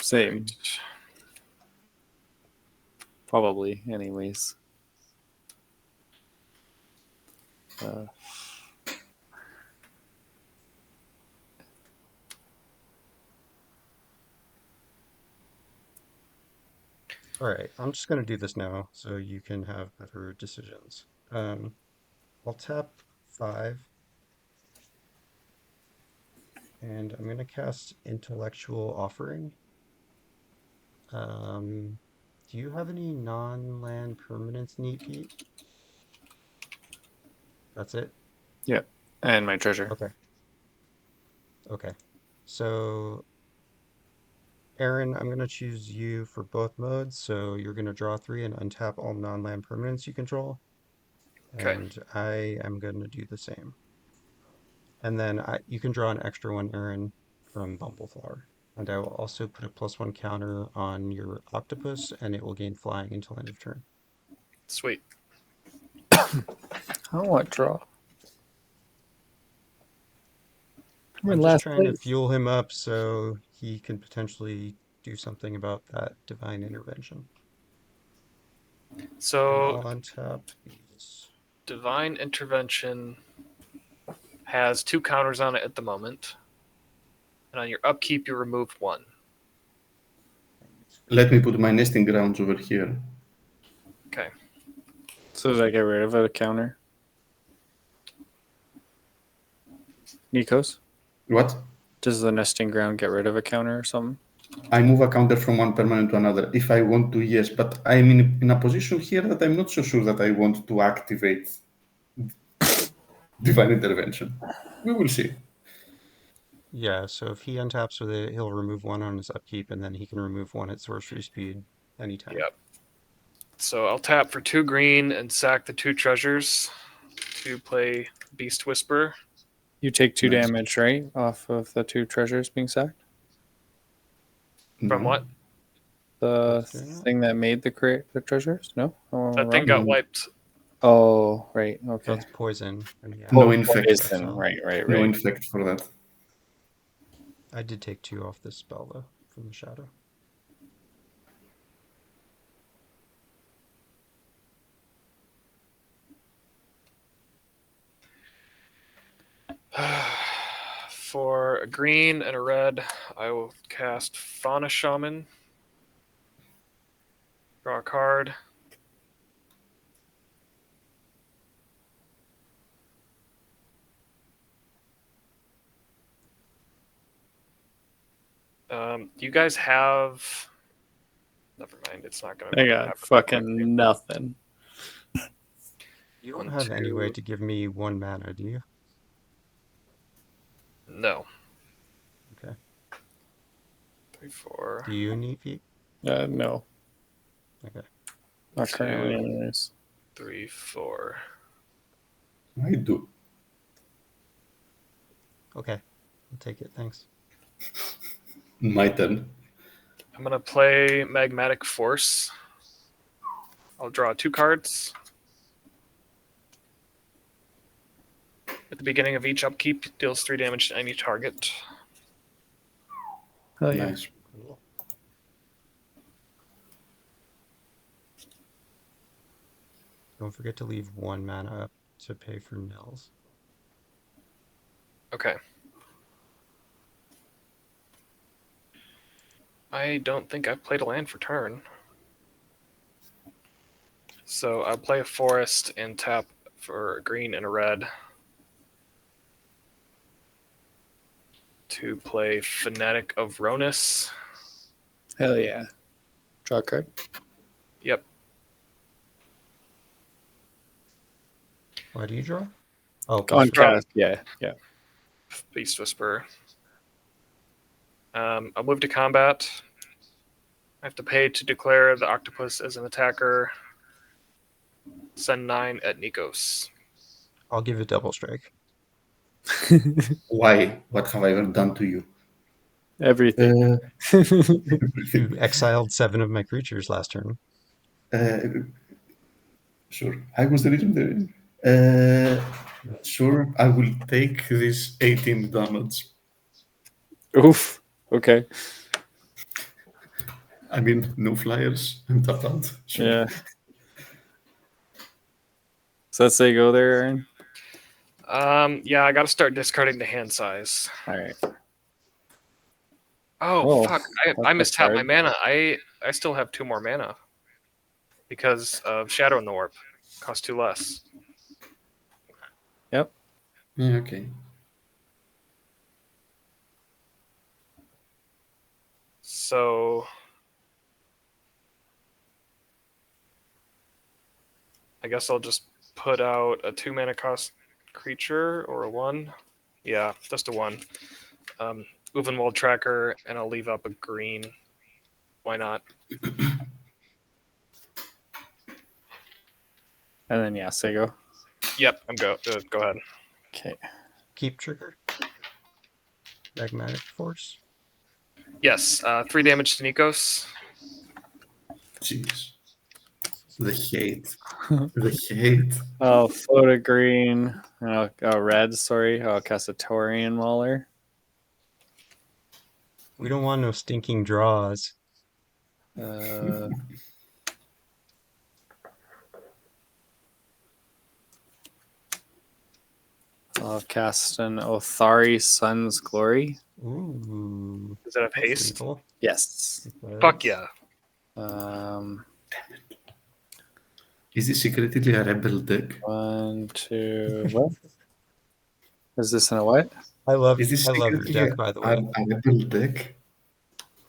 Same. Probably, anyways.
All right, I'm just gonna do this now so you can have better decisions. I'll tap 5, and I'm gonna cast Intellectual Offering. Do you have any non-land permanents, Neat Pete? That's it?
Yep. And my treasure.
Okay. Okay. So, Aaron, I'm gonna choose you for both modes. So you're gonna draw 3 and untap all non-land permanents you control.
Okay.
And I am gonna do the same. And then you can draw an extra one, Aaron, from Bumbleflower. And I will also put a +1 counter on your octopus, and it will gain flying until end of turn.
Sweet.
I don't want draw. I'm in
I'm just
last
trying to
place.
fuel him up so he can potentially do something about that divine intervention. And
So
I'll untap these.
Divine Intervention has 2 counters on it at the moment. And on your upkeep, you remove 1.
Let me put my nesting grounds over here.
Okay.
So did I get rid of a counter? Nikos?
What?
Does the nesting ground get rid of a counter or something?
I move a counter from one permanent to another. If I want to, yes, but I'm in a position here that I'm not so sure that I want to activate divine intervention. We will see.
Yeah, so if he untaps with it, he'll remove 1 on his upkeep, and then he can remove 1 at sorcery speed anytime.
Yep. So I'll tap for 2 green and sack the 2 treasures to play Beast Whisperer.
You take 2
Nice.
damage, right? Off of the 2 treasures being sacked?
From
No.
what?
The
What's doing that?
thing that made the treasures? No? Oh,
That thing
wrong?
got
No.
wiped.
Oh, right. Okay.
That's poison. And yeah,
No
Oh,
infect.
poison. Right, right,
No
right.
infect for that.
I did take 2 off this spell, though, from the shadow.
For a green and a red, I will cast Fauna Shaman. Draw a card. You guys have. Never mind. It's not going to.
I got fucking nothing.
You don't
1,
have any way
2.
to give me 1 mana, do you?
No.
Okay.
3, 4.
Do you, Neat Feet?
No.
Okay.
Not
2,
currently, anyways.
3, 4.
I do.
Okay. I'll take it, thanks.
My turn.
I'm going to play Magmatic Force. I'll draw 2 cards. At the beginning of each upkeep, deals 3 damage to any target.
Oh, yeah.
Nice.
Cool. Don't forget to leave 1 mana up to pay for nils.
Okay. I don't think I've played a land for turn. So I'll play a forest and tap for a green and a red to play Fanatic of Ronus.
Hell yeah. Draw a card.
Yep.
Why do you draw? Oh,
On
Bestower.
cast, yeah.
Beast Whisper. I'll move to combat. I have to pay to declare the octopus as an attacker. Send 9 at Nikos.
I'll give it double strike.
Why? What have I ever done to you?
Everything.
You exiled 7 of my creatures last turn.
Sure. I was the reason there. Sure, I will take this 18 damage.
Oof. Okay.
I mean, no flyers. I'm tapped out. Sure.
Yeah. So let's say go there, Aaron.
Yeah, I got to start discarding the hand size.
All right.
Oh,
Oh,
fuck!
that's
I
a
mistapped my
card.
mana. I still have 2 more mana because of Shadow in the Warp. Cost 2 less.
Yep.
Yeah, okay.
So I guess I'll just put out a 2 mana cost creature or a 1. Yeah, just a 1. Uvenwald Tracker, and I'll leave up a green. Why not?
And then yeah, say go.
Yep, go ahead.
Okay.
Keep trigger. Magnetic force.
Yes, 3 damage to Nikos.
Jeez. The hate. The hate.
I'll float a green. Red, sorry. I'll cast a Taurian Mauler.
We don't want no stinking draws.
I'll cast an Othari Sun's Glory.
Ooh.
Does that have
That's
haste?
lethal.
Yes.
Fuck yeah.
Is this secretly a rebel deck?
1, 2. What? Is this in a what?
I love
Is this
your
secretly
deck, by the way.
a rebel deck?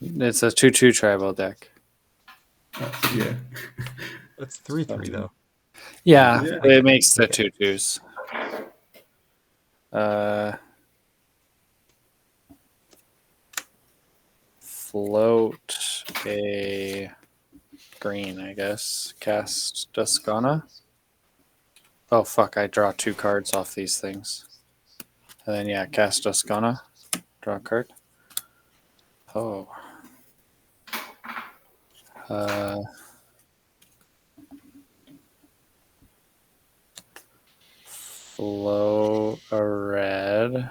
It's a 2/2 tribal deck.
Yeah.
It's 3/3 though.
Yeah,
Yeah.
it makes the
Okay.
2/2s. Float a green, I guess. Cast Duskana. Oh fuck! I draw 2 cards off these things, and then yeah, cast Duskana. Draw a card. Oh. Flow a red.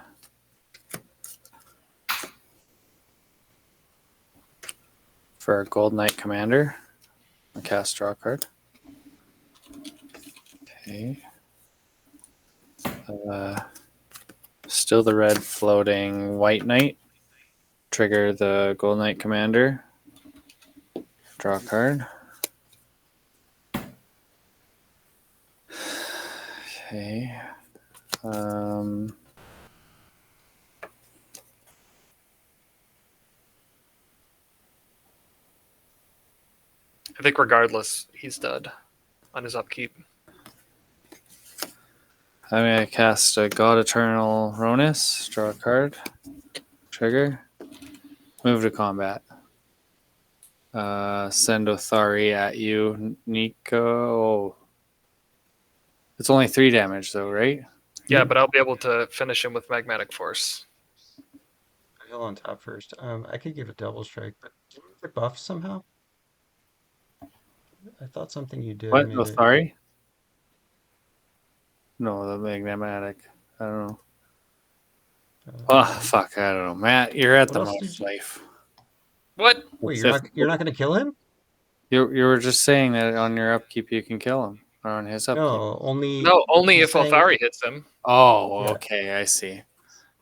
For a Gold Knight Commander. I'll cast draw a card. Okay. Still the red floating White Knight. Trigger the Gold Knight Commander. Draw a card. Okay.
I think regardless, he's dead on his upkeep.
I'm going to cast a God Eternal Ronus. Draw a card. Trigger. Move to combat. Send Othari at you, Nico. It's only 3 damage, though, right?
Yeah, but I'll be able to finish him with Magmatic Force.
He'll on top first. I could give a double strike, but can you get buff somehow? I thought something you did
What?
made it.
Othari? No, the Magmatic. I don't know. Oh, fuck. I don't know. Matt, you're at
What
the
else
most
did you-
life.
What?
Wait, you're not going to kill him?
You were just saying that on your upkeep you can kill him. Or on his upkeep.
No, only.
No, only
he's
if
saying-
Althari hits him.
Oh,
Yeah.
okay. I see.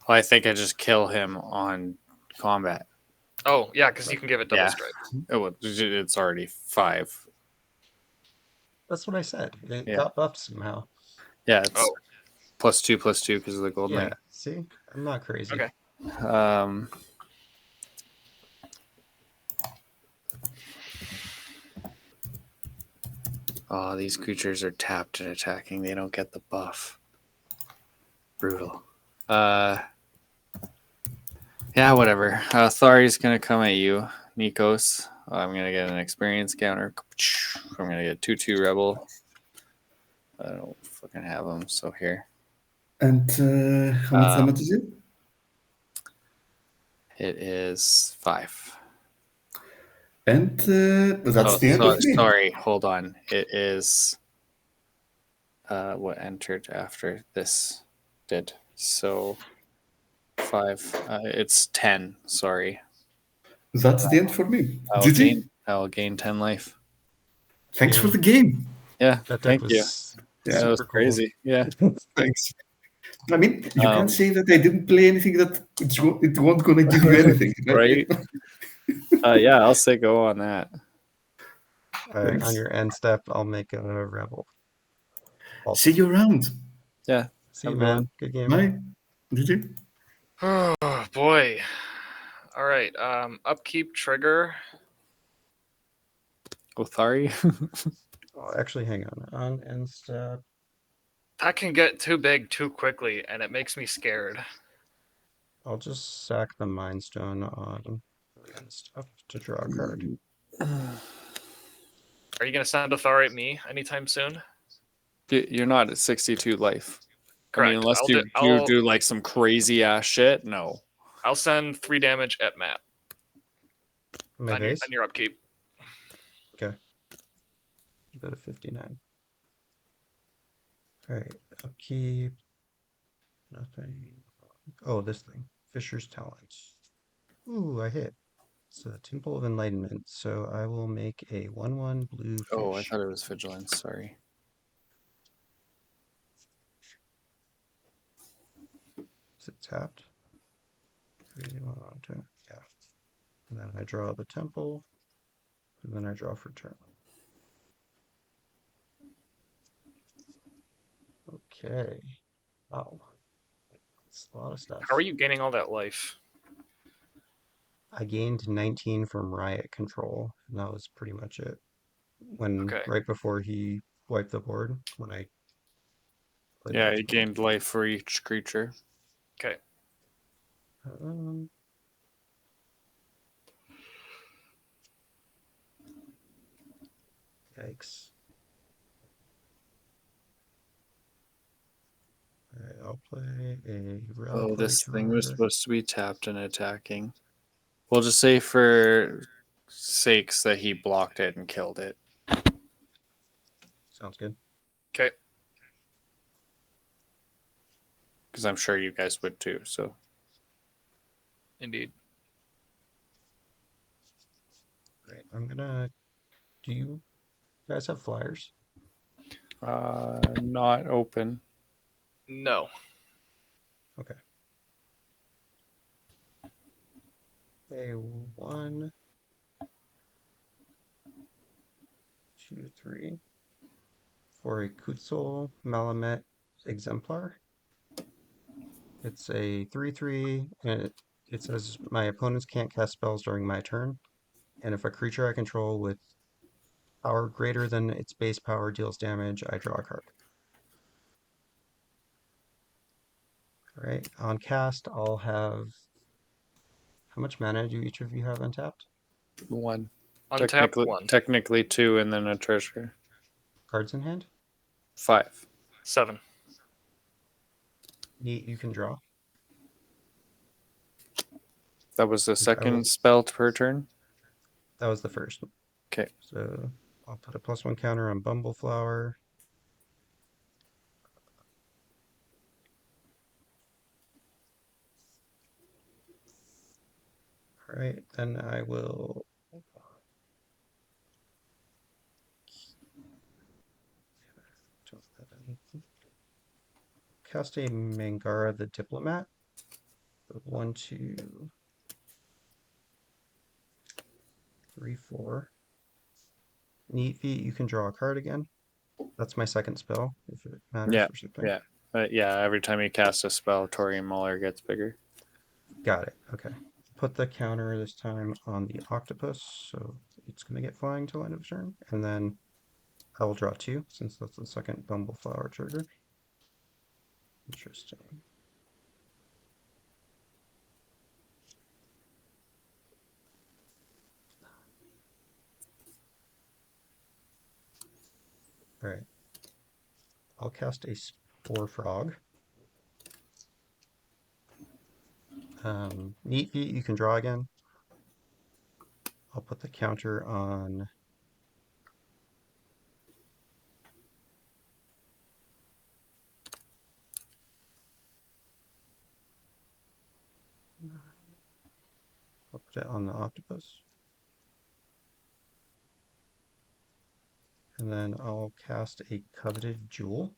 Well, I think I just kill him on combat.
Oh, yeah, because you can give it double
Yeah.
strike.
Oh, it's already 5.
That's what I said. It
Yeah.
got buffed somehow.
Yeah, it's
Oh,
+2 because of the gold
Yeah,
knight.
see? I'm not crazy.
okay.
Um, oh, these creatures are tapped and attacking. They don't get the buff. Brutal. Yeah, whatever. Thari's gonna come at you, Nikos. I'm gonna get an experience counter. I'm gonna get 2/2 rebel. I don't fucking have them, so here.
And how much damage is it?
It is 5.
And that's
Oh,
the end of me.
sorry. Hold on. It is what entered after this did. So 5. It's 10. Sorry.
That's the end for me.
I'll
GG.
gain 10 life.
Thanks for
Game.
the game.
Yeah.
That deck
Thank you.
was
Yeah,
That was
super cool.
crazy. Yeah.
Thanks. I mean, you
Um,
can't say that I didn't play anything that it won't gonna give you anything,
Right. Yeah, I'll say go on that.
Thanks.
On your end step, I'll make a rebel.
See you around.
Yeah.
See
Have
you,
a good
man.
one.
Good game.
Bye. GG.
Oh boy. All right. Upkeep trigger.
Othari.
Oh, actually, hang on. On end step.
That can get too big too quickly, and it makes me scared.
I'll just sack the Mind Stone on end step to draw a card.
Are you gonna send a Thar at me anytime soon?
You're not at 62 life. I mean,
Correct.
unless you do like some crazy ass shit. No.
I'll send 3 damage at Matt
My
on your,
base?
on your upkeep.
Okay. Go to 59. Alright, upkeep. Nothing. Oh, this thing. Fisher's Talent. Ooh, I hit. It's a Temple of Enlightenment, so I will make a 1/1 blue
Oh, I
fish.
thought it was vigilance. Sorry.
Is it tapped? 3, 1, 2, yeah. And then I draw the temple, and then I draw for turn. Okay. Wow. That's a lot of stuff.
How are you gaining all that life?
I gained 19 from Riot Control, and that was pretty much it. When
Okay.
right before he wiped the board, when I played
Yeah,
that
you
spell.
gained life for each creature.
Okay.
Um, Yikes. Alright, I'll play a Relic
Oh, this thing was
Later.
supposed to be tapped and attacking. We'll just say for sakes that he blocked it and killed it.
Sounds good.
Okay.
Because I'm sure you guys would too. So
Indeed.
Right, I'm gonna. Do you guys have flyers?
not open.
No.
Okay. A 1, 2, 3 for a Kutzil Malamet Exemplar. It's a 3/3, and it says my opponents can't cast spells during my turn. And if a creature I control with power greater than its base power deals damage, I draw a card. All right, on cast, I'll have. How much mana do each of you have untapped?
1.
Untap 1.
Technically 2 and then a treasure.
Cards in hand?
5.
7.
You can draw.
That was the
I will-
second spell per turn.
That was the first.
Okay.
So I'll put a +1 counter on Bumbleflower. All right, then I will cast a Mangara the Diplomat. 1, 2, 3, 4. Neat feat, you can draw a card again. That's my second spell, if it matters
Yeah,
for shipping.
yeah. Yeah, every time you cast a spell, Torium Mauler gets bigger.
Got it. Okay. Put the counter this time on the octopus, so it's going to get flying till end of turn. And then I will draw 2, since that's the second Bumbleflower trigger. Interesting. All right. I'll cast a Spore Frog. Neat feat, you can draw again. I'll put the counter on I'll put it on the octopus. And then I'll cast a Coveted Jewel.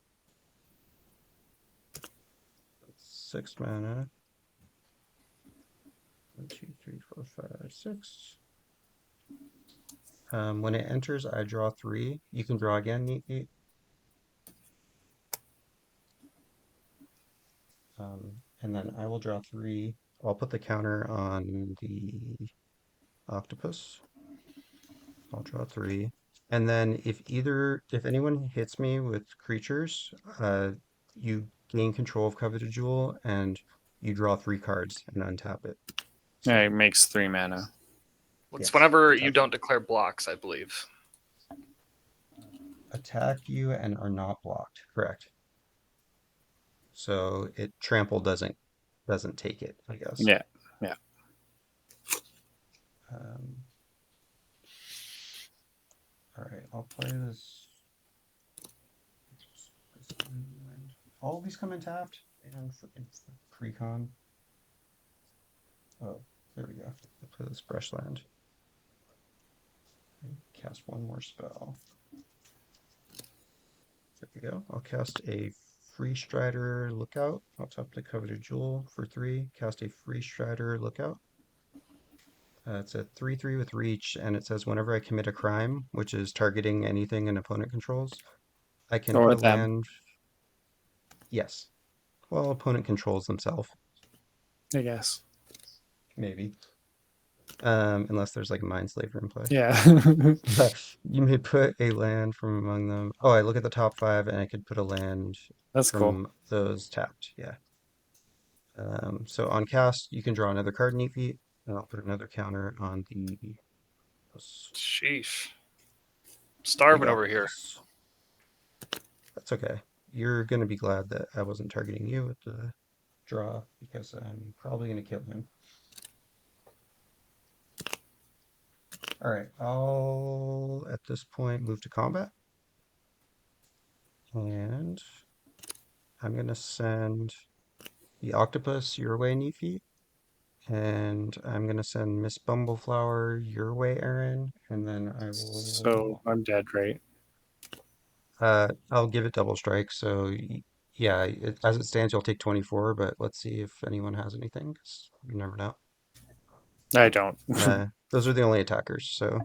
6 mana. 1, 2, 3, 4, 5, 6. When it enters, I draw 3. You can draw again, Neat feat. And then I will draw 3. I'll put the counter on the octopus. I'll draw 3. And then if anyone hits me with creatures, you gain control of Coveted Jewel and you draw 3 cards and untap it.
Yeah, it
So,
makes 3 mana.
It's
yes,
whenever you
attack,
don't declare blocks, I believe.
attack you and are not blocked. Correct. So trample doesn't take it, I guess.
Yeah, yeah.
Um, all right, I'll play this. All of these come in tapped and freaking Precon. Oh, there we go. I'll play this Brushland. Cast one more spell. There we go. I'll cast a Free Strider Lookout. I'll tap the Coveted Jewel for 3. Cast a Free Strider Lookout. It's a 3/3 with reach, and it says whenever I commit a crime, which is targeting anything an opponent controls, I can put
Or
a
them,
land. Yes. Well, opponent controls themselves,
I guess.
maybe. Unless there's like a Mindslaver in play.
Yeah.
You may put a land from among them. Oh, I look at the top 5, and I could put a land
That's cool.
from those tapped. Yeah. So on cast, you can draw another card, Neat feat, and I'll put another counter on the.
Sheesh.
You
Starving
got
over here.
this. That's okay. You're gonna be glad that I wasn't targeting you with the draw because I'm probably gonna kill him. All right, I'll at this point move to combat, and I'm gonna send the octopus your way, Neat feat, and I'm gonna send Miss Bumbleflower your way, Aaron, and then I will.
So I'm dead, right?
I'll give it double strike. So yeah, as it stands, you'll take 24. But let's see if anyone has anything, 'cause you never know.
I don't.
Those are the only attackers. So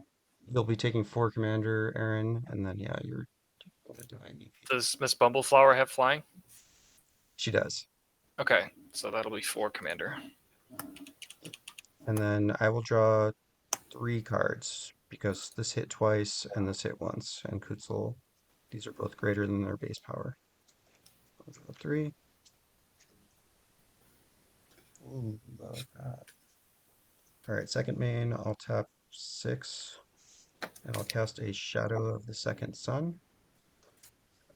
you'll be taking 4 commander, Aaron, and then yeah, you're gonna die.
Does Miss Bumbleflower have flying?
She does.
Okay, so that'll be 4 commander.
And then I will draw 3 cards because this hit twice and this hit once. And Kutzel, these are both greater than their base power. I'll draw 3. Ooh, love that. All right, second main, I'll tap 6, and I'll cast a Shadow of the Second Sun,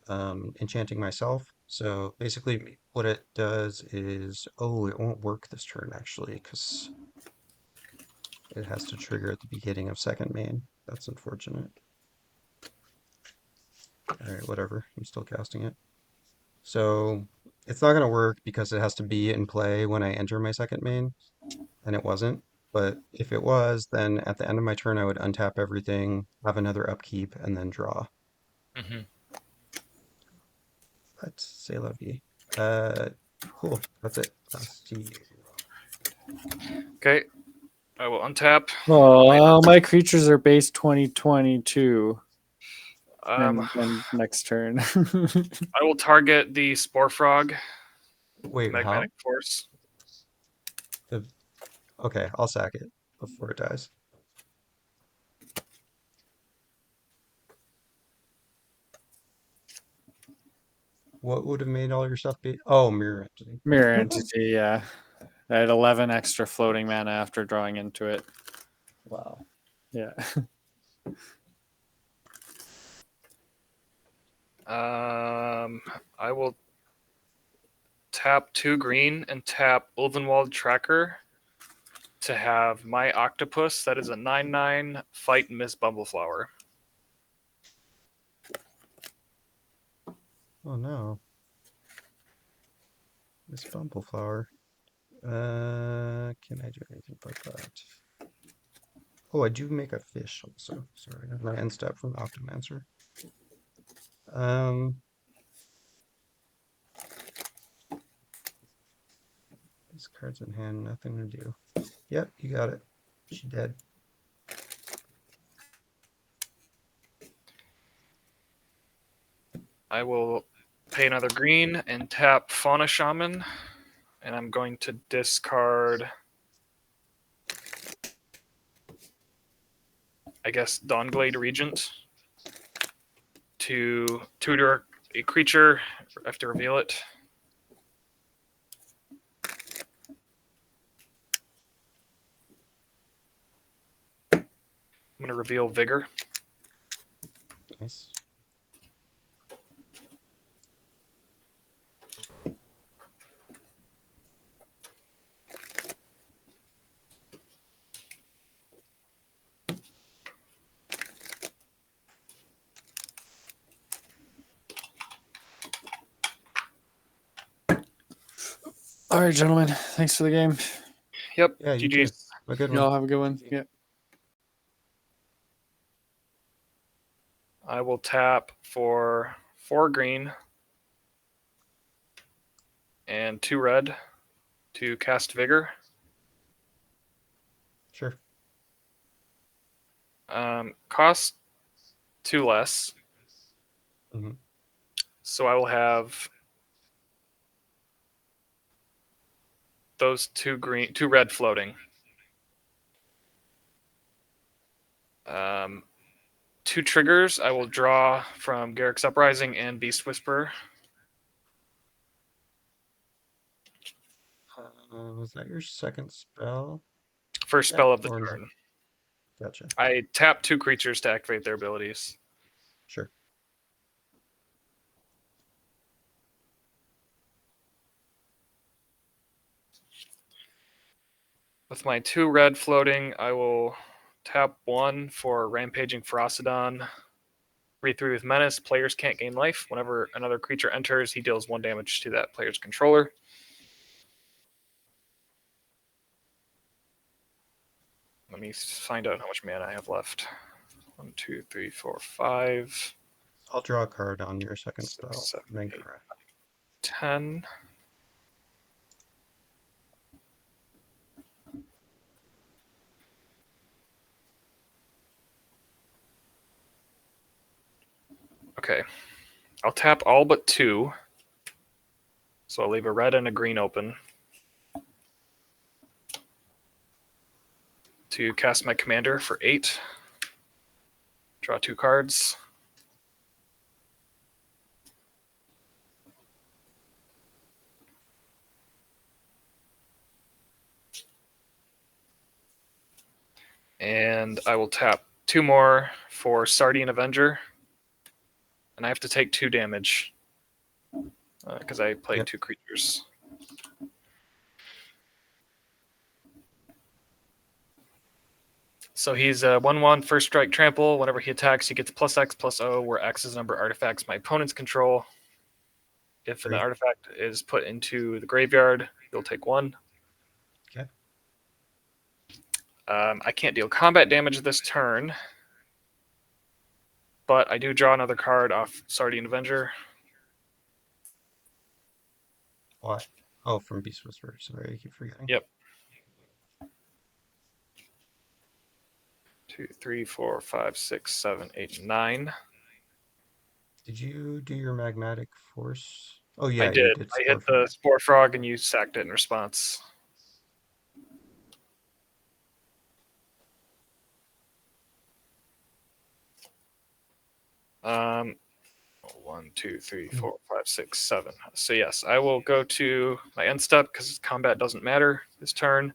enchanting myself. So basically what it does is, oh, it won't work this turn actually, because it has to trigger at the beginning of second main. That's unfortunate. All right, whatever, I'm still casting it. So it's not going to work because it has to be in play when I enter my second main, and it wasn't. But if it was, then at the end of my turn, I would untap everything, have another upkeep, and then draw.
Mm-hmm.
But say la vie. Cool. That's it. I'll see you.
Okay. I will untap.
Oh, my creatures are base 2022.
Um,
And next turn.
I will target the Spore Frog,
Wait,
Magnetic
how?
Force.
Okay, I'll sack it before it dies. What would have made all your stuff be? Oh, Mirror Entity.
Mirror Entity, yeah. I had 11 extra floating mana after drawing into it.
Wow.
Yeah.
I will tap 2 green and tap Ulvenwald Tracker to have my Octopus. That is a 9/9 fight Miss Bumbleflower.
Oh no. This Bumbleflower. Can I do anything about that? Oh, I do make a fish also. Sorry, my end step from Optomancer. Um, this card's in hand, nothing to do. Yep, you got it. She dead.
I will pay another green and tap Fauna Shaman, and I'm going to discard, I guess, Dawnglade Regent to tutor a creature. I have to reveal it. I'm going to reveal Vigor.
Nice.
All right, gentlemen. Thanks for the game.
Yep,
Yeah, you too.
GG's.
A good one.
Y'all have a good one. Yeah.
I will tap for 4 green and 2 red to cast Vigor.
Sure.
Cost 2 less.
Hmm.
So I will have those 2 red floating. 2 triggers I will draw from Garrick's Uprising and Beast Whisperer.
Was that your second spell?
First
Yeah,
spell of the
or no?
turn.
Gotcha.
I tap 2 creatures to activate their abilities.
Sure.
With my 2 red floating, I will tap 1 for Rampaging Ferocidon. Read 3 with Menace. Players can't gain life. Whenever another creature enters, he deals 1 damage to that player's controller. Let me find out how much mana I have left. 1, 2, 3, 4, 5,
I'll draw a card on your second
6,
spell.
7,
And then
8,
correct.
10. Okay. I'll tap all but 2. So I'll leave a red and a green open to cast my commander for 8. Draw 2 cards. And I will tap 2 more for Sardian Avenger. And I have to take 2 damage because I played
Yep.
2 creatures. So he's a 1/1 first strike trample. Whenever he attacks, he gets +X/+O, where X is number of artifacts my opponent's control. If an
Great.
artifact is put into the graveyard, you'll take 1.
Okay.
I can't deal combat damage this turn, but I do draw another card off Sardian Avenger.
Why? Oh, from Beast Whisperer. Sorry, I keep forgetting.
Yep. 2, 3, 4, 5, 6, 7, 8, 9.
Did you do your magmatic force? Oh
I
yeah, you
did.
did
I hit
Spore
the
Frog.
Spore Frog and you sacked it in response. Um, 1, 2, 3, 4, 5, 6, 7. So yes, I will go to my end step because combat doesn't matter this turn.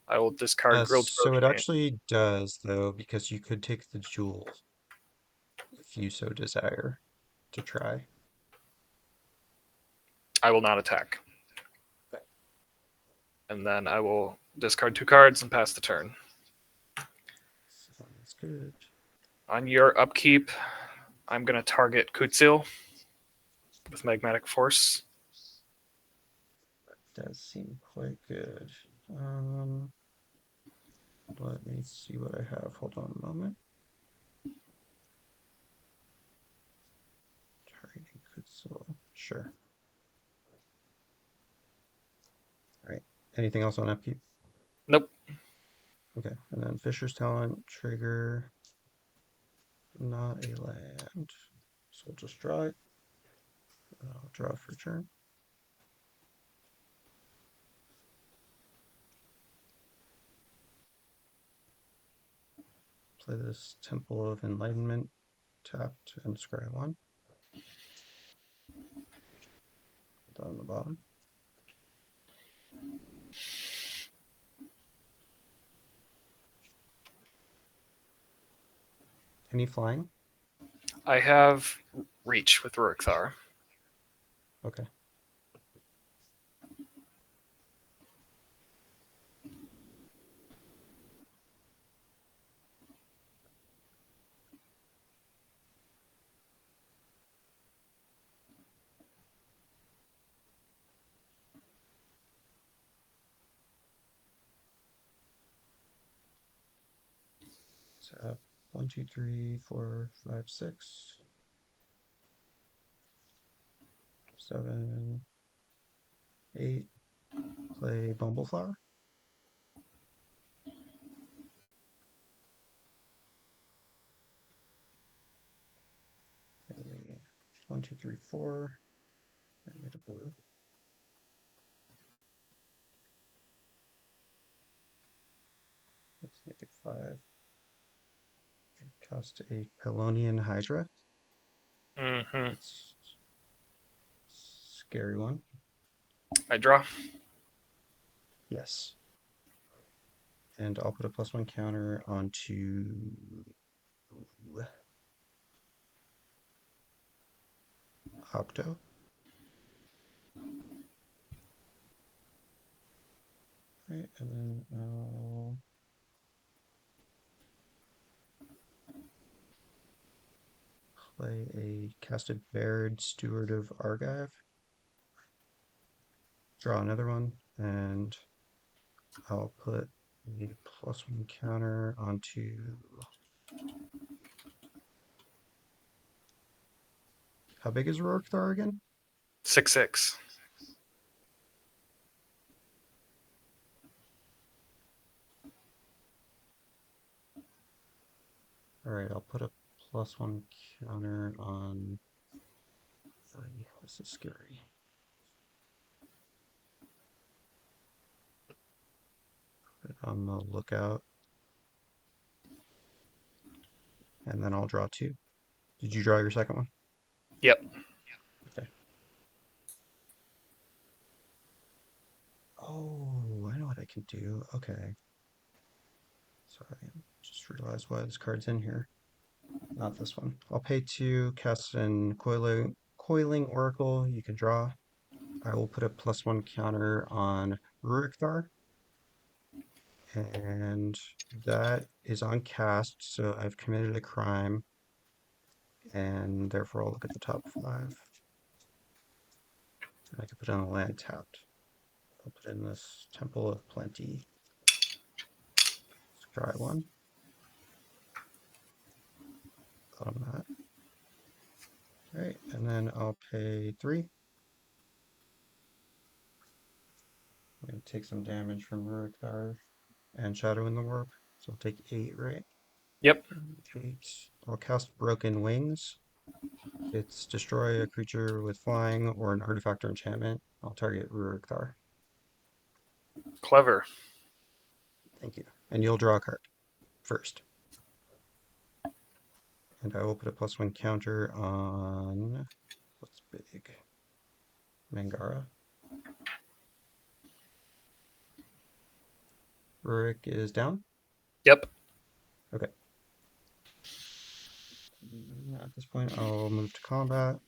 I will discard Grilled
So it
Protein.
actually does though, because you could take the jewel if you so desire to try.
I will not attack. And then I will discard 2 cards and pass the turn.
Sounds good.
On your upkeep, I'm going to target Kutsil with Magmatic Force.
Does seem quite good. Let me see what I have. Hold on a moment. Targeting Kutzil. Sure. All right. Anything else on upkeep?
Nope.
Okay. And then Fisher's Talent, trigger, not a land. So we'll just draw it. I'll draw for turn. Play this Temple of Enlightenment, tapped, and scry 1. Down the bottom. Any flying?
I have Reach with Ruric Thar.
Okay. So 1, 2, 3, 4, 5, 6, 7, 8. Play Bumbleflower. Okay. 1, 2, 3, 4. I made a blue. Let's make it 5. Cast a Pelonian Hydra.
Mm-hmm.
It's scary one.
I draw.
Yes. And I'll put a +1 counter onto Octo. Right, and then I'll play a casted Baird, Steward of Argive. Draw another one, and I'll put a +1 counter onto. How big is Ruric Thar again?
6/6.
All right, I'll put a +1 counter on. This is scary. Put it on the lookout, and then I'll draw 2. Did you draw your second one?
Yep.
Okay. Oh, I know what I can do. Okay. Sorry, I just realized why this card's in here. Not this one. I'll pay 2, cast an Coiling Oracle. You can draw. I will put a +1 counter on Ruric Thar. And that is on cast, so I've committed a crime. And therefore I'll look at the top 5. And I can put in a land tapped. I'll put in this Temple of Plenty. Scry 1. Bottom that. Alright, and then I'll pay 3. I'm going to take some damage from Ruric Thar and Shadow in the Warp. So I'll take 8, right?
Yep.
I'll cast Broken Wings. It's destroy a creature with flying or an artifact or enchantment. I'll target Ruric Thar.
Clever.
Thank you. And you'll draw a card first. And I will put a +1 counter on what's big? Mangara. Ruric is down.
Yep.
Okay. At this point, I'll move to combat.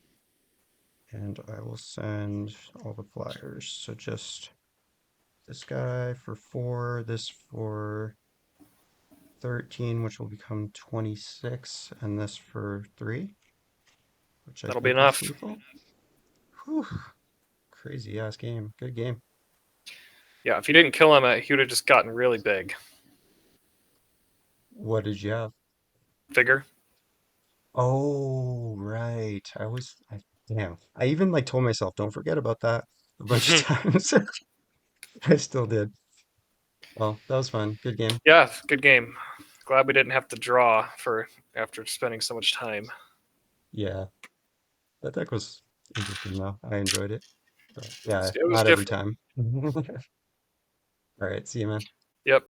And I will send all the flyers. So just this guy for 4, this for 13, which will become 26, and this for 3, which I
That'll be
think is
enough.
lethal. Whew. Crazy ass game. Good game.
Yeah, if you didn't kill him, he would have just gotten really big.
What did you have?
Figure.
Oh, right. Damn. I even like told myself, don't forget about that a bunch of times. I still did. Well, that was fun. Good game.
Yeah, good game. Glad we didn't have to draw for after spending so much time.
Yeah. That deck was interesting though. I enjoyed it. But yeah,
It was
not every
different.
time. All right, see you, man.
Yep.